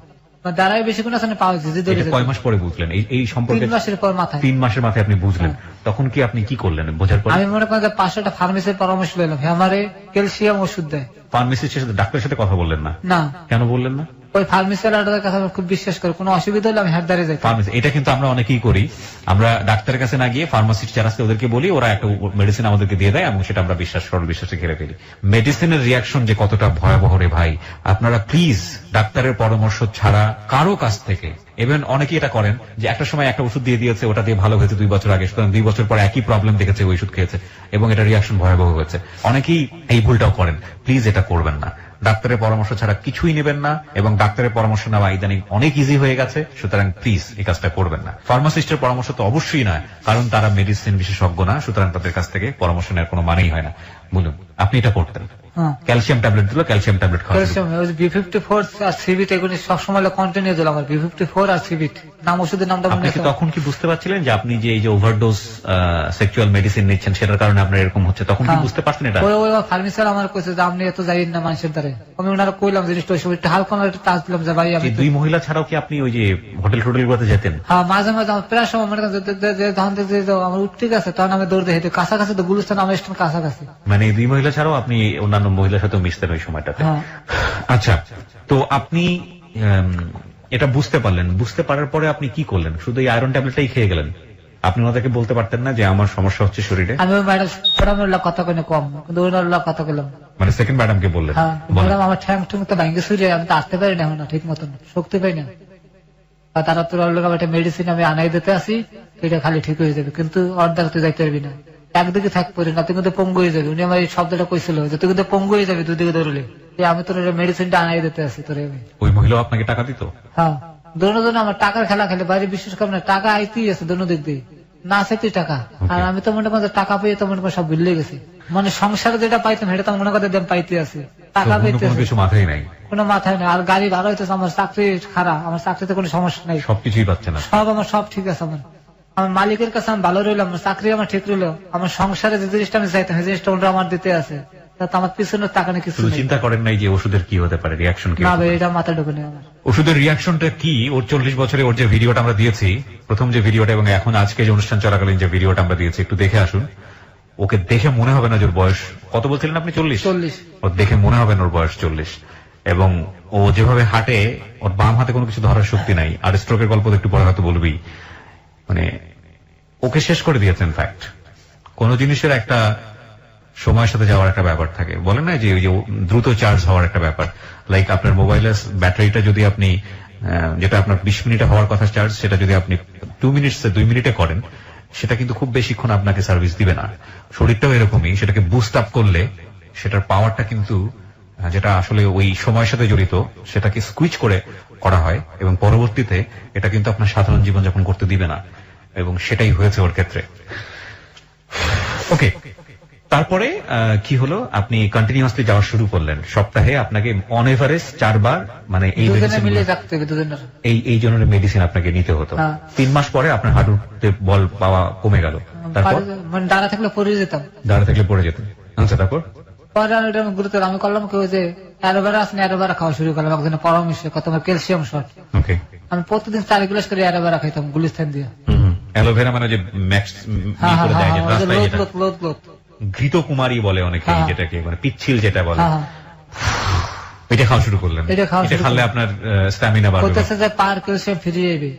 S2: দাঁড়ায় বেশিক্ষণ আসলে পাওয়া যাচ্ছে। কয় মাস পরে বুঝলেন এই সম্পর্কে? 3 মাসের পর মাথায়। 3 মাসের মাথায় আপনি বুঝলেন, তখন কি আপনি কি করলেন বোঝার পর? আমি মনে করেন যে 5টা ফার্মেসির পরামর্শ নিলাম, আমারে ক্যালসিয়াম ওষুধ দেয়। ফার্মেসির সাথে ডাক্তারের সাথে কথা বললেন না? না। কেন বললেন না? ওই ফার্মেসিওয়ালার কাছে আমি খুব বিশ্বাস করি, কোনো অসুবিধা হলে আমি হেডদারে যাই। ফার্মেসি, এটা কিন্তু আমরা অনেকেই করি, আমরা ডাক্তারের কাছে না গিয়ে ফার্মাসিস্ট যারা আছে ওদেরকে বলি, ওরা একটা মেডিসিন আমাদেরকে দিয়ে দেয় এবং সেটা আমরা বিশ্বাসে ঘিরে ফেলি। মেডিসিনের রিয়াকশন যে কতটা ভয়াবহ রে ভাই, আপনারা প্লিজ ডাক্তারের পরামর্শ ছাড়া কারো কাছ থেকে, ইভেন অনেকেই এটা করেন যে একটা সময় একটা ওষুধ দিয়ে দিয়েছে, ওটা দিয়ে ভালো হয়েছে 2 বছর আগে, সুতরাং 2 বছর পর একই প্রবলেম দেখেছে, ওই ওষুধ খেয়েছে এবং এটা রিয়াকশন ভয়াবহ হয়েছে। অনেকেই এই ভুলটাও করেন, প্লিজ এটা করবেন না। ডাক্তারের পরামর্শ ছাড়া কিছুই নেবেন না, এবং ডাক্তারের পরামর্শ নেওয়া ইদানিং অনেক ইজি হয়ে গেছে, সুতরাং প্লিজ এই কাজটা করবেন না। ফার্মাসিস্টের পরামর্শ তো অবশ্যই নয়, কারণ তারা মেডিসিন বিশেষজ্ঞ না, সুতরাং তাদের কাছ থেকে পরামর্শ নেওয়ার কোনো মানেই হয় না। বলুন, আপনি এটা করতেন?
S1: ক্যালসিয়াম ট্যাবলেট দিল, ক্যালসিয়াম ট্যাবলেট খাওয়া।
S2: ক্যালসিয়াম ওই B54 আর সিবিট এগুলো সবসময় কন্টিনিউ দিল আমার, B54 আর সিবিট নাম, ওষুধের নামটা মনে আছে।
S1: তখন কি বুঝতে পারছিলেন যে আপনি যে এই যে ওভারডোজ সেক্সুয়াল মেডিসিন নিচ্ছেন সেটার কারণে আপনার এরকম হচ্ছে, তখন কি বুঝতে পারছেন এটা?
S2: ওই ফার্মেসিয়ার আমার কইছে যে আপনি এত যাইন না মানুষের দ্বারে, আমি ওনারা কইলাম জিনিসটা ওই সময় একটু হালকা একটা টাচ দিলাম যে ভাই আমি।
S1: দুই মহিলা ছাড়াও কি আপনি ওই যে হোটেল টোটেলগুলোতে যেতেন?
S2: হ্যাঁ, মাঝে মাঝে আমার প্রায় সময় মনে করেন ধান দেখতে আমার ঠিক আছে, তখন আমি দৌড়তে হেঁটে কাছাকাছি, তো গুলিস্তান আমার স্টেশন কাছাকাছি।
S1: মানে দুই মহিলা ছাড়াও আপনি অন্যান্য মহিলার সাথে মিশতেন ওই সময়টাতে? আচ্ছা, তো আপনি এটা বুঝতে পারলেন, বুঝতে পারার পরে আপনি কি করলেন? শুধু এই আয়রন ট্যাবলেটটাই খেয়ে গেলেন? আপনি ওনাদেরকে বলতে পারতেন না যে আমার সমস্যা হচ্ছে শরীরে?
S2: আমি ম্যাডামের কথা কেন কম, কিন্তু ওনার কথা বললাম।
S1: মানে সেকেন্ড ম্যাডামকে বললেন?
S2: হ্যাঁ, ম্যাডাম আমার ঠ্যাং ঠুং তো ভাঙ্গে শুয়ে, আমি তো আসতে পারি না এখন, ঠিক মতন শক্তি পাই না। তারা তোর একটা মেডিসিন আমি আনাই দিতে আসি, এটা খালি ঠিক হয়ে যাবে, কিন্তু অর্ধেক তুই যাইতে পারবি না, একদিকে থাক পড়ি না, তুই কিন্তু পঙ্গু হয়ে যাবে। উনি আমার এই শব্দটা কইছিল যে তুই কিন্তু পঙ্গু হয়ে যাবে দুদিকে ধরলে, আমি তোর মেডিসিনটা আনাই দিতে আসি তোর।
S1: ওই মহিলা আপনাকে টাকা দিত?
S2: হ্যাঁ, দুজন আমার টাকার খেলা খেলে বাইরে, বিশেষ করে না টাকা আইতেই আছে দুনো দিক দিয়ে, না চাইতেই টাকা। আর আমি তো মনে করেন টাকা পেয়ে তো মনে করেন সব বিল্লে গেছি, মানে সংসারে যেটা পাইতাম সেটা তো মনে করতে পাইতে আছে, টাকা পেতে
S1: কিছু মাথায় নাই,
S2: কোনো মাথায় নেই। আর গাড়ি ভাড়া হইতেছে, আমার চাকরি খারাপ, আমার চাকরিতে কোনো সমস্যা নাই,
S1: সবকিছুই পাচ্ছে না,
S2: সব আমার সব ঠিক আছে। আমার মালিকের কাছে আমি ভালো রইলাম, আমার চাকরি আমার ঠিক রইলো, আমার সংসারে যে জিনিসটা আমি চাইতাম সেই জিনিসটা ওটা আমার দিতে আছে, আমার পিছনে টাকা নেই কিছু।
S1: চিন্তা করেন নাই যে ওষুধের কি হতে পারে, রিয়াকশন কি?
S2: না ভাই, এটা মাথায় ঢোকে নেই আমার।
S1: ওষুধের রিয়াকশনটা কি? ওর 40 বছরে ওর যে ভিডিওটা আমরা দিয়েছি, প্রথম যে ভিডিওটা এবং এখন আজকে যে অনুষ্ঠান চলাকালীন যে ভিডিওটা আমরা দিয়েছি, একটু দেখে আসুন। ওকে দেখে মনে হবে না যে ওর বয়স কত বলছিলেন আপনি? 40। ওর দেখে মনে হবে না ওর বয়স 40, এবং ও যেভাবে হাঁটে, ওর বাম হাতে কোনো কিছু ধরার শক্তি নাই। আর স্ট্রোকের গল্প একটু পরে হয়তো বলবি। মানে ওকে শেষ করে দিয়েছেন। ফ্যাক্ট, কোন জিনিসের একটা সময়ের সাথে যাওয়ার একটা ব্যাপার থাকে, বলেন না যে ওই যে দ্রুত চার্জ হওয়ার একটা ব্যাপার। লাইক আপনার মোবাইলের ব্যাটারিটা যদি আপনি, যেটা আপনার 20 মিনিটে হওয়ার কথা চার্জ, সেটা যদি আপনি 2 মিনিটে করেন, সেটা কিন্তু খুব বেশিক্ষণ আপনাকে সার্ভিস দিবে না। শরীরটাও এরকমই, সেটাকে বুস্ট আপ করলে সেটার পাওয়ারটা কিন্তু, যেটা আসলে ওই সময়ের সাথে জড়িত, সেটাকে সুইচ করে করা হয়, এবং পরবর্তীতে এটা কিন্তু আপনার সাধারণ জীবনযাপন করতে দিবে না, এবং সেটাই হয়েছে ওর ক্ষেত্রে। ওকে, তারপরে কি হলো? আপনি কন্টিনিউয়াসলি যাওয়া শুরু করলেন। সপ্তাহে আপনাকে অন এভারেজ 4 বার, মানে এই জন্য মেডিসিন আপনাকে নিতে হতো। 3 মাস পরে আপনার হাঁটুতে বল পাওয়া কমে গেল। তারপর
S2: দাঁড়া থাকলে পড়ে যেতাম।
S1: আচ্ছা, তারপর
S2: গুরুতর আমি করলাম কেউ যে অ্যালোভেরা আছে, অ্যালোভেরা খাওয়া শুরু করলাম। একজনের পরামর্শ, তোমার ক্যালসিয়াম শর্ট। আমি প্রতিদিন 4 গ্লাস করে অ্যালোভেরা খাইতাম গুলিস্তান দিয়ে।
S1: অ্যালোভেরা মানে যে ঘৃত কুমারী বলে অনেকে, যেটাকে মানে পিচ্ছিল যেটা বলে, এটা খাওয়া শুরু করলেন। এটা খাওয়ালে আপনার স্ট্যামিনা বাড়বে,
S2: পার ক্যালসিয়াম ফিরে যাবে।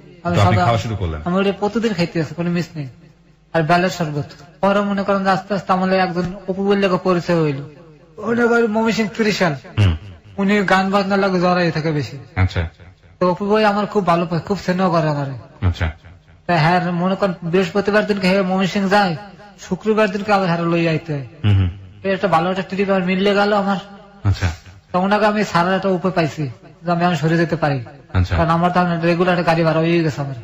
S1: আমি খাওয়া শুরু করলাম,
S2: আমি ওটা প্রতিদিন খাইতে আছে, কোনো মিস নেই। আর বেলের শরবত। পরে মনে করেন আস্তে আস্তে আমাদের একজন অপু বললে পরিচয় হইল, মমিসিং ত্রিশাল। উনি গান বাজনা লাগে জড়াই থাকে বেশি।
S1: আচ্ছা,
S2: তো অপু ভাই আমার খুব ভালো পায়, খুব স্নেহ করে আমার।
S1: আচ্ছা,
S2: হ্যাঁ, মনে করেন বৃহস্পতিবার দিনকে মমিসিং যায়, শুক্রবার দিনকে আবার হ্যাঁ লই যাইতে হয়। একটা ভালো একটা ট্রিপ আমার মিললে গেল আমার।
S1: আচ্ছা,
S2: তখন আগে আমি সারা একটা উপায় পাইছি যে আমি সরে যেতে পারি, কারণ আমার তো রেগুলার গাড়ি ভাড়া হয়ে গেছে আমার।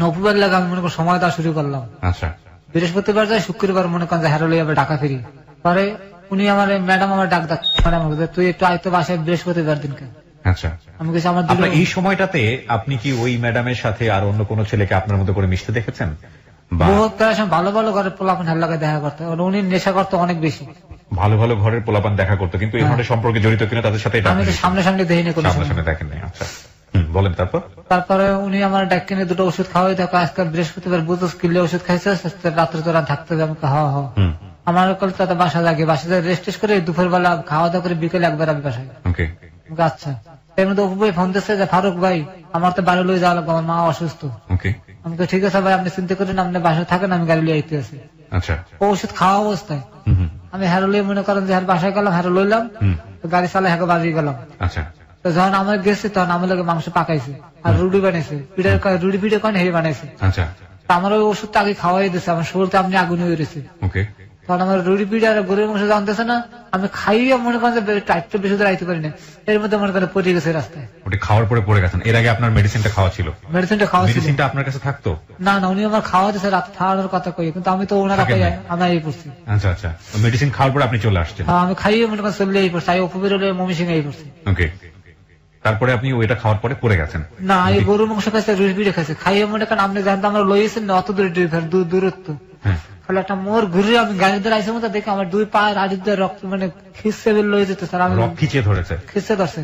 S2: অপুবার লাগে আমি মনে করি সময় দেওয়া শুরু করলাম।
S1: আচ্ছা,
S2: বৃহস্পতিবার যায়, শুক্রবার মনে করেন যে হ্যাঁ লই যাবে ঢাকা ফিরি। পরে উনি আমার ম্যাডাম আমার ডাক তুই একটু আয়তো বাসায় বৃহস্পতিবার দিনকে।
S1: আচ্ছা, আমি কিছু আমার এই সময়টাতে আপনি কি ওই ম্যাডামের সাথে আর অন্য কোন ছেলেকে আপনার মতো করে মিশতে দেখেছেন?
S2: ভালো ভালো ঘরের পোলাপান লাগে দেখা করতে, উনি নেশা করতে অনেক বেশি।
S1: ভালো ভালো ঘরের পোলাপান দেখা করতো, কিন্তু এই ধরনের সম্পর্কে জড়িত কিনা তাদের সাথে
S2: আমি সামনে সামনে দেখিনি, কোনো
S1: সামনে দেখেন নাই। আচ্ছা, বলেন।
S2: তারপরে উনি আমার ডাক কিনে 2টা ওষুধ খাওয়াই দেখো, আজকে বৃহস্পতিবার বুঝতে কিনলে ওষুধ খাইছে, রাত্রে তোরা থাকতে হবে। আমি আমার কলকাতা বাসা লাগে, বাসায় রেস্ট করে দুপুর বেলা খাওয়া দাওয়া করে বিকেলে একবার আমি বাসায়। আচ্ছা, এর মধ্যে অপু ভাই ফোন দিচ্ছে যে ফারুক ভাই আমার তো বাড়ি লয়ে যাওয়া লাগবে, আমার মা অসুস্থ। আমি তো ঠিক আছে ভাই, আপনি চিন্তা করেন, আপনি বাসায় থাকেন, আমি গাড়ি লিয়ে আইতে আছি। ওষুধ খাওয়া অবস্থায় আমি হ্যারো লিয়ে মনে করেন যে বাসায় গেলাম, হ্যারো লইলাম, গাড়ি চালা হ্যাঁ বাজিয়ে গেলাম। তো যখন আমার গেছে তখন আমার লোক মাংস পাকাইছে আর রুটি বানাইছে, রুটি পিঠে কন হেরে বানাইছে। আমার ওই ওষুধটা আগে খাওয়াই দিচ্ছে, আমার শরীরতে আপনি আগুন হয়ে রয়েছে। তখন আমার রুড়ি পিড়ি আর গরুর মাংস জানতেছে না, আমি খাইয়ে মনে করেন যে টাইটটা বেশি ধরে আইতে পারি না, এর মধ্যে মনে করেন পড়ে গেছে রাস্তায়।
S1: ওটা খাওয়ার পরে পড়ে গেছেন। এর আগে আপনার মেডিসিনটা খাওয়া ছিল?
S2: মেডিসিনটা খাওয়া ছিল।
S1: মেডিসিনটা আপনার কাছে থাকতো?
S2: না না, উনি আমার খাওয়া দিয়েছে, রাত খাওয়ানোর কথা কই, কিন্তু আমি তো ওনারা আমি এই পড়ছি।
S1: আচ্ছা আচ্ছা, মেডিসিন খাওয়ার পরে আপনি চলে আসছেন?
S2: আমি খাইয়ে মনে করেন চলে এই পড়ছি, অপুবের মমিসিং এই পড়ছি।
S1: ওকে, তারপরে আপনি ওইটা খাওয়ার পরে পড়ে গেছেন?
S2: না, এই গরুর মাংস খাইছে, রুটি পিড়ে খাইছে, খাইয়ে মনে করেন আপনি জানতে আমরা লইয়েছেন না অত দূরত্ব, খালি একটা মোর ঘুরে আমি গাড়ি ধরে আইসে মতো দেখে আমার দুই পায়ের আড়ি দিয়ে রক্ত মানে খিসে বের লয়ে যেতে স্যার, আমি
S1: খিচে ধরেছে,
S2: খিসে ধরছে।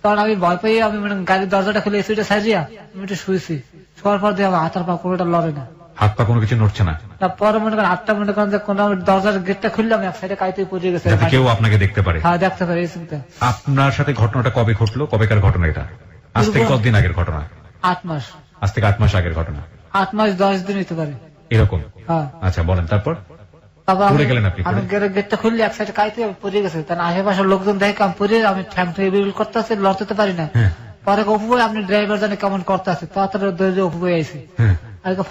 S2: তখন আমি ভয় পেয়ে আমি মানে গাড়ির দরজাটা খুলে এসে সাজিয়া আমি একটু শুয়েছি, শোয়ার পর দিয়ে আমার হাতার পা কোনোটা লড়ে না,
S1: হাত পা কোনো কিছু নড়ছে না।
S2: পরে মনে করেন আটটা মনে করেন যে কোন দরজার গেটটা খুললাম, এক সাইডে কাইতে পড়ে গেছে,
S1: কেউ আপনাকে দেখতে পারে।
S2: হ্যাঁ দেখতে পারে। এই চিন্তা।
S1: আপনার সাথে ঘটনাটা কবে ঘটলো? কবেকার ঘটনা এটা? আজ থেকে কতদিন আগের ঘটনা?
S2: 8 মাস।
S1: আজ থেকে 8 মাস আগের ঘটনা?
S2: 8 মাস 10 দিন হতে পারে
S1: এরকম।
S2: হ্যাঁ
S1: আচ্ছা বলেন, তারপর? পড়ে গেলেন আপনি? আমি
S2: গেটটা খুললে এক সাইডে কাইতে পড়ে গেছে, তার আশেপাশের লোকজন দেখে আমি পড়ে, আমি ঠ্যাং ঠেবিল করতেছে, লড়তে পারি না। পরে অপু ভাই আপনি ড্রাইভার জানে কেমন করতেছে, তাড়াতাড়ি অপু ভাই আইসি,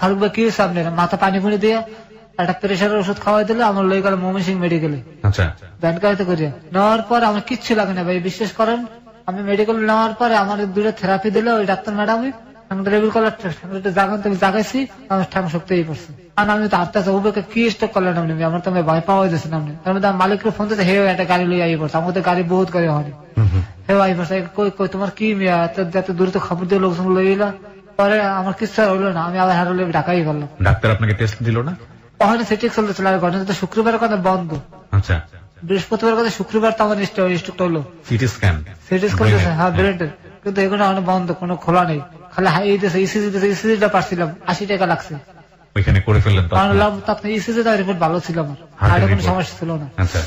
S2: ফারুক ভাই কি হয়েছে আপনার? মাথা পানি ফুনি দিয়ে একটা প্রেশারের ওষুধ খাওয়াই দিলে আমার লই গেল ময়মনসিংহ মেডিকেলে।
S1: আচ্ছা,
S2: ব্যানকাইতে করিয়া নেওয়ার পর আমার কিচ্ছু লাগে না ভাই, বিশ্বাস করেন। আমি মেডিকেল নেওয়ার পরে আমার দুটো থেরাপি দিল ওই ডাক্তার ম্যাডামই, জাগাইছি, আমার ঠ্যাং শক্তি পড়ছে। আমি তো হাঁটতে উবেকে কি স্টক করলেন আপনি? আমার তো ভয় পাওয়া যাচ্ছে না। আপনি তার মধ্যে মালিককে ফোন দিতে, হে একটা গাড়ি লই আই পড়ছে, আমাদের গাড়ি বহুত গাড়ি হয়নি, হে আই পড়ছে, কই তোমার কি যাতে দূরে তো খবর দিয়ে লোকজন লই এলা। পরে আমার কিচ্ছু হইলো না, আমি আবার হারলে ঢাকাই গেলাম।
S1: ডাক্তার আপনাকে টেস্ট দিল না?
S2: ওখানে সেটিক চলতেছিল, আর ঘটনা তো শুক্রবারের কথা বন্ধ।
S1: আচ্ছা,
S2: বৃহস্পতিবার কথা শুক্রবার তো আমার স্টকটা হলো
S1: সিটি স্ক্যান
S2: হ্যাঁ ব্রেনের, কিন্তু এগুলো অনেক বন্ধ, কোনো খোলা নেই, খালি হাই দিতেছে। ইসিজিটা পারছিলাম 80 টাকা লাগছে,
S1: ওইখানে করে ফেললেন তো?
S2: আপনি ইসিজিটা রিপোর্ট ভালো ছিল আমার, আর কোনো সমস্যা ছিল না।
S1: আচ্ছা,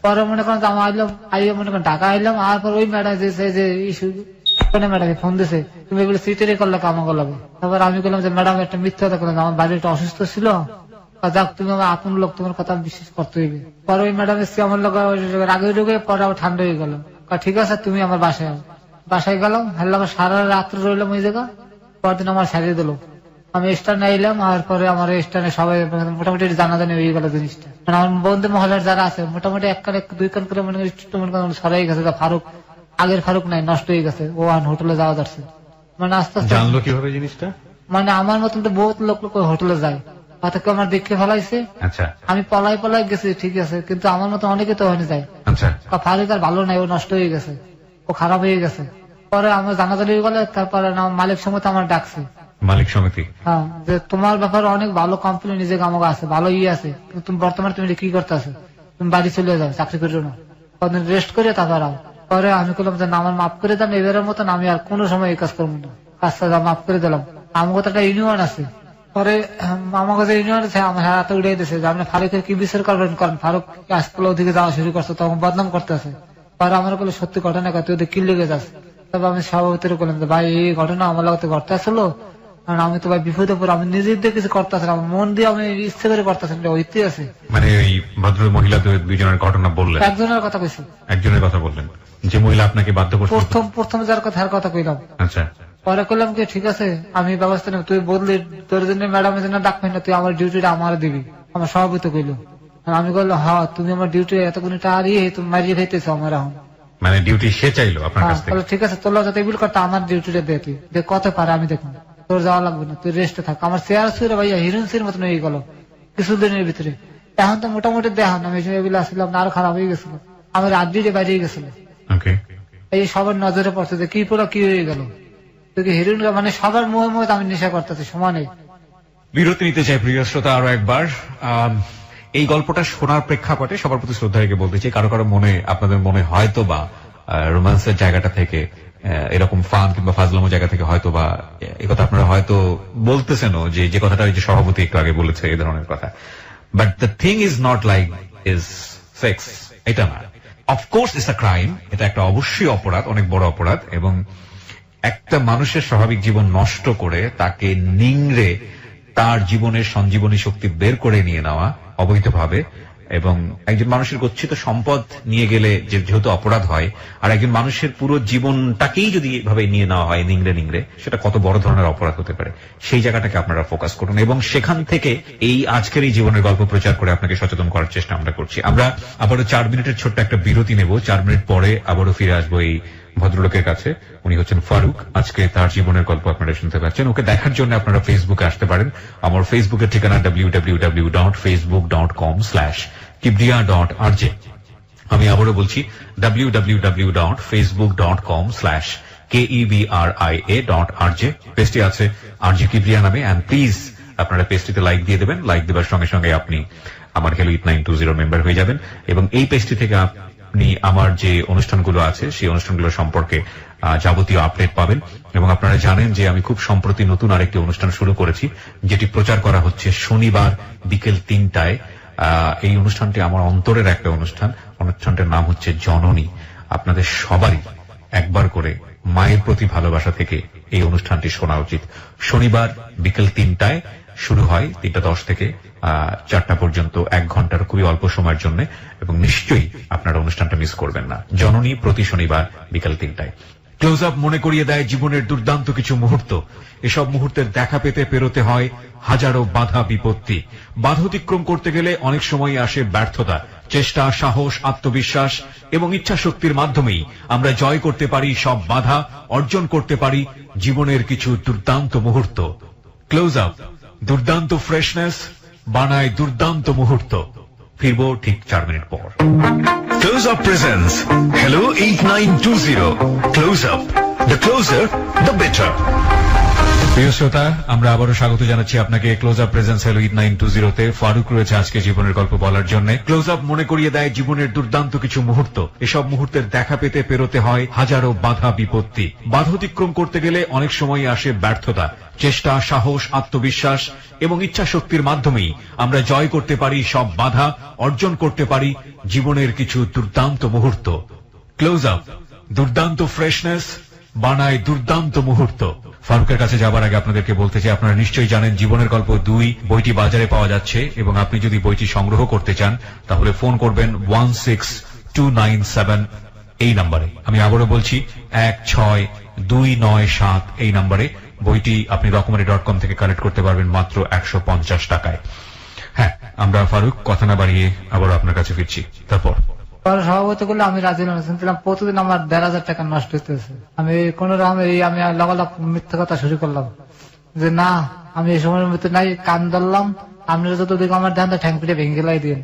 S2: পরে মনে করেন আমি আইলাম, আইয়া মনে করেন ঢাকা আইলাম, আর পর ওই ম্যাডাম যে ইস্যু ম্যাডামে ফোন দিছে, তুমি এগুলো সিটেরই করলে কাম করলাম। তারপর আমি বললাম যে ম্যাডাম একটা মিথ্যা কথা করলাম, আমার বাড়ি একটা অসুস্থ ছিল, যাক তুমি আমার আপন লোক, তোমার কথা বিশ্বাস করতে হইবে। পরে ওই ম্যাডাম এসে আমার লোক আগে ঢুকে, পরে আবার ঠান্ডা হয়ে গেল, ঠিক আছে তুমি আমার বাসায় গেলাম, হেললাম, সারা রাত্রে রইলাম ওই জায়গা। পরদিন আমার ছাড়িয়ে দিল, আমি স্টানে আইলাম, আর পরে আমার স্টানে সবাই মোটামুটি জানাজানি হয়ে গেল জিনিসটা। মানে আমার বন্ধু মহলের যারা আছে মোটামুটি এক কান 2 কান করে মনে করি সরাই গেছে। ফারুক, আগের ফারুক নাই, নষ্ট হয়ে গেছে, ও হোটেলে যাওয়া যাচ্ছে। মানে আস্তে আস্তে
S1: জানলো কিভাবে জিনিসটা? মানে
S2: আমার মতন তো বহুত লোক হোটেলে যায়, তাকে আমার দেখে ফেলাইছে।
S1: আচ্ছা,
S2: আমি পলাই গেছি, ঠিক আছে, কিন্তু আমার মতো অনেকে তো হয়ে যায়।
S1: আচ্ছা,
S2: ফারুক আর ভালো নাই, ও নষ্ট হয়ে গেছে, ও খারাপ হয়ে গেছে। পরে আমার জানাজানি হয়ে গেলে, তারপরে মালিক সমিতি আমার ডাকছে,
S1: মালিক সমিতি,
S2: হ্যাঁ, যে তোমার ব্যাপারে অনেক ভালো কোম্পানি নিজেকে আমাকে আছে, ভালো আছে, কিন্তু তুমি বর্তমানে তুমি কি করতে আছো, তুমি বাড়ি চলে যাও, চাকরি করিও না, কদিন রেস্ট করে তারপর আও। পরে আমি বললাম যে আমার মাফ করে দেন, এবারের মতন আমি আর কোনো সময় এই কাজ করবো না, কাজটা মাফ করে দিলাম। আমার তো একটা ইউনিয়ন আছে, পরে আমার কাছে ইউনিয়ন আছে, আমার হাতে উড়িয়ে দিয়েছে যে আপনি ফারুকের কি বিচার করবেন করেন, ফারুক আজকাল ওদিকে যাওয়া শুরু করছে, তখন বদনাম করতে আছে। পরে আমার বলে সত্যি ঘটনা তুই ওদের কি লেগে যাস। তবে আমি সভাপতির বললাম যে ভাই এই ঘটনা আমার লাগতে ঘটতে আসলো, কারণ আমি তো ভাই বিপদে পড়ে, আমি নিজের দিয়ে কিছু করতে আসলাম, মন দিয়ে আমি ইচ্ছে করে করতে আসলাম, ঐতি আছে।
S1: মানে এই ভদ্র মহিলা দুইজনের ঘটনা বললেন?
S2: একজনের কথা কইছি।
S1: একজনের কথা বললেন, যে মহিলা আপনাকে বাধ্য করছে?
S2: প্রথম যার কথা কইলাম।
S1: আচ্ছা,
S2: পরে করলাম কি ঠিক আছে আমি ব্যবস্থা নেব, তুই বদলি তোর জন্য ম্যাডামের জন্য ডাকবেন না, তুই আমার ডিউটিটা আমার দিবি, আমার সভাপতি কইলো। আমি বললাম হ্যাঁ তুমি আমার ডিউটি এতগুলো টাকা তুমি মারিয়ে খাইতেছো আমার এখন,
S1: মানে ডিউটি সে চাইলো আপনার কাছ থেকে?
S2: ঠিক আছে তোর যাতে বিল করতে আমার ডিউটিটা দে, তুই দেখ কত পারে আমি দেখুন, তোর যাওয়া লাগবে না, তুই রেস্টে থাক। আমার চেয়ার ছুড়ে ভাইয়া হিরোইন মতন হয়ে গেল কিছুদিনের ভিতরে। এখন তো মোটামুটি দেখান আমি এগুলো আসলাম না, আরো খারাপ হয়ে গেছিল, আমার আড্ডিতে বাইরে গেছিল। এই সবার নজরে পড়ছে যে কি পুরো কি হয়ে গেল, হিরোইন মানে সবার মোহে মোহে আমি নেশা করতেছি সমানে।
S1: বিরতি নিতে চাই প্রিয় শ্রোতা আরো একবার। এই গল্পটা শোনার প্রেক্ষাপটে সবার প্রতি শ্রদ্ধা রেখে বলতে চাই, কারো কারো মনে, আপনাদের মনে হয়তো বা রোমান্সের জায়গাটা থেকে, এরকম ফান কিংবা ফাজলামো জায়গা থেকে হয়তো বা এই কথা আপনারা হয়তো বলতেছেনও, যে কথাটা ওই যে সভাপতি একটু আগে বলেছে এই ধরনের কথা। But the thing is not like is sex, এটা না। অফকোর্স ইটস আ ক্রাইম, এটা একটা অবশ্যই অপরাধ, অনেক বড় অপরাধ, এবং একটা মানুষের স্বাভাবিক জীবন নষ্ট করে তাকে নিংড়ে তার জীবনের সঞ্জীবনী শক্তি বের করে নিয়ে নেওয়া অবৈধভাবে, এবং একজন মানুষের গচ্ছিত সম্পদ নিয়ে গেলে যেহেতু অপরাধ হয়, আর একজন মানুষের পুরো জীবনটাকেই যদি এভাবে নিয়ে নেওয়া হয় নিংড়ে সেটা কত বড় ধরনের অপরাধ হতে পারে, সেই জায়গাটাকে আপনারা ফোকাস করুন এবং সেখান থেকে এই আজকের এই জীবনের গল্প প্রচার করে আপনাকে সচেতন করার চেষ্টা আমরা করছি। আমরা আবারও 4 মিনিটের ছোট্ট একটা বিরতি নেব, 4 মিনিট পরে আবারও ফিরে আসবো এই ভদ্রলোকের কাছে। উনি হচ্ছেন ফারুক। আজকে তার জীবনের গল্প আপনারা শুনতে পাচ্ছেন। ওকে দেখার জন্য আপনারা ফেসবুকে আসতে পারেন। আমার ফেসবুকের ঠিকানা www.facebook.com/kibriya.rj। আমি আবারও বলছি www.facebook.com/KEBRIA.RJ। পেজটি আছে আরজে কিবরিয়া নামে। এন্ড প্লিজ আপনারা পেজটিতে লাইক দিয়ে দেবেন। লাইক দেওয়ার সঙ্গে সঙ্গে আপনি আমার হ্যালো 8920 মেম্বার হয়ে যাবেন এবং এই পেজটি থেকে আপনি আমার যে অনুষ্ঠানগুলো আছে সেই অনুষ্ঠানগুলো সম্পর্কে যাবতীয় আপডেট পাবেন। এবং আপনারা জানেন যে আমি খুব সম্প্রতি নতুন আরেকটি অনুষ্ঠান শুরু করেছি, যেটি প্রচার করা হচ্ছে শনিবার বিকেল 3টায়। এই অনুষ্ঠানটি আমার অন্তরের একটা অনুষ্ঠানটার নাম হচ্ছে জননী। আপনাদের সবারই একবার করে মায়ের প্রতি ভালোবাসা থেকে এই অনুষ্ঠানটি শোনা উচিত। শনিবার বিকেল 3টায় শুরু হয়, 3টা 10 থেকে 4টা পর্যন্ত, 1 ঘন্টার খুবই অল্প সময়ের জন্য, এবং নিশ্চয়ই আপনারা অনুষ্ঠানটা মিস করবেন না। জননী প্রতি শনিবার বিকেল 3টায়। ক্লোজ আপ মনে করিয়ে দেয় জীবনের দুর্দান্ত কিছু মুহূর্ত। এসব মুহূর্তের দেখা পেতে পেরোতে হয় হাজারো বাধা বিপত্তি। বাধা অতিক্রম করতে গেলে অনেক সময় আসে ব্যর্থতা। চেষ্টা, সাহস, আত্মবিশ্বাস এবং ইচ্ছা শক্তির মাধ্যমেই আমরা জয় করতে পারি সব বাধা, অর্জন করতে পারি জীবনের কিছু দুর্দান্ত মুহূর্ত। ক্লোজ আপ দুর্দান্ত ফ্রেশনেস বানায় দুর্দান্ত মুহূর্ত। ফিরবো ঠিক 4 মিনিট পর।
S3: Close Up presents Hello 8920. Close Up. The closer, the better.
S1: প্রিয় শ্রোতা, আমরা আবারও স্বাগত জানাচ্ছি আপনাকে ক্লোজ আপ প্রেজেন্স হ্যালো 8920 তে। ফারুক রয়েছে আজকে জীবনের গল্প বলার জন্য। ক্লোজ আপ মনে করিয়ে দেয় জীবনের দুর্দান্ত কিছু মুহূর্ত। এসব মুহূর্তের দেখা পেতে পেরোতে হয় হাজারো বাধা বিপত্তি। বাধা অতিক্রম করতে গেলে অনেক সময় আসে ব্যর্থতা। চেষ্টা, সাহস, আত্মবিশ্বাস এবং ইচ্ছা শক্তির মাধ্যমেই আমরা জয় করতে পারি সব বাধা, অর্জন করতে পারি জীবনের কিছু দুর্দান্ত মুহূর্ত। ক্লোজ আপ দুর্দান্ত ফ্রেশনেস বানায় দুর্দান্ত মুহূর্ত। ফারুকের কাছে যাবার আগে আপনাদেরকে বলতে চাই, আপনারা নিশ্চয়ই জানেন জীবনের গল্প 2 বইটি বাজারে পাওয়া যাচ্ছে এবং আপনি যদি বইটি সংগ্রহ করতে চান তাহলে ফোন করবেন 16297 এই নম্বরে। আমি আবারও বলছি 16297 এই নম্বরে। বইটি আপনি রকমারি.com থেকে কালেক্ট করতে পারবেন মাত্র 150 টাকায়। হ্যাঁ, আমরা ফারুক কথা না বাড়িয়ে আবারও আপনার কাছে ফিরছি। তারপর
S2: সভাপতি করলে আমি রাজি শুনছিলাম প্রতিদিন আমার 1,500 টাকা নষ্ট হইতেছে। আমি কোন রকমের আমি লাগালাগ মিথ্যা কথা শুরু করলাম যে না, আমি এই সময়ের মধ্যে নাই, কান ধরলাম, আপনারা যত দিকে আমার ধ্যান ঠ্যাং পিঠে ভেঙে গেলাই দিন,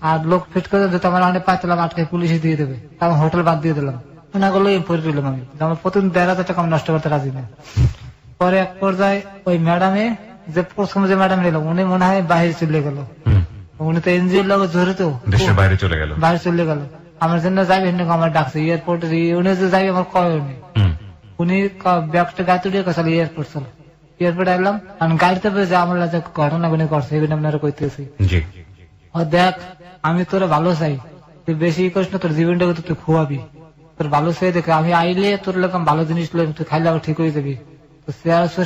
S2: আর লোক ফিট করে যেতে আমার অনেক পাইছিলাম আটকে পুলিশে দিয়ে দেবে, আমি হোটেল বাদ দিয়ে দিলাম। ওনাগুলো পড়ে দিলাম আমি, আমার প্রতিদিন 1,500 টাকা আমি নষ্ট করতে রাজি না। পরে এক পর্যায়ে ওই ম্যাডামে যে প্রথমে যে ম্যাডাম নিল উনি মনে হয় বাইরে চলে গেল। উনি তো এনজিওর লোক জড়িত,
S1: দেশের বাইরে চলে গেল। আমার জন্য যাবে আমার ডাকছে এয়ারপোর্টে, উনি যে যাবে আমার কয় উনি উনি ব্যাগটা গাড়িতে উঠে গেছিল এয়ারপোর্ট চলো। এয়ারপোর্ট আসলাম, গাড়িতে যে আমার যে ঘটনাগুলি করছে এগুলো আপনারা কইতেছি। দেখ, আমি তোর ভালো চাই, তুই বেশি করিস না, তোর জীবনটাকে তুই খোয়াবি, তোর ভালো চাই দেখে আমি আইলে তোর লোক ভালো জিনিস তুই খাইলে আবার ঠিক হয়ে যাবি, তো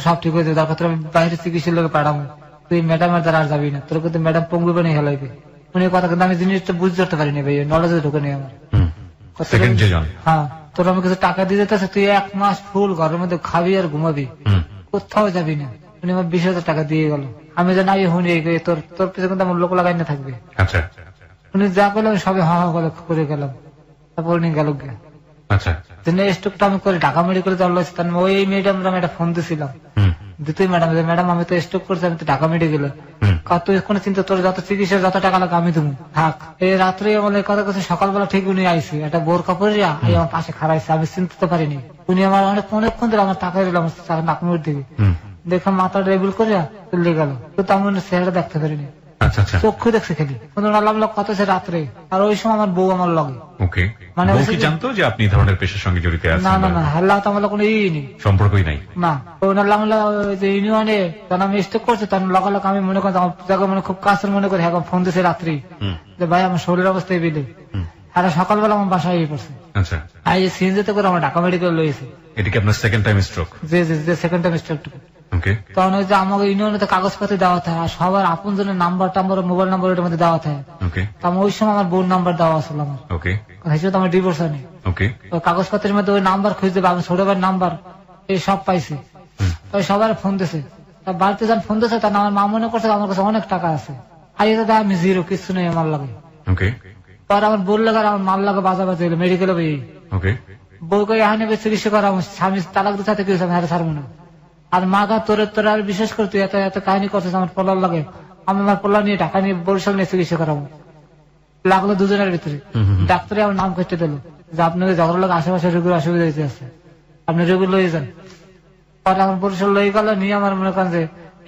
S1: সব ঠিক হয়ে যাবে। তারপর তোর আমি বাইরে চিকিৎসার লোক পাঠাবো, তুই ম্যাডামের দ্বারা আর যাবি না, তোর কিন্তু ম্যাডাম পঙ্গু বানিয়ে হেলাইবে। উনি কথা কিন্তু আমি জিনিসটা বুঝতে পারতে পারিনি ভাই, নলেজে ঢুকে নেই আমার। হ্যাঁ, তোর আমি কিছু টাকা দিয়ে যেতেছে, তুই 1 মাস ফুল ঘরের মধ্যে খাবি আর ঘুমাবি, কোথাও যাবি না। উনি আমার 20,000 টাকা দিয়ে গেল। আমি যে নাই শুনি তোর তোর পিছনে কিন্তু আমার লোক লাগাই না থাকবে। উনি যা করলাম সবে হা করে গেলাম। তারপর উনি গেল গিয়া স্টকটা আমি করে ঢাকা মেডিকেল যাওয়া, ওই ম্যাডাম একটা ফোন দিয়েছিলাম, দ্বিতীয় ম্যাডাম আমি তো স্টক করছি, আমি তো ঢাকা মেডিকেলে, তুই কোনো চিন্তা, তোর যত চিকিৎসার যত টাকা লাগে আমি দেবো, থাক। এই রাত্রে আমার কথা কথা সকালবেলা ঠিক উনি আইসি, একটা বোর কাপড় আমার পাশে খারাইছে, আমি চিনতে পারিনি। উনি আমার অনেকক্ষণ ধরে আমার টাকা দিল আমার নাকমুড় দিকে, দেখে মাথা রেবিল করিয়া চলে গেল, কিন্তু আমি চেহারা দেখতে পারিনি, চক্ষু দেখছে খালি। কত সে রাত্রে, আর ওই সময় আমার বউ আমার লগে, মানে জানতো যে আপনি ধরনের পেশার সঙ্গে জড়িত আছেন?
S2: না না না, হাল্লা তো আমার কোনো
S1: সম্পর্কই নাই
S2: না। যে ইউনিয়নে তখন আমি স্টক করছি, তখন লগালগ আমি মনে করি মানে খুব কাছের মনে করি এখন ফোন দিয়েছে রাত্রি যে ভাই আমার শরীরের অবস্থায় বিলে, আর সকালবেলা আমার বাসায় পড়ছে। আচ্ছা, সিএনজিতে করে আমার ঢাকা মেডিকেল লইছে।
S1: এটা কি আপনার সেকেন্ড টাইম স্ট্রোক?
S2: জি জি, সেকেন্ড টাইম স্ট্রোক। তখন ওই যে আমাকে ইউনিয়নে কাগজপাতি দেওয়া থাকে, আর সবার আপন জনের নাম্বার টাম্বার মোবাইল নাম্বার ওটার মধ্যে দেওয়া থাকে।
S1: ওকে।
S2: আমার ওই সময় আমার বোন নাম্বার দেওয়া আসল আমার।
S1: ওকে।
S2: হিসেবে আমার ডিভোর্স হয়নি।
S1: ওকে।
S2: ওই কাগজপত্রের মধ্যে ওই নাম্বার খুঁজে দেবে, আমি ছোট ভাইয়ের নাম্বার এই সব পাইছি। ওই সবার ফোন দিছে, বাড়িতে যখন ফোন দিছে তখন আমার মা মনে করছে আমার কাছে অনেক টাকা আছে, আর এটা আমি জিরো, কিছু নেই আমার লাগে।
S1: ওকে।
S2: পরে আমার বোন লাগে আমার মাল লাগে বাজা বাজে মেডিকেলে বই।
S1: ওকে।
S2: বই করে এখানে চিকিৎসা করা আমার স্বামী তালাক দিতে কি হয়েছে আমি হারে ছাড়বো না। আর মা গা তোর আর বিশেষ করে তুই এত এত কাহিনী করছিস আমার পোলার লাগে, আমি আমার পোলা নিয়ে ঢাকা নিয়ে বরিশাল নিয়ে চিকিৎসা করাবো। লাগলো দুজনের ভিতরে, ডাক্তারে আমার নাম করতে দিল যে আপনাকে যখন লোক আশেপাশে রোগীর অসুবিধা হয়েছে আছে, আপনি রোগী লয়ে যান। পরে আমার বরিশাল লয়ে গেল, নিয়ে আমার মনে করেন যে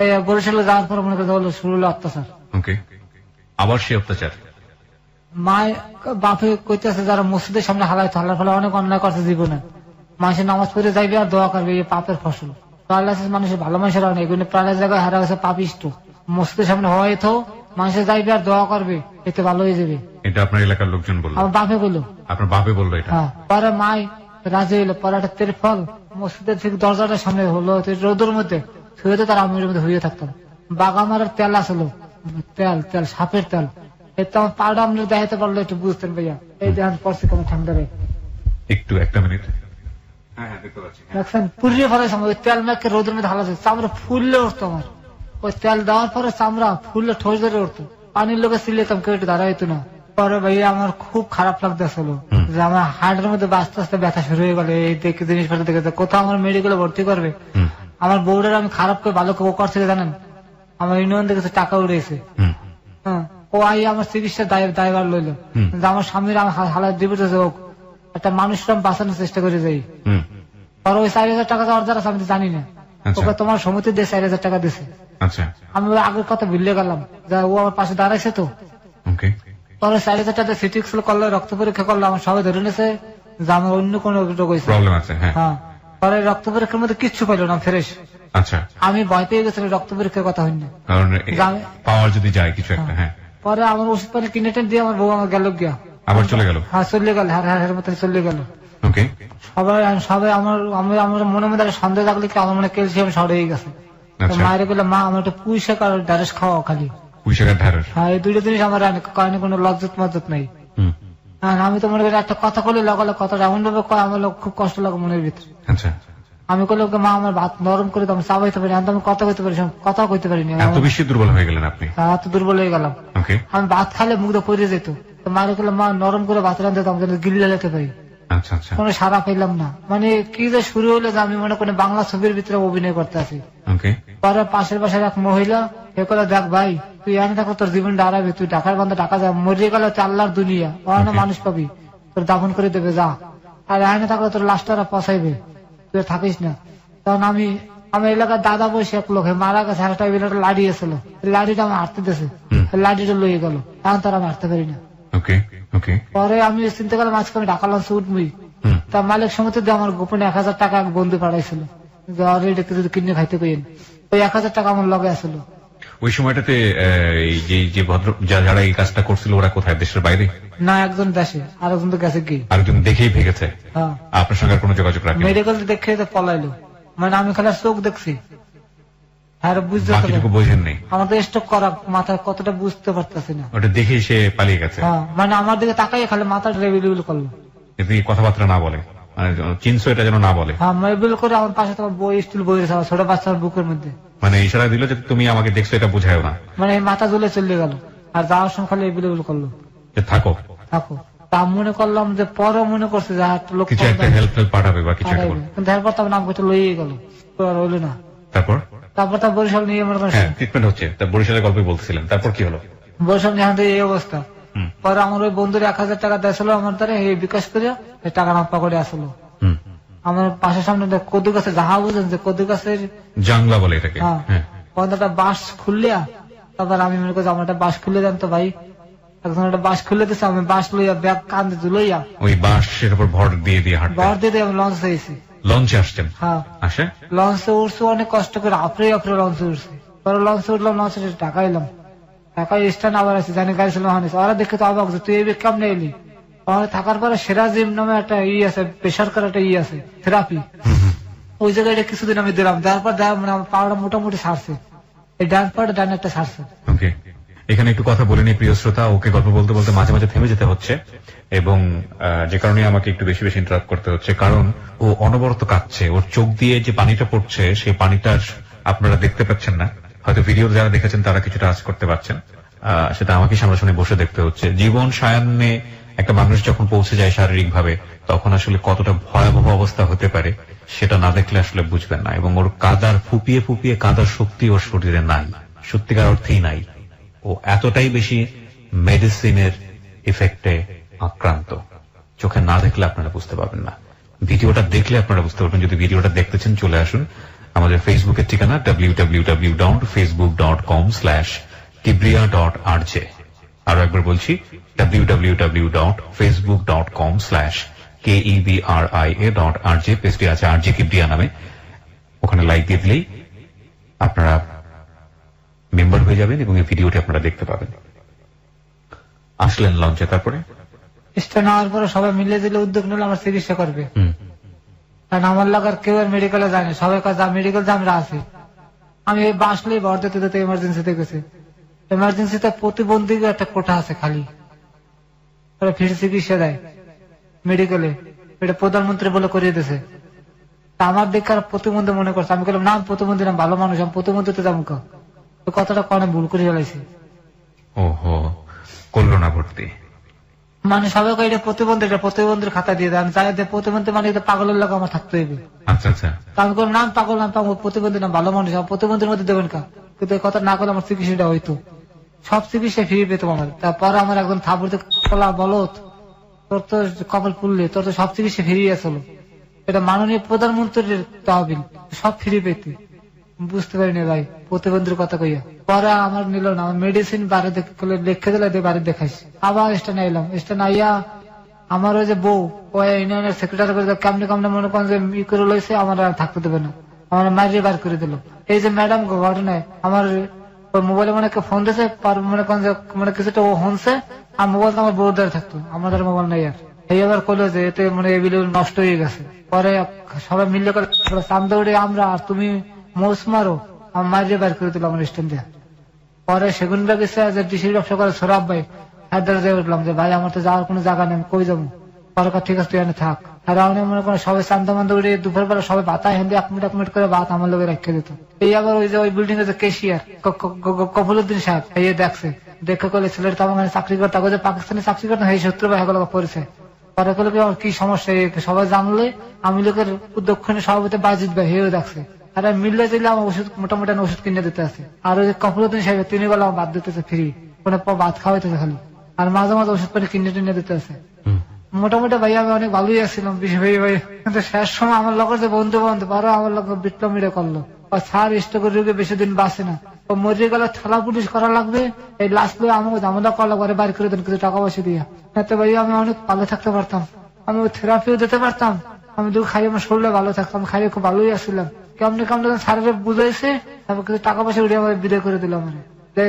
S2: এই বরিশালে যাওয়ার পর মনে করেন শুরু হলো অত্যাচার।
S1: ওকে। আবার সে অত্যাচার
S2: মায় বাপে কইতেছে যারা মসজিদের সামনে হালাইতো, হালার ফলে অনেক অন্যায় করছে জীবনে। মানুষের নামাজ পড়ে যাইবে আর দোয়া করবে, এই পাপের ফসল। প্যারালাইসিস মানুষের ভালো মানুষের অনেক, এগুলো প্যারালাইসিস জায়গায় হারা গেছে পাপিষ্ট। মসজিদের সামনে হয়তো মানুষের যাইবে আর দোয়া করবে, এতে ভালো হয়ে যাবে।
S1: এটা আপনার এলাকার লোকজন বললো?
S2: আমার বাপে বললো।
S1: আপনার বাপে বললো এটা?
S2: হ্যাঁ। পরে মায় রাজি হইলো, পরে একটা তেরফল মসজিদের ঠিক দরজাটার সামনে হলো, রোদের মধ্যে শুয়ে তার আমির মধ্যে হইয়ে থাকতাম। বাগামারের তেল আসলো, তেল তেল সাপের তেল, এটা আমার পাউডা আপনি দেখাতে পারলো একটু বুঝতেন ভাইয়া। এই দেখান পড়ছে কেমন ঠান্ডা রে।
S1: একটু একটা মিনিট। হ্যাঁ দেখতে পাচ্ছি।
S2: দেখছেন পুড়িয়ে ফেলে ওই তেল মেখে রোদের মধ্যে হালা চামড়া ফুললে উঠতো আমার। ওই তেল দেওয়ার পরে চামড়া ফুললে ঠোঁস ধরে উঠতো, পানির লোকে সিলেতাম, কেউ একটু দাঁড়াইতো না। পরে ভাইয়া আমার খুব খারাপ লাগতেছিল যে আমার হার্টের মধ্যে আস্তে আস্তে ব্যথা শুরু হয়ে গেল। এই দেখে জিনিসপত্র দেখে কোথাও আমার মেডিকেলে ভর্তি করবে। আমার বউরের আমি খারাপ করে ভালো করে করছে জানেন, আমার ইউনিয়ন থেকে টাকা উড়েছে। হ্যাঁ, ও আই আমার চিকিৎসার দায়ভার লইলো যে আমার স্বামীর আমার হালাত দিবে হোক, একটা মানুষরা বাঁচানোর চেষ্টা করে যাই। আর ওই 4,000 টাকা যাওয়ার দ্বারা আমি জানি না, ওকে তোমার সমিতি দিয়ে 4,000 টাকা দিছে। আমি ওই আগের কথা ভুলে গেলাম, যা ও আমার পাশে দাঁড়াইছে তো। পরে 4,000 টাকা সিটি স্ক্যান করলো, রক্ত পরীক্ষা করলো, আমার সবাই ধরে নিয়েছে যে আমার অন্য কোন রোগ হয়েছে। হ্যাঁ, পরে রক্ত পরীক্ষার মধ্যে কিচ্ছু পাইলো না, ফ্রেশ।
S1: আচ্ছা,
S2: আমি ভয় পেয়ে গেছিলাম রক্ত পরীক্ষার কথা হইনি,
S1: পাওয়ার যদি যায় কিছু একটা। হ্যাঁ,
S2: পরে আমার ওষুধ পানি কিনে টেন দিয়ে আমার বউ আমার গেল গিয়া,
S1: আবার চলে গেল।
S2: হ্যাঁ চলে গেল, হার মতন চলে গেল। সবাই আমার মনে মধ্যে সন্দেহ লাগলে কি আমার মনে ক্যালসিয়াম শর্ট হয়ে গেছে। মায়ের বলে মা আমার একটা পুঁই শাক আর ঢ্যাঁড়স খাওয়া খালি। হ্যাঁ, এই দুটো জিনিস আমার কারণে কোনো লজ্জত মজ্জত নাই। আমি তো মনে করি একটা কথা বলে লাগালে কথাটা এমন ভাবে কয় আমার খুব কষ্ট লাগে মনের ভিতরে। আমি বললাম মা আমার ভাত নরম করে আমি চাবাইতে পারি, আমি কথা কইতে পারি, কথা কইতে পারিনি।
S1: এত বেশি দুর্বল হয়ে গেলেন আপনি?
S2: এত দুর্বল হয়ে গেলাম। আমি ভাত খালে মুখটা পড়ে যেত, মারে বললাম মা নরম করে ভাত রাঁধতে আমি গিল্লে যেতে পারি। কোনো সারা পেলাম না, মানে কি যে শুরু হলো যে আমি মনে করি বাংলা ছবির ভিতরে অভিনয় করতে আছি। পরে পাশের বাসার এক মহিলা এ করে, দেখ ভাই তুই এনে থাকো, তোর জীবন দাঁড়াবে, তুই ঢাকার বান্ধব ঢাকা যা, মরিয়ে গেল আল্লাহর দুনিয়া, অন্য মানুষ পাবি, তোর দাফন করে দেবে যা, আর এনে থাকলে তোর লাশটা পচাইবে, তুই থাকিস না। তখন আমি এলাকার দাদা বসে এক লোক মারা গেছে, একটা লাড়ি এসেছিল, লাড়িটা আমার হাঁটতে দিয়েছে, লাড়িটা লইয়ে গেল, এখন তার আমি হাঁটতে পারি না। পরে আমি চিন্তা করলাম আজকে আমি ঢাকা লঞ্চ উঠবই, তা মালিক সমিতি দিয়ে আমার গোপনে 1,000 টাকা এক বন্ধু পাঠাইছিল, যদি কিনে খাইতে কইন, ওই 1,000 টাকা আমার লগে আসলো।
S1: ওই সময়টাতে যে ভদ্র যারা এই কাজটা করছিল ওরা কোথায়, দেশের বাইরে?
S2: না, একজন দেশে, আরেকজন তো গেছে কি,
S1: আরেকজন দেখেই ভেগেছে। আপনার সঙ্গে কোনো যোগাযোগ রাখেন? মেডিকেল
S2: দেখে পলাইলো, মানে আমি খালি চোখ দেখছি, আর বুঝতে
S1: বোঝেননি।
S2: আমার তো স্ট্রোক করা মাথায় কতটা বুঝতে পারতেছি না,
S1: ওটা দেখেই সে পালিয়ে গেছে।
S2: মানে আমার দিকে তাকাই খালি মাথাটা রেভিল করলো,
S1: কথাবার্তা না বলে, মানে চিনছো এটা যেন না বলে।
S2: হ্যাঁ, রেভিল করে আমার পাশে তোমার বই স্টুল বই রয়েছে, ছোট বাচ্চার বুকের মধ্যে,
S1: মানে ইশারা দিল যে তুমি আমাকে দেখছো, এটা বুঝায়ও না,
S2: মানে মাথা ঝুলে চলে গেল। আর যাওয়ার সময় খালি রেভিল করলো
S1: যে থাকো
S2: থাকো। তা মনে করলাম যে পরে মনে করছে যে লোক
S1: কিছু একটা হেল্প পাঠাবে বা কিছু একটা,
S2: কিন্তু এরপর তো নাম করতে লইয়ে গেল, হইলো না।
S1: তারপর
S2: তার বরিশাল নিয়ে মনে করেন
S1: ট্রিটমেন্ট হচ্ছে, তা বরিশালের গল্পই বলতেছিলেন, তারপর কি হলো?
S2: বরিশাল নিয়ে এই অবস্থা। পরে আমার ওই বন্ধুর 1,000 টাকা দিয়েছিল আমার দ্বারা, এই বিকাশ করে টাকা না পাকড়ে আসলো। আমার পাশের সামনে কদু গাছের যাহা বুঝেন যে কদু গাছের
S1: জাংলা বলে এটাকে,
S2: একটা বাঁশ খুললিয়া, তারপর আমি মনে করছি আমার একটা বাঁশ খুলে দেন তো ভাই, একজন একটা বাঁশ খুলে দিচ্ছে, আমি বাঁশ লইয়া ব্যাগ কান্দে ঝুলাইয়া
S1: ওই বাঁশের উপর ভর দিয়ে
S2: ভর দিয়ে আমি লঞ্চ হয়েছি।
S1: লঞ্চে আসছেন?
S2: হ্যাঁ, আসে লঞ্চে উঠছি অনেক কষ্ট করে, আপরে লঞ্চে উঠছি। পরে লঞ্চে উঠলাম, লঞ্চে টাকা এলাম, টাকা স্ট্যান্ড আবার আছে, জানি গাড়ি ছিল ওরা দেখে তো অবাক, তুই এই কেমন এলি? থাকার পরে সেরাজিম নামে একটা আছে, বেসরকারি একটা আছে থেরাপি, ওই জায়গায় কিছুদিন আমি দিলাম, দেওয়ার পর মানে আমার পাওয়াটা মোটামুটি সারছে, এই ডান পাটা ডান একটা সারছে।
S1: এখানে একটু কথা বলে নি প্রিয় শ্রোতা, ওকে গল্প বলতে বলতে মাঝে মাঝে থেমে যেতে হচ্ছে, এবং যে কারণে আমাকে একটু বেশি বেশি ইন্টারাপ্ট করতে হচ্ছে, কারণ ও অনবরত কাঁদছে। ওর চোখ দিয়ে যে পানিটা পড়ছে সেই পানিটা আপনারা দেখতে পাচ্ছেন না, হয়তো ভিডিও যারা দেখেছেন তারা কিছুটা আজ করতে পারছেন, সেটা আমাকে সামনাসামনি বসে দেখতে হচ্ছে। জীবন সায়ান্নে একটা মানুষ যখন পৌঁছে যায় শারীরিক ভাবে, তখন আসলে কতটা ভয়াবহ অবস্থা হতে পারে সেটা না দেখলে আসলে বুঝবেন না। এবং ওর কাদার ফুপিয়ে ফুপিয়ে কাদার শক্তি ওর শরীরে নাই, সত্যিকার অর্থেই নাই। ও এতটাই বেশি মেডিসিনের ইফেক্টে আক্রান্ত, চোখে না দেখলে আপনারা বুঝতে পারবেন না, ভিডিওটা দেখলে আপনারা বুঝতে পারবেন। যদি ভিডিওটা দেখতেছেন চলে আসুন আমাদের ফেসবুকের ঠিকানা www.facebook.com/kibria.rj। আরো একবার বলছি www.facebook.com/kebria.rj। পেজটি আছে RJ কিবরিয়া নামে, ওখানে লাইক দিয়ে দিলেই আপনারা মেম্বার হয়ে যাবেন এবং এই ভিডিওটি আপনারা দেখতে পাবেন। আসলেন লঞ্চে, তারপরে
S2: স্টেশন নেওয়ার পরে সবাই মিলে দিলে উদ্যোগ নিলে আমার চিকিৎসা করবে, কারণ আমার লাগার কেউ আর মেডিকেলে যায় না, সবাই কাজ মেডিকেল যে আমরা আছি। আমি বাসলেই ভর দিতে দিতে এমার্জেন্সিতে গেছি, এমার্জেন্সিতে প্রতিবন্ধী একটা কোঠা আছে খালি, ওরা ফিরে চিকিৎসা দেয় মেডিকেলে, এটা প্রধানমন্ত্রী বলে করিয়ে দিয়েছে। আমার দেখে আর প্রতিবন্ধী মনে করছে, আমি বললাম না প্রতিবন্ধী না, ভালো মানুষ, আমি প্রতিবন্ধীতে যাবো কথাটা কনে ভুল করে ফেলাইছি।
S1: ওহো, করলো না ভর্তি,
S2: মানে সবাই এটা প্রতিবন্ধী, এটা প্রতিবন্ধীর খাতা দিয়ে দেয়, আমি চাই প্রতিবন্ধী মানে পাগলের লোক আমার থাকতে হইবে।
S1: আচ্ছা আচ্ছা,
S2: আমি করলাম নাম পাগল, নাম পাগল, প্রতিবন্ধী না, ভালো মানুষ, আমার প্রতিবন্ধীর মধ্যে দেবেন কা, কিন্তু এই কথা না করলে আমার চিকিৎসাটা হইতো, সব চিকিৎসা ফিরে পেতাম আমার। তারপরে আমার একজন থাপুরতে কলা বলত, তোর তো কপাল পুললে, তোর তো সব চিকিৎসা ফিরিয়ে আসলো, এটা মাননীয় প্রধানমন্ত্রীর তহবিল, সব ফিরে পেতে। বুঝতে পারিনি ভাই প্রতিবন্ধীর কথা কইয়া, পরে আমার নিল না, আমার মেডিসিন বাড়ি লিখে দিলে বাড়ি দেখাইছি, আবার স্টেশনে এলাম, স্টেশনে আইয়া আমার ওই যে বউ ওই ইউনিয়নের সেক্রেটারি করে কেমনে কেমনে মনে করেন যে ই করে লইছে, আমার আর থাকতে দেবে না, আমার মারিয়ে বার করে দিল। এই যে ম্যাডাম ঘটনায় আমার মোবাইলে মনে ফোন দিয়েছে, মনে করেন যে মানে কিছুটা ও হনছে, আর মোবাইল তো আমার বউর দ্বারা থাকতো, আমাদের মোবাইল নাই আর। এই আবার করলো যে এতে মানে এগুলো নষ্ট হয়ে গেছে, পরে সবাই মিলে করে চান্দৌড়ে আমরা আর তুমি মোস মারো, আমার মারিয়ে বার করে দিল আমার স্ট্যান্ড দিয়ে। পরে সেগুন গেছে যে ডিসির ব্যবসা করে সৌরভ ভাই, হাত ধরে দিয়ে উঠলাম যে ভাই আমার তো যাওয়ার কোনো জায়গা নেই, কই যাবো, পরে ঠিক আছে তুই এনে থাক। আর আমি মনে করেন সবাই চান্দা মান্দা উঠে দুপুর বেলা সবাই ভাত হেঁদে 1 মিনিট করে ভাত আমার লোকের রেখে দিত। এই আবার ওই যে ওই বিল্ডিং এর যে কেশিয়ার কফলুদ্দিন সাহেব, এই দেখছে, দেখে করলে ছেলের তো আমার চাকরি করতে, যে পাকিস্তানি চাকরি করতে এই সত্য ভাই এগুলো পড়েছে। পরে করলে কি সমস্যা, সবাই জানলে আমি লোকের দক্ষিণে সভাপতি বাজিত ভাই হেও দেখছে, আর মিললে দিলে আমার ওষুধ মোটামুটি ওষুধ কিনে দিতে আছে। আর ওই যে কফলুদ্দিন সাহেব তিনি বলে আমার বাদ দিতেছে ফ্রি, কোনো ভাত খাওয়াইতেছে খালি, আর মাঝে মাঝে ওষুধ পানি কিনে টিনে দিতে আছে। মোটামুটি ভাই আমি অনেক ভালোই আসছিলাম ভাই ভাই, কিন্তু শেষ সময় আমার লোকের যে বন্ধু বারো আমার লোক বিপ্লব মিলে করলো, সার স্ট্রোকের রোগে বেশি দিন বাঁচে না, ও মরে গেলে থালা পুলিশ করা লাগবে, এই লাস্ট লোক আমাকে ঝামেলা করা লাগবে, বাড়ি করে দেন কিছু টাকা পয়সা দিয়া, এতে ভাই আমি অনেক ভালো থাকতে পারতাম, আমি থেরাপিও দিতে পারতাম, আমি দুধ খাই আমার শরীরে ভালো থাকতাম, খাইয়ে খুব ভালোই আসছিলাম। কেমনি কেমন স্যারের বুঝাইছে, তারপর কিছু টাকা পয়সা উঠে আমার বিদায় করে দিল। মানে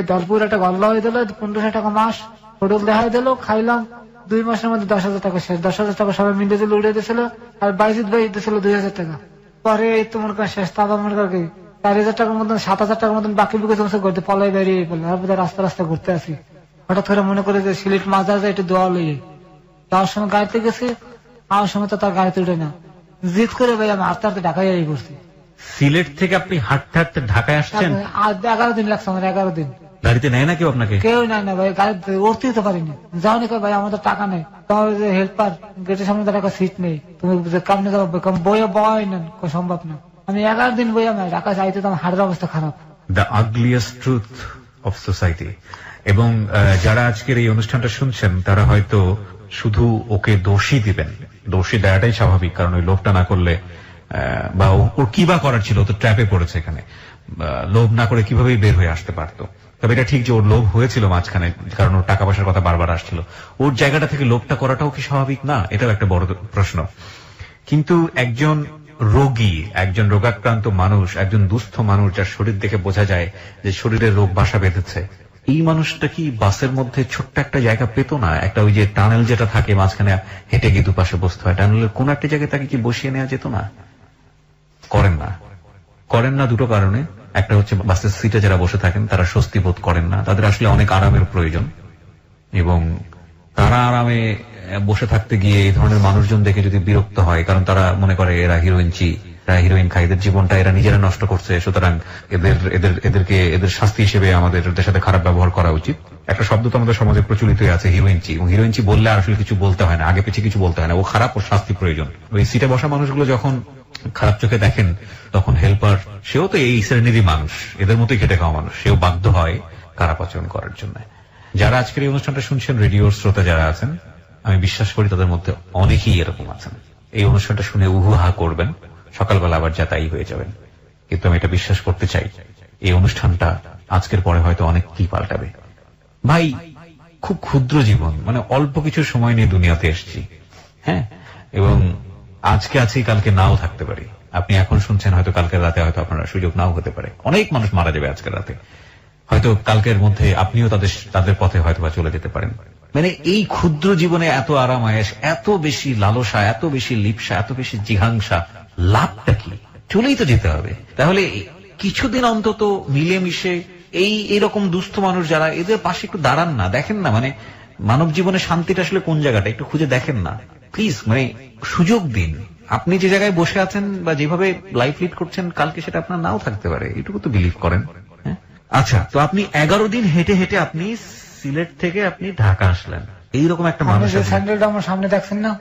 S2: দরপুর একটা গল্লা হয়ে দিল, 1500 টাকা মাস হোটেল দেখাই দিল, খাইলাম, 2 মাসের মধ্যে 10,000 টাকা শেষ। 10,000 টাকা সবাই মিলে দিল, উড়ে দিয়েছিল, আর বাইজিৎ ভাই দিয়েছিল 2,000 টাকা। পরে এই তো মনে করেন শেষ, তারপর মনে করি 4,000 টাকার মতন 7,000 টাকার মতন বাকি বুকে জমছে করতে পলাই বেরিয়ে পড়লো। তারপরে রাস্তা রাস্তা ঘুরতে আসি, হঠাৎ করে মনে করে যে সিলেট মাঝা যায় একটু দোয়া লইয়ে, যাওয়ার সময় গাড়িতে গেছি, আমার সময় তো তার গাড়িতে উঠে না, জিদ করে ভাই আমি হাঁটতে হাঁটতে ঢাকায় করছি।
S1: সিলেট থেকে আপনি হাঁটতে হাঁটতে ঢাকায় আসছেন?
S2: 11 দিন লাগছে আমার, 11 দিন।
S1: গাড়িতে নেয় না কেউ আপনাকে?
S2: কেউ নেয় না ভাই, গাড়িতে উঠতেই তো পারিনি, যাও নি ভাই আমাদের টাকা নেই, তোমার যে হেল্পার গেটের সামনে তার একটা সিট নেই, তুমি কামনে যাবো বইয়ে বয় নেন, সম্ভব না। আমি 11 দিন বই আমি ঢাকা যাইতে তো আমার হাড়ের অবস্থা খারাপ।
S1: The ugliest truth of society. এবং যারা আজকের এই অনুষ্ঠানটা শুনছেন তারা হয়তো শুধু ওকে দোষী দিবেন, দোষী দেওয়াটাই স্বাভাবিক, কারণ ওই লোভটা না করলে বা ওর কি বা করার ছিল, তো ট্র্যাপে পড়েছে এখানে, লোভ না করে কিভাবেই বের হয়ে আসতে পারতো। তবে এটা ঠিক যে ওর লোভ হয়েছিল মাঝখানে, কারণ ওর টাকা পয়সার কথা বারবার আসছিল, ওর জায়গাটা থেকে লোভটা করাটাও কি স্বাভাবিক না? এটাও একটা বড় প্রশ্ন। কিন্তু একজন রোগী, একজন রোগাক্রান্ত মানুষ, একজন দুস্থ মানুষ যার শরীর দেখে বোঝা যায় যে শরীরে রোগ বাসা বেঁধেছে, এই মানুষটা কি বাসের মধ্যে ছোট্ট একটা জায়গা পেত না? একটা ওই যে টানেল যেটা থাকে মাঝখানে হেঁটে গিয়ে দুপাশে বসতে হয়, টানেলের কোন একটা জায়গায় তাকে কি বসিয়ে নেওয়া যেত না? করেন না, করেন না দুটো কারণে। একটা হচ্ছে বাসের সিটে যারা বসে থাকেন তারা স্বস্তি বোধ করেন না, তাদের আসলে অনেক আরামের প্রয়োজন, এবং তারা আরামে বসে থাকতে গিয়ে এই ধরনের মানুষজন দেখে যদি বিরক্ত হয়, কারণ তারা মনে করে এরা হিরোইন খায়, এদের জীবনটা এরা নিজেরা নষ্ট করছে, সুতরাং এদের শাস্তি হিসেবে আমাদের এদের সাথে খারাপ ব্যবহার করা উচিত। একটা শব্দ তো আমাদের সমাজে প্রচলিত আছে হিরোইনচি, এবং হিরোইনচি বললে আসলে কিছু বলতে হয় না, আগে পিছিয়ে কিছু বলতে হয় না, ও খারাপ, ওর শাস্তি প্রয়োজন। ওই সিটে বসা মানুষগুলো যখন খারাপ চোখে দেখেন তখন হেল্পার, সেও তো এই শ্রেণীরই মানুষ, এদের মতোই খেটে খাওয়া মানুষ, সেও বাধ্য হয় খারাপ আচরণ করার জন্য। যারা আজকের এই অনুষ্ঠানটা শুনছেন, রেডিওর শ্রোতা যারা আছেন, আমি বিশ্বাস করি তাদের মধ্যে অনেকেই এরকম আছেন। এই অনুষ্ঠানটা শুনে উহুহা করবেন, সকালবেলা আবার যাতাই হয়ে যাবেন, কিন্তু আমি এটা বিশ্বাস করতে চাই এই অনুষ্ঠানটা আজকের পরে হয়তো অনেক কি পাল্টাবে। ভাই, খুব ক্ষুদ্র জীবন, মানে অল্প কিছু সময় নিয়ে দুনিয়াতে এসেছি, হ্যাঁ, এবং আজকে আছি, কালকে নাও থাকতে পারি। আপনি এখন শুনছেন, হয়তো কালকের রাতে হয়তো আপনার সুযোগ নাও হতে পারে। অনেক মানুষ মারা যাবে আজকের রাতে, হয়তো কালকের মধ্যে আপনিও তাদের পথে হয়তো বা চলে যেতে পারেন। মানে এই ক্ষুদ্র জীবনে এত আরাম আয়েশ, এত বেশি লালসা, এত বেশি লিপ্সা, এত বেশি জিঘাংসা, লাভটা কি? চলেই তো যেতে হবে। তাহলে কিছুদিন অন্তত মিলেমিশে এইরকম দুস্থ মানুষ যারা, এদের পাশে একটু দাঁড়ান না, দেখেন না, মানে মানব জীবনে শান্তিটা আসলে কোন জায়গাটা একটু খুঁজে দেখেন না প্লিজ। মানে সুযোগ দিন। আপনি যে জায়গায় বসে আছেন বা যেভাবে লাইফ লিড করছেন, কালকে সেটা আপনার নাও থাকতে পারে, এটুকু তো বিলিভ করেন। আচ্ছা, তো আপনি 11 দিন হেঁটে হেঁটে আপনি সিলেট থেকে আপনি ঢাকা আসলেন, এইরকম একটা মানুষ।
S2: স্যান্ডেলটা আমার সামনে দেখছেন না,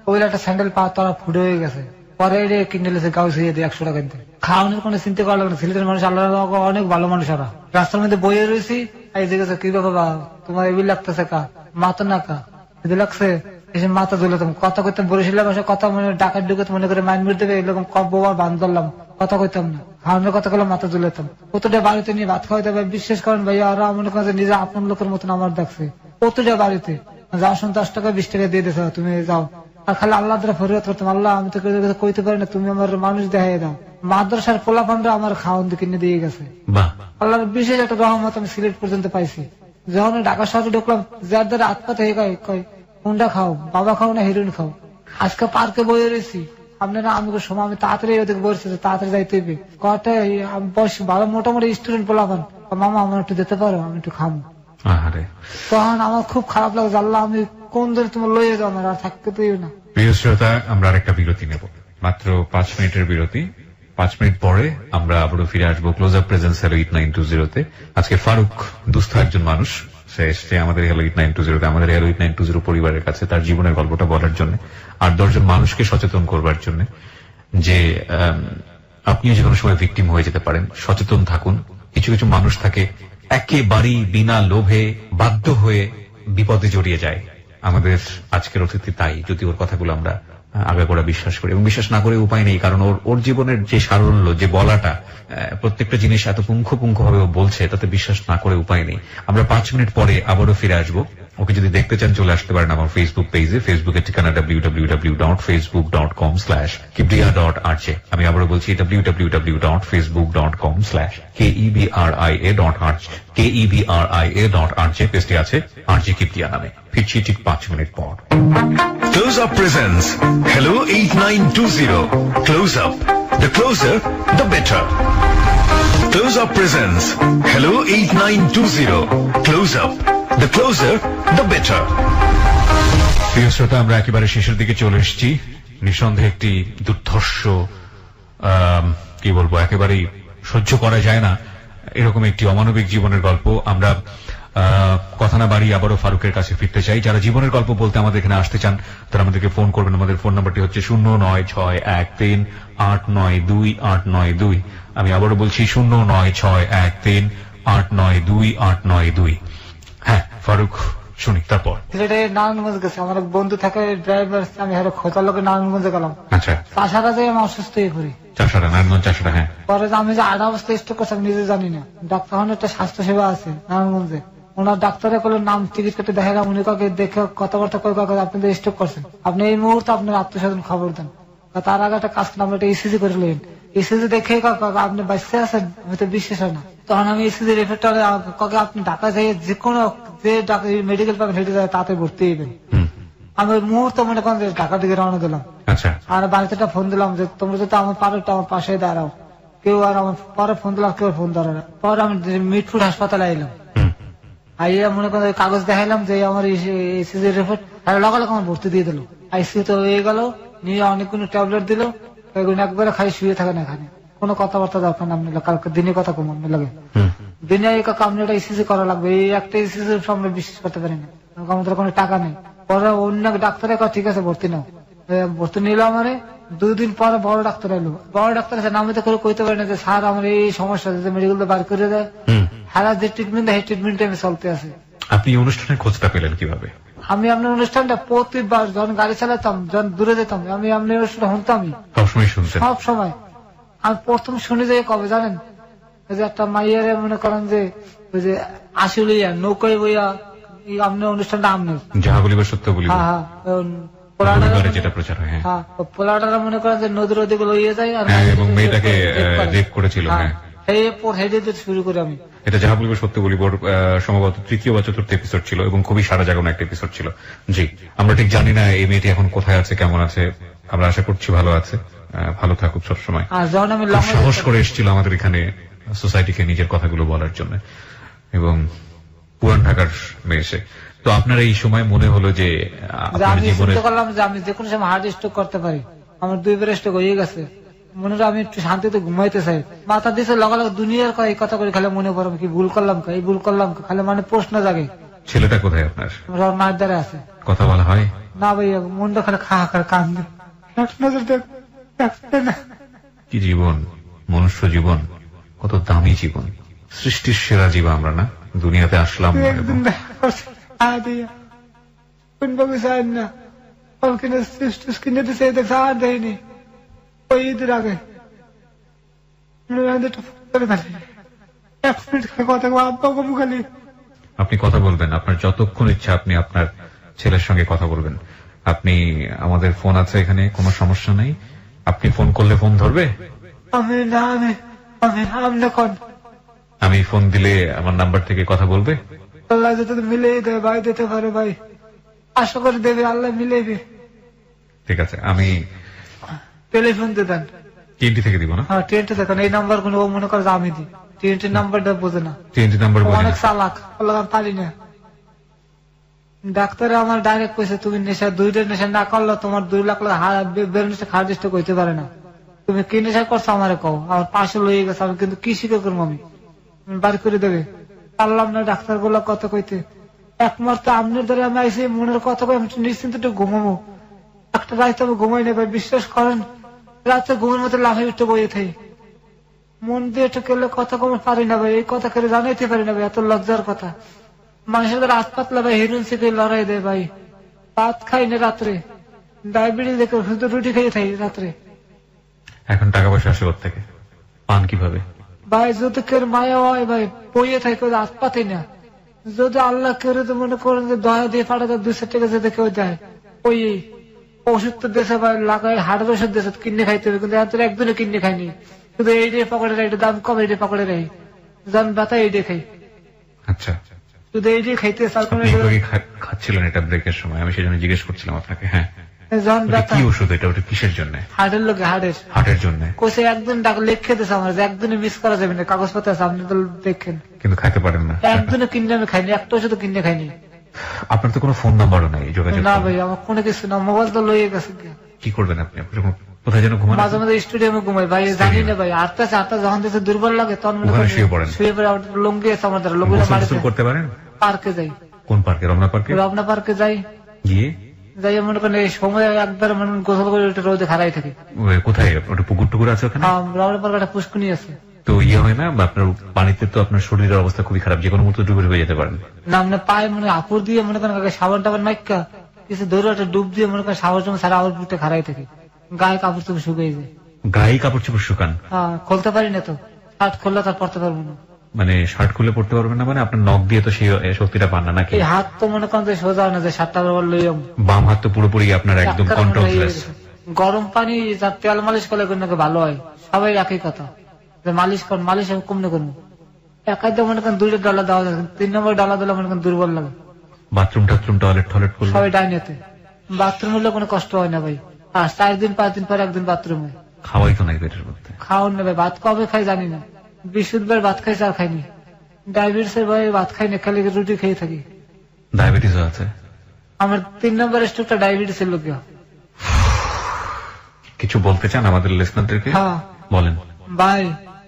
S2: ওই একটা স্যান্ডেল পা তারা ফুটে হয়ে গেছে, পরে কিনে নিয়েছে গাউ ছিঁড়ে দিয়ে 100 টাকা দিতে। খাওয়ানোর কোনো চিন্তা করা লাগবে না, সিলেটের মানুষ আল্লাহ অনেক ভালো মানুষ। ওরা রাস্তার মধ্যে বইয়ে রয়েছি, এই জিজ্ঞাসা কি বাবা তোমার এগুলি লাগতেছে, কা মাথা না কা এদের লাগছে, এসে মাথা ধুলাতাম, কথা কইতাম, বরিশালের ভাষা কথা মনে ডাকাত ঢুকে মনে করে মাইন মেরে দেবে, এরকম বোমা বান ধরলাম, কথা কইতাম না, খাওয়ানোর কথা করলাম, মাথা ধুলাতাম। কতটা বাড়িতে নিয়ে ভাত খাওয়াইতে হবে, বিশ্বাস করেন ভাই, ওরা মনে করেন নিজে আপন লোকের মতন আমার দেখছে। কতটা বাড়িতে যাও, শুন 10 টাকা 20 টাকা দিয়ে দিতে, তুমি যাও, আর খালি আল্লাহ দ্বারা ফরিয়াদ করতাম, আল্লাহ আমি তো কইতে পারি না, তুমি আমার মানুষ দেখাই দাও। মাদ্রাসার পোলাপানরা আমার খাওয়ান কিনে দিয়ে গেছে। আল্লাহর বিশেষ একটা রহমত আমি সিলেট পর্যন্ত পাইছি। যখন ঢাকা শহরে ঢুকলাম, যার দ্বারা হাত পাতে কয় কোনটা খাও, বাবা খাও না হিরোইন খাও। আজকে পার্কে বয়ে রয়েছি, আপনারা আমি সময় আমি তাড়াতাড়ি ওদিকে বসেছি, তাড়াতাড়ি যাইতে হবে, কটা ভালো মোটামুটি স্টুডেন্ট পোলাপান, মামা আমার একটু দিতে পারো, আমি একটু খাবো। তখন আমার খুব খারাপ লাগছে, আল্লাহ আমি কোন ধরে তোমার লইয়ে যাও, আমার আর থাকতে পেয়ে না।
S1: প্রিয় শ্রোতা, আমরা আরেকটা বিরতি নেব, মাত্র 5 মিনিটের বিরতি। 5 মিনিট পরে আমরা আবারও ফিরে আসবো ক্লোজ আপ প্রেজেন্স হ্যালো 8920-তে। আজকে ফারুক দুস্থ একজন মানুষ, সে এসছে আমাদের হ্যালো 8920-তে, আমাদের হ্যালো 8920 পরিবারের কাছে তার জীবনের গল্পটা বলার জন্য, আর 10 জন মানুষকে সচেতন করবার জন্য যে আপনিও যে কোনো সময় ভিকটিম হয়ে যেতে পারেন, সচেতন থাকুন। কিছু কিছু মানুষ থাকে একেবারেই বিনা লোভে বাধ্য হয়ে বিপদে জড়িয়ে যায়। আমাদের আজকের অতিথি তাই, যদি ওর কথাগুলো আমরা আগে করে বিশ্বাস করি, এবং বিশ্বাস না করে উপায় নেই, কারণ ওর জীবনের যে সারল্য, যে বলাটা, প্রত্যেকটা জিনিস এত পুঙ্খানুপুঙ্খভাবে ও বলছে, তাতে বিশ্বাস না করে উপায় নেই। আমরা 5 মিনিট পরে আবারও ফিরে আসবো। ওকে যদি দেখতে চান চলে আসতে পারেন আমার ফেসবুক পেজে, ফেসবুকের ঠিকানা www.facebook.com/kebria.rj। আমি আবারও বলছি www.facebook.com/kebria.rj পেজটি আছে RJ কিবরিয়া নামে। ফিরছি ঠিক 5 মিনিট পর।
S3: Close Up presents Hello 8920. Close Up. The closer, the better. Close Up presents Hello 8920. Close Up. The closer, the better.
S1: প্রিয় শ্রোতা, আমরা একেবারে শেষের দিকে চলে এসেছি। নিঃসন্দেহে একটি দুর্ধর্ষ, কি বলবো, একেবারেই সহ্য করা যায় না এরকম একটি অমানবিক জীবনের গল্প। আমরা কথা না বাড়িয়ে আবারও ফারুকের কাছে ফিরতে চাই। যারা জীবনের গল্প বলতে আমাদের এখানে আসতে চান তারা আমাদেরকে ফোন করবেন। আমাদের ফোন নাম্বারটি হচ্ছে 09613892892। আমি আবারও বলছি 09613892892। হ্যাঁ ফারুক, শুনি তারপর।
S2: নারায়ণগঞ্জ গেছে, আমার এক বন্ধু থাকে ড্রাইভার, আমি হ্যাঁ খোঁজার লোকে নারায়ণগঞ্জে গেলাম।
S1: আচ্ছা,
S2: চাষারা যাই আমি অসুস্থ হয়ে পড়ি।
S1: চাষারা, নারায়ণগঞ্জ চাষারা। হ্যাঁ,
S2: পরে আমি যে 8 অবস্থায় স্ট্রোক করছি আমি নিজে জানি না। ডাক্তার একটা স্বাস্থ্য সেবা আছে নারায়ণগঞ্জে, ওনার ডাক্তারে করলো নাম টিকিট কেটে দেখা গেল, উনি কাউকে দেখে কথাবার্তা করে কাউকে আপনি স্ট্রোক করছেন, আপনি এই মুহূর্তে আপনার আত্মীয়স্বজন খবর দেন। তার আগে একটা কাজ করলাম, একটা ইসিজি করে নিলেন। ইসিজি দেখে আপনি বাঁচতে আছেন, হয়তো বিশ্বাস হয় না। তখন আমি ইসিজি রেফারেটরে কাউকে আপনি ঢাকা যাই যে কোনো যে মেডিকেল পাবেন হেঁটে যায় তাতে ভর্তি হইবেন। আমি ওই মুহূর্তে মনে করেন ঢাকা দিকে রওনা দিলাম। আর বাড়িতে একটা ফোন দিলাম যে তোমরা যদি আমার পারো একটু আমার পাশে দাঁড়াও। কেউ আর আমার পরে ফোন দিলাম, কেউ ফোন ধরে না। পরে আমি মিটফুট হাসপাতালে আইলাম, আইয়া মনে করেন কাগজ দেখাইলাম যে আমার এসিজি রিপোর্ট, আর লগালগ আমার ভর্তি দিয়ে দিল। আইসিইউ তো হয়ে গেল, নিয়ে অনেকগুলো ট্যাবলেট দিল, একবারে খালি শুয়ে থাকেন এখানে, কোনো কথাবার্তা দরকার না। আপনি কালকে দিনে কথা কম আপনি লাগে, দিনে আপনি একটা ইসিজি করা লাগবে, এই একটা ইসিজি আমরা বিশ্বাস করতে পারি না, আমাদের কোনো টাকা নেই। পরে অন্য ডাক্তারের কথা ঠিক আছে ভর্তি নাও, ভর্তি নিল। আমার 2 দিন পরে বড় ডাক্তার এলো, বড় ডাক্তার আছে নামে তো করে কইতে পারি না যে স্যার আমার এই সমস্যা, মেডিকেল বার করে দেয়, হারা যে ট্রিটমেন্ট দেয় সেই ট্রিটমেন্টে আমি চলতে আছে।
S1: আপনি অনুষ্ঠানের খোঁজটা পেলেন কিভাবে?
S2: আমি আপনার অনুষ্ঠানটা প্রতিবার যখন গাড়ি চালাতাম, যখন দূরে যেতাম, আমি আপনার অনুষ্ঠানটা শুনতামই,
S1: সবসময় শুনতেন?
S2: সব সময়। আমি প্রথম শুনে যাই কবে জানেন, ওই যে একটা মাইয়ারে মনে করেন যে ওই যে আসলে নৌকায় বইয়া আপনার অনুষ্ঠানটা আপনার
S1: যাহা বলিবার সত্য বলিব,
S2: হ্যাঁ
S1: যেটা প্রচার হয়,
S2: হ্যাঁ পোলাটারা মনে করেন যে নদীর ওদিকে লইয়ে যায়, আর
S1: এবং মেয়েটাকে রেপ করেছিল,
S2: শুরু করে আমি
S1: এটা যাহা বলিব সত্য বলিব সম্ভবত 3য় বা 4র্থ এপিসোড ছিল এবং খুবই সারা জাগানো একটা এপিসোড ছিল। জি, আমরা ঠিক জানি না এই মেয়েটি এখন কোথায় আছে, কেমন আছে, আমরা আশা করছি ভালো আছে, ভালো থাকুক সবসময়। সাহস করে এসেছিল আমাদের এখানে সোসাইটিকে নিজের কথাগুলো বলার জন্য, এবং পুরান ঢাকার মেয়ে সে। তো আপনার এই সময় মনে হলো যে
S2: আমি চিন্তা করলাম যে আমি যে কোনো সময় হার্ট স্ট্রোক করতে পারি, আমার 2বার স্ট্রোক হয়ে গেছে, মনে হয় আমি একটু শান্তিতে ঘুমাইতে চাই, মাথা দিয়েছে লগালগ দুনিয়ার এই কথা করে খালি মনে পড়ে কি ভুল করলাম, এই ভুল করলাম, খালি মানে প্রশ্ন জাগে।
S1: ছেলেটা কোথায় আপনার?
S2: মায়ের দ্বারা আছে।
S1: কথা বলা হয়
S2: না ভাইয়া, মনটা খালি খা খা কান্দে।
S1: কি জীবন, মনুষ্য জীবন কত দামি জীবন, সৃষ্টির সেরা জীব আমরা না, দুনিয়াতে আসলাম
S2: দেয়নি ওই ঈদের আগে।
S1: আপনি কথা বলবেন, আপনার যতক্ষণ ইচ্ছা আপনি আপনার ছেলের সঙ্গে কথা বলবেন। আপনি আমাদের ফোন আছে এখানে, কোনো সমস্যা নেই, আপনি ফোন করলে ফোন ধরবে? আমি ফোন দিলে আমার নাম্বার থেকে কথা বলবে?
S2: আল্লাহ যদি মিলিয়ে দেবে ভাই, দিতে পারে ভাই, আশা করে দেবে, আল্লাহ মিলেবে।
S1: ঠিক আছে, আমি
S2: টেলিফোন দেন,
S1: TNT থেকে দিব না?
S2: হ্যাঁ TNT দেখেন, এই নাম্বার গুলো মনে করে আমি দিই, TNT নাম্বারটা বোঝে না,
S1: TNT নাম্বার
S2: অনেক চালাক, পারি না। ডাক্তার আমার ডাইরেক্ট কইছে তুমি নেশা 2টা নেশা না করলে তোমার 2 লাখ বেরোনিশে হার্ট স্ট্রোক হইতে পারে না। তুমি কি নেশা করছো আমারে কও, আমার পাশে লইয়ে গেছে, আমি কিন্তু কি শিকার করবো, আমি বাড়ি করে দেবে পারলাম না। ডাক্তার গুলো কত কইতে, একমাত্র আপনার দ্বারা আমি আইসি মনের কথা কই, আমি নিশ্চিন্ত একটু ঘুমাবো, একটা রাইতে আমি ঘুমাই নেই ভাই, বিশ্বাস করেন, রাতে ঘুমের মতো লাফে একটু বইয়ে থাই, মন দিয়ে একটু কেলে কথা কম পারি না ভাই, এই কথা কেলে জানাইতে পারি না ভাই, এত লজ্জার কথা। মানুষের দ্বারা হাত পাতলা ভাই হিরোইন থেকে লড়াই দেয় ভাই, ভাত খাই না রাত্রে, ডায়াবেটিস দেখে শুধু রুটি খেয়ে থাকি রাত্রে।
S1: এখন টাকা পয়সা আসে ওর থেকে, পান কিভাবে
S2: ভাই? যদি কেউ মায়া হয় ভাই, বইয়ে থাকে, হাত পাতি না, যদি আল্লাহ কেউ মনে করেন যে দয়া দিয়ে পাঠাতে 200 টাকা যদি কেউ দেয়, ওই ওষুধ তো দেশে ভাই লাগাই, হাটের ওষুধ দেশে কিনে খাইতে হবে, কিন্তু এত একদিনে কিনে খাইনি, শুধু এই দিয়ে পকেটে রাই, দাম কম এই দিয়ে পকেটে রাই, যান ব্যথা এই দিয়ে খাই।
S1: আচ্ছা,
S2: শুধু এই দিয়ে খাইতে
S1: খাচ্ছিলেন এটা ব্রেকের সময়, আমি সেজন্য জিজ্ঞেস করছিলাম আপনাকে। হ্যাঁ,
S2: কি
S1: ওষুধ এটা? ওটা কিসের জন্য?
S2: হার্টের লোকে,
S1: হার্টের জন্য।
S2: কোসে একদিন লিখে দিয়েছে আমার, একদিনে মিস করা যাবে না, কাগজপত্র আছে, আপনি তো দেখেন,
S1: কিন্তু খাইতে পারেন না।
S2: একদিনে কিনে আমি খাইনি, একটা ওষুধ কিনে খাইনি।
S1: আপনার তো কোনো ফোন নাম্বারও নাই যোগাযোগ?
S2: না ভাই, আমার কোনো কিছু না, মোবাইল তো লইয়ে গেছে।
S1: কি করবেন আপনি? কোথায় যেন ঘুমান?
S2: মাঝে মাঝে স্টুডিয়ামে ঘুমাই ভাই, জানি না ভাই, আটটা যখন দেশে দুর্বল লাগে তখন
S1: শুয়ে পড়েন।
S2: শুয়ে পড়ে লুঙ্গি আছে আমার দ্বারা, লুঙ্গি
S1: করতে পারেন।
S2: পার্কে যাই।
S1: কোন পার্কে? রমনা পার্কে?
S2: রমনা পার্কে যাই, গিয়ে যাই মনে করেন এই সময় একবার মানে গোসল করে রোদে খাড়াই থাকি।
S1: কোথায়? ওটা পুকুর টুকুর আছে ওখানে?
S2: রমনা পার্কে একটা পুষ্কুনি আছে।
S1: তো হয় না আপনার পানিতে, তো আপনার শরীরের অবস্থা খুবই খারাপ, যে কোনো মুহূর্তে ডুবে ডুবে যেতে পারেন
S2: না? আপনার পায়ে মানে আপুর দিয়ে মনে করেন সাবান টাবান মাইকা কিছু ধরে একটা ডুব দিয়ে মনে করেন সাবান টাবান সারা আবার বুটে খাড়াই থাকি, গায়ে কাপড় চোপড় শুকিয়ে যায়।
S1: গায়ে কাপড় চোপড় শুকান?
S2: হ্যাঁ, খুলতে পারি না তো, শার্ট খুললে তার পড়তে পারবো না।
S1: মানে শার্ট খুলে পড়তে পারবেন না? মানে আপনার নখ দিয়ে তো সেই শক্তিটা পান না নাকি?
S2: হাত তো মনে করেন যে সোজা না, যে শার্টটা লই
S1: বাম হাত তো পুরোপুরি আপনার একদম কন্ট্রোললেস।
S2: গরম পানি যার তেল মালিশ করলে ভালো হয়, সবাই একই কথা, যে মালিশ করেন, মালিশ আমি কমনে করবো, একাই তো মনে করেন 2টা ডালা দেওয়া যায়, 3 নম্বর ডালা দিলে মনে করেন দুর্বল লাগে।
S1: বাথরুম টাথরুম টয়লেট করলে
S2: সবাই ডাইনেতে, বাথরুম হলে কোনো কষ্ট হয় না ভাই, আর 4 দিন 5 দিন পরে একদিন বাথরুম হয়।
S1: খাওয়াই তো নাই পেটের মধ্যে।
S2: খাওয়ান না ভাই, ভাত কবে খাই জানি না, 20 বার ভাত খাইছে আর খাইনি। ডায়াবেটিসের ভাই ভাত খাই না, খালি রুটি খেয়ে থাকি।
S1: ডায়াবেটিস আছে?
S2: আমার 3 নম্বর স্ট্রোকটা ডায়াবেটিসের লোক।
S1: কিছু বলতে চান আমাদের লিসনারদেরকে?
S2: হ্যাঁ
S1: বলেন।
S2: ভাই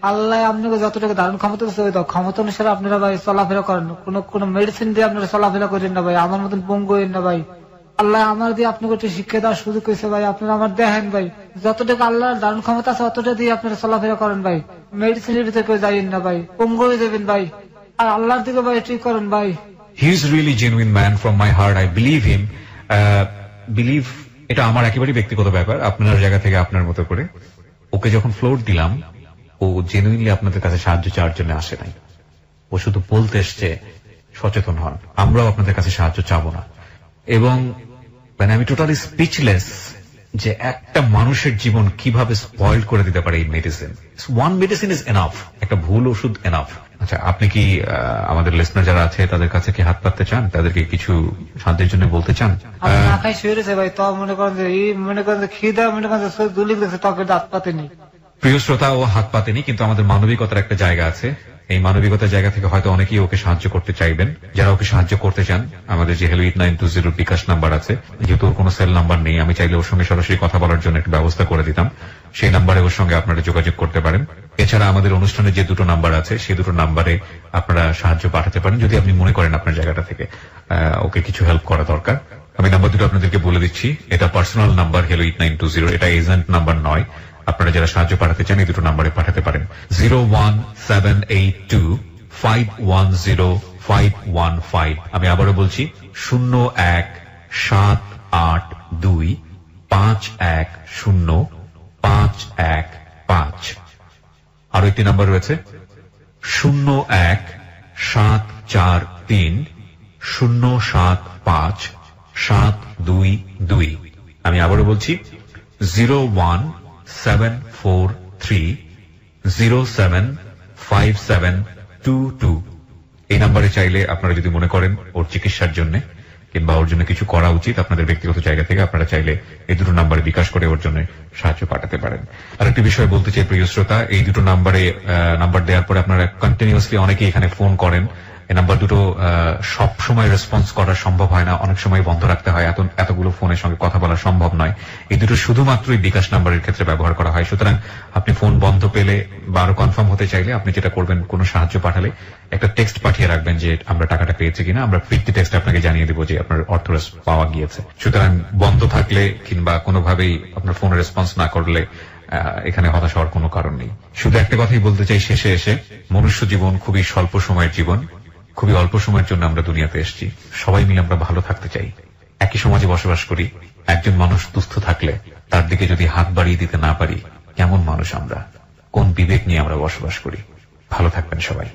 S2: আল্লাহ আপনাকে যতটুকু দারুণ ক্ষমতা দিচ্ছে, ওই ক্ষমতা অনুসারে আপনারা ভাই চলাফেরা করেন, কোনো মেডিসিন দিয়ে আপনারা চলাফেরা করেন না ভাই, আমার মতন পঙ্গু হইন না ভাই। আল্লাহ আমার দিয়ে আপনাকে একটু শিক্ষা দেওয়ার সুযোগ হয়েছে ভাই, আপনারা আমার দেখেন ভাই, যতটুকু আল্লাহর দারুণ ক্ষমতা আছে অতটা দিয়ে আপনারা চলাফেরা করেন ভাই, মেডিসিনের ভিতরে কেউ যাইন না ভাই, পঙ্গু হয়ে যাবেন ভাই, আর আল্লাহর দিকে ভাই ঠিক করেন ভাই।
S1: He is really genuine man from my heart, I believe him. Believe এটা আমার একেবারেই ব্যক্তিগত ব্যাপার, আপনার জায়গা থেকে আপনার মতো করে। ওকে যখন ফ্লোর দিলাম, ও জেনুইনলি আপনাদের কাছে সাহায্য চাওয়ার জন্য আসে নাই, ও শুধু বলতে এসছে সচেতন হন, আমরাও আপনাদের কাছে সাহায্য চাবো না। এবং মানে আমি টোটালি স্পিচলেস যে একটা মানুষের জীবন কিভাবে স্পয়েল করে দিতে পারে এই medicine. One medicine is enough, একটা ভুল ওষুধ এনাফ। আচ্ছা, আপনি কি আমাদের লিসনার যারা আছে তাদের কাছে কি হাত পাততে চান, তাদেরকে কিছু সাহায্যের জন্য বলতে চান?
S2: না খাই শুয়ে রয়েছে ভাই, তো মনে করেন যে খিদা, মনে করেন দুলি দেখছে, তবে হাত পাতেনি।
S1: প্রিয় শ্রোতা, ও হাত পাতেনি, কিন্তু আমাদের মানবিকতার একটা জায়গা আছে। এই মানবিকতার জায়গা থেকে হয়তো অনেকেই ওকে সাহায্য করতে চাইবেন। যারা ওকে সাহায্য করতে চান, আমাদের যে Hello 8920 বিকাশ নাম্বার আছে, যেহেতু ওর কোনো সেল নাম্বার নেই, আমি চাইলে ওর সঙ্গে সরাসরি কথা বলার জন্য একটা ব্যবস্থা করে দিতাম। সেই নাম্বারে ওর সঙ্গে আপনারা যোগাযোগ করতে পারেন। এছাড়া আমাদের অনুষ্ঠানে যে দুটো নাম্বার আছে, সেই দুটো নাম্বারে আপনারা সাহায্য পাঠাতে পারেন, যদি আপনি মনে করেন আপনার জায়গাটা থেকে ওকে কিছু হেল্প করা দরকার। আমি নাম্বার দুটো আপনাদেরকে বলে দিচ্ছি। এটা পার্সোনাল নাম্বার Hello 8920, এটা এজেন্ট নাম্বার নয়। আপনারা যারা সাহায্য পাঠাতে চান এই দুটো নাম্বারে পাঠাতে পারেন। 01782510515। আমি আবারও বলছি 01782510515। আরো একটি নাম্বার রয়েছে 01743075722। আমি আবারও বলছি 01743075722। এই নাম্বারে চাইলে আপনারা যদি মনে করেন ওর চিকিৎসার জন্য কিংবা ওর জন্য কিছু করা উচিত, আপনাদের ব্যক্তিগত জায়গা থেকে আপনারা চাইলে এই দুটো নাম্বারে বিকাশ করে ওর জন্য সাহায্য পাঠাতে পারেন। আরেকটি বিষয় বলতে চাই প্রিয় শ্রোতা, এই দুটো নাম্বারে নাম্বার দেওয়ার পরে আপনারা কন্টিনিউয়াসলি অনেকেই এখানে ফোন করেন। এই নাম্বার দুটো সব সময় রেসপন্স করা সম্ভব হয় না, অনেক সময় বন্ধ রাখতে হয়, এতগুলো ফোনের সঙ্গে কথা বলা সম্ভব নয়। এই দুটো শুধুমাত্রই বিকাশ নাম্বারের ক্ষেত্রে ব্যবহার করা হয়। সুতরাং আপনি ফোন বন্ধ পেলে বা আরো কনফার্ম হতে চাইলে আপনি যেটা করবেন, কোনো সাহায্য পাঠালে একটা টেক্সট পাঠিয়ে রাখবেন যে আমরা টাকাটা পেয়েছি কিনা, আমরা ফিরতি টেক্সট আপনাকে জানিয়ে দেবো যে আপনার অর্থ পাওয়া গিয়েছে। সুতরাং বন্ধ থাকলে কিংবা কোনোভাবেই আপনার ফোন রেসপন্স না করলে এখানে হতাশ হওয়ার কোনো কারণ নেই। শুধু একটা কথাই বলতে চাই শেষে এসে, মনুষ্য জীবন খুবই স্বল্প সময়ের জীবন, খুবই অল্প সময়ের জন্য আমরা দুনিয়াতে এসেছি। সবাই মিলে আমরা ভালো থাকতে চাই, একই সমাজে বসবাস করি। একজন মানুষ দুস্থ থাকলে তার দিকে যদি হাত বাড়িয়ে দিতে না পারি, কেমন মানুষ আমরা, কোন বিবেক নিয়ে আমরা বসবাস করি? ভালো থাকবেন সবাই।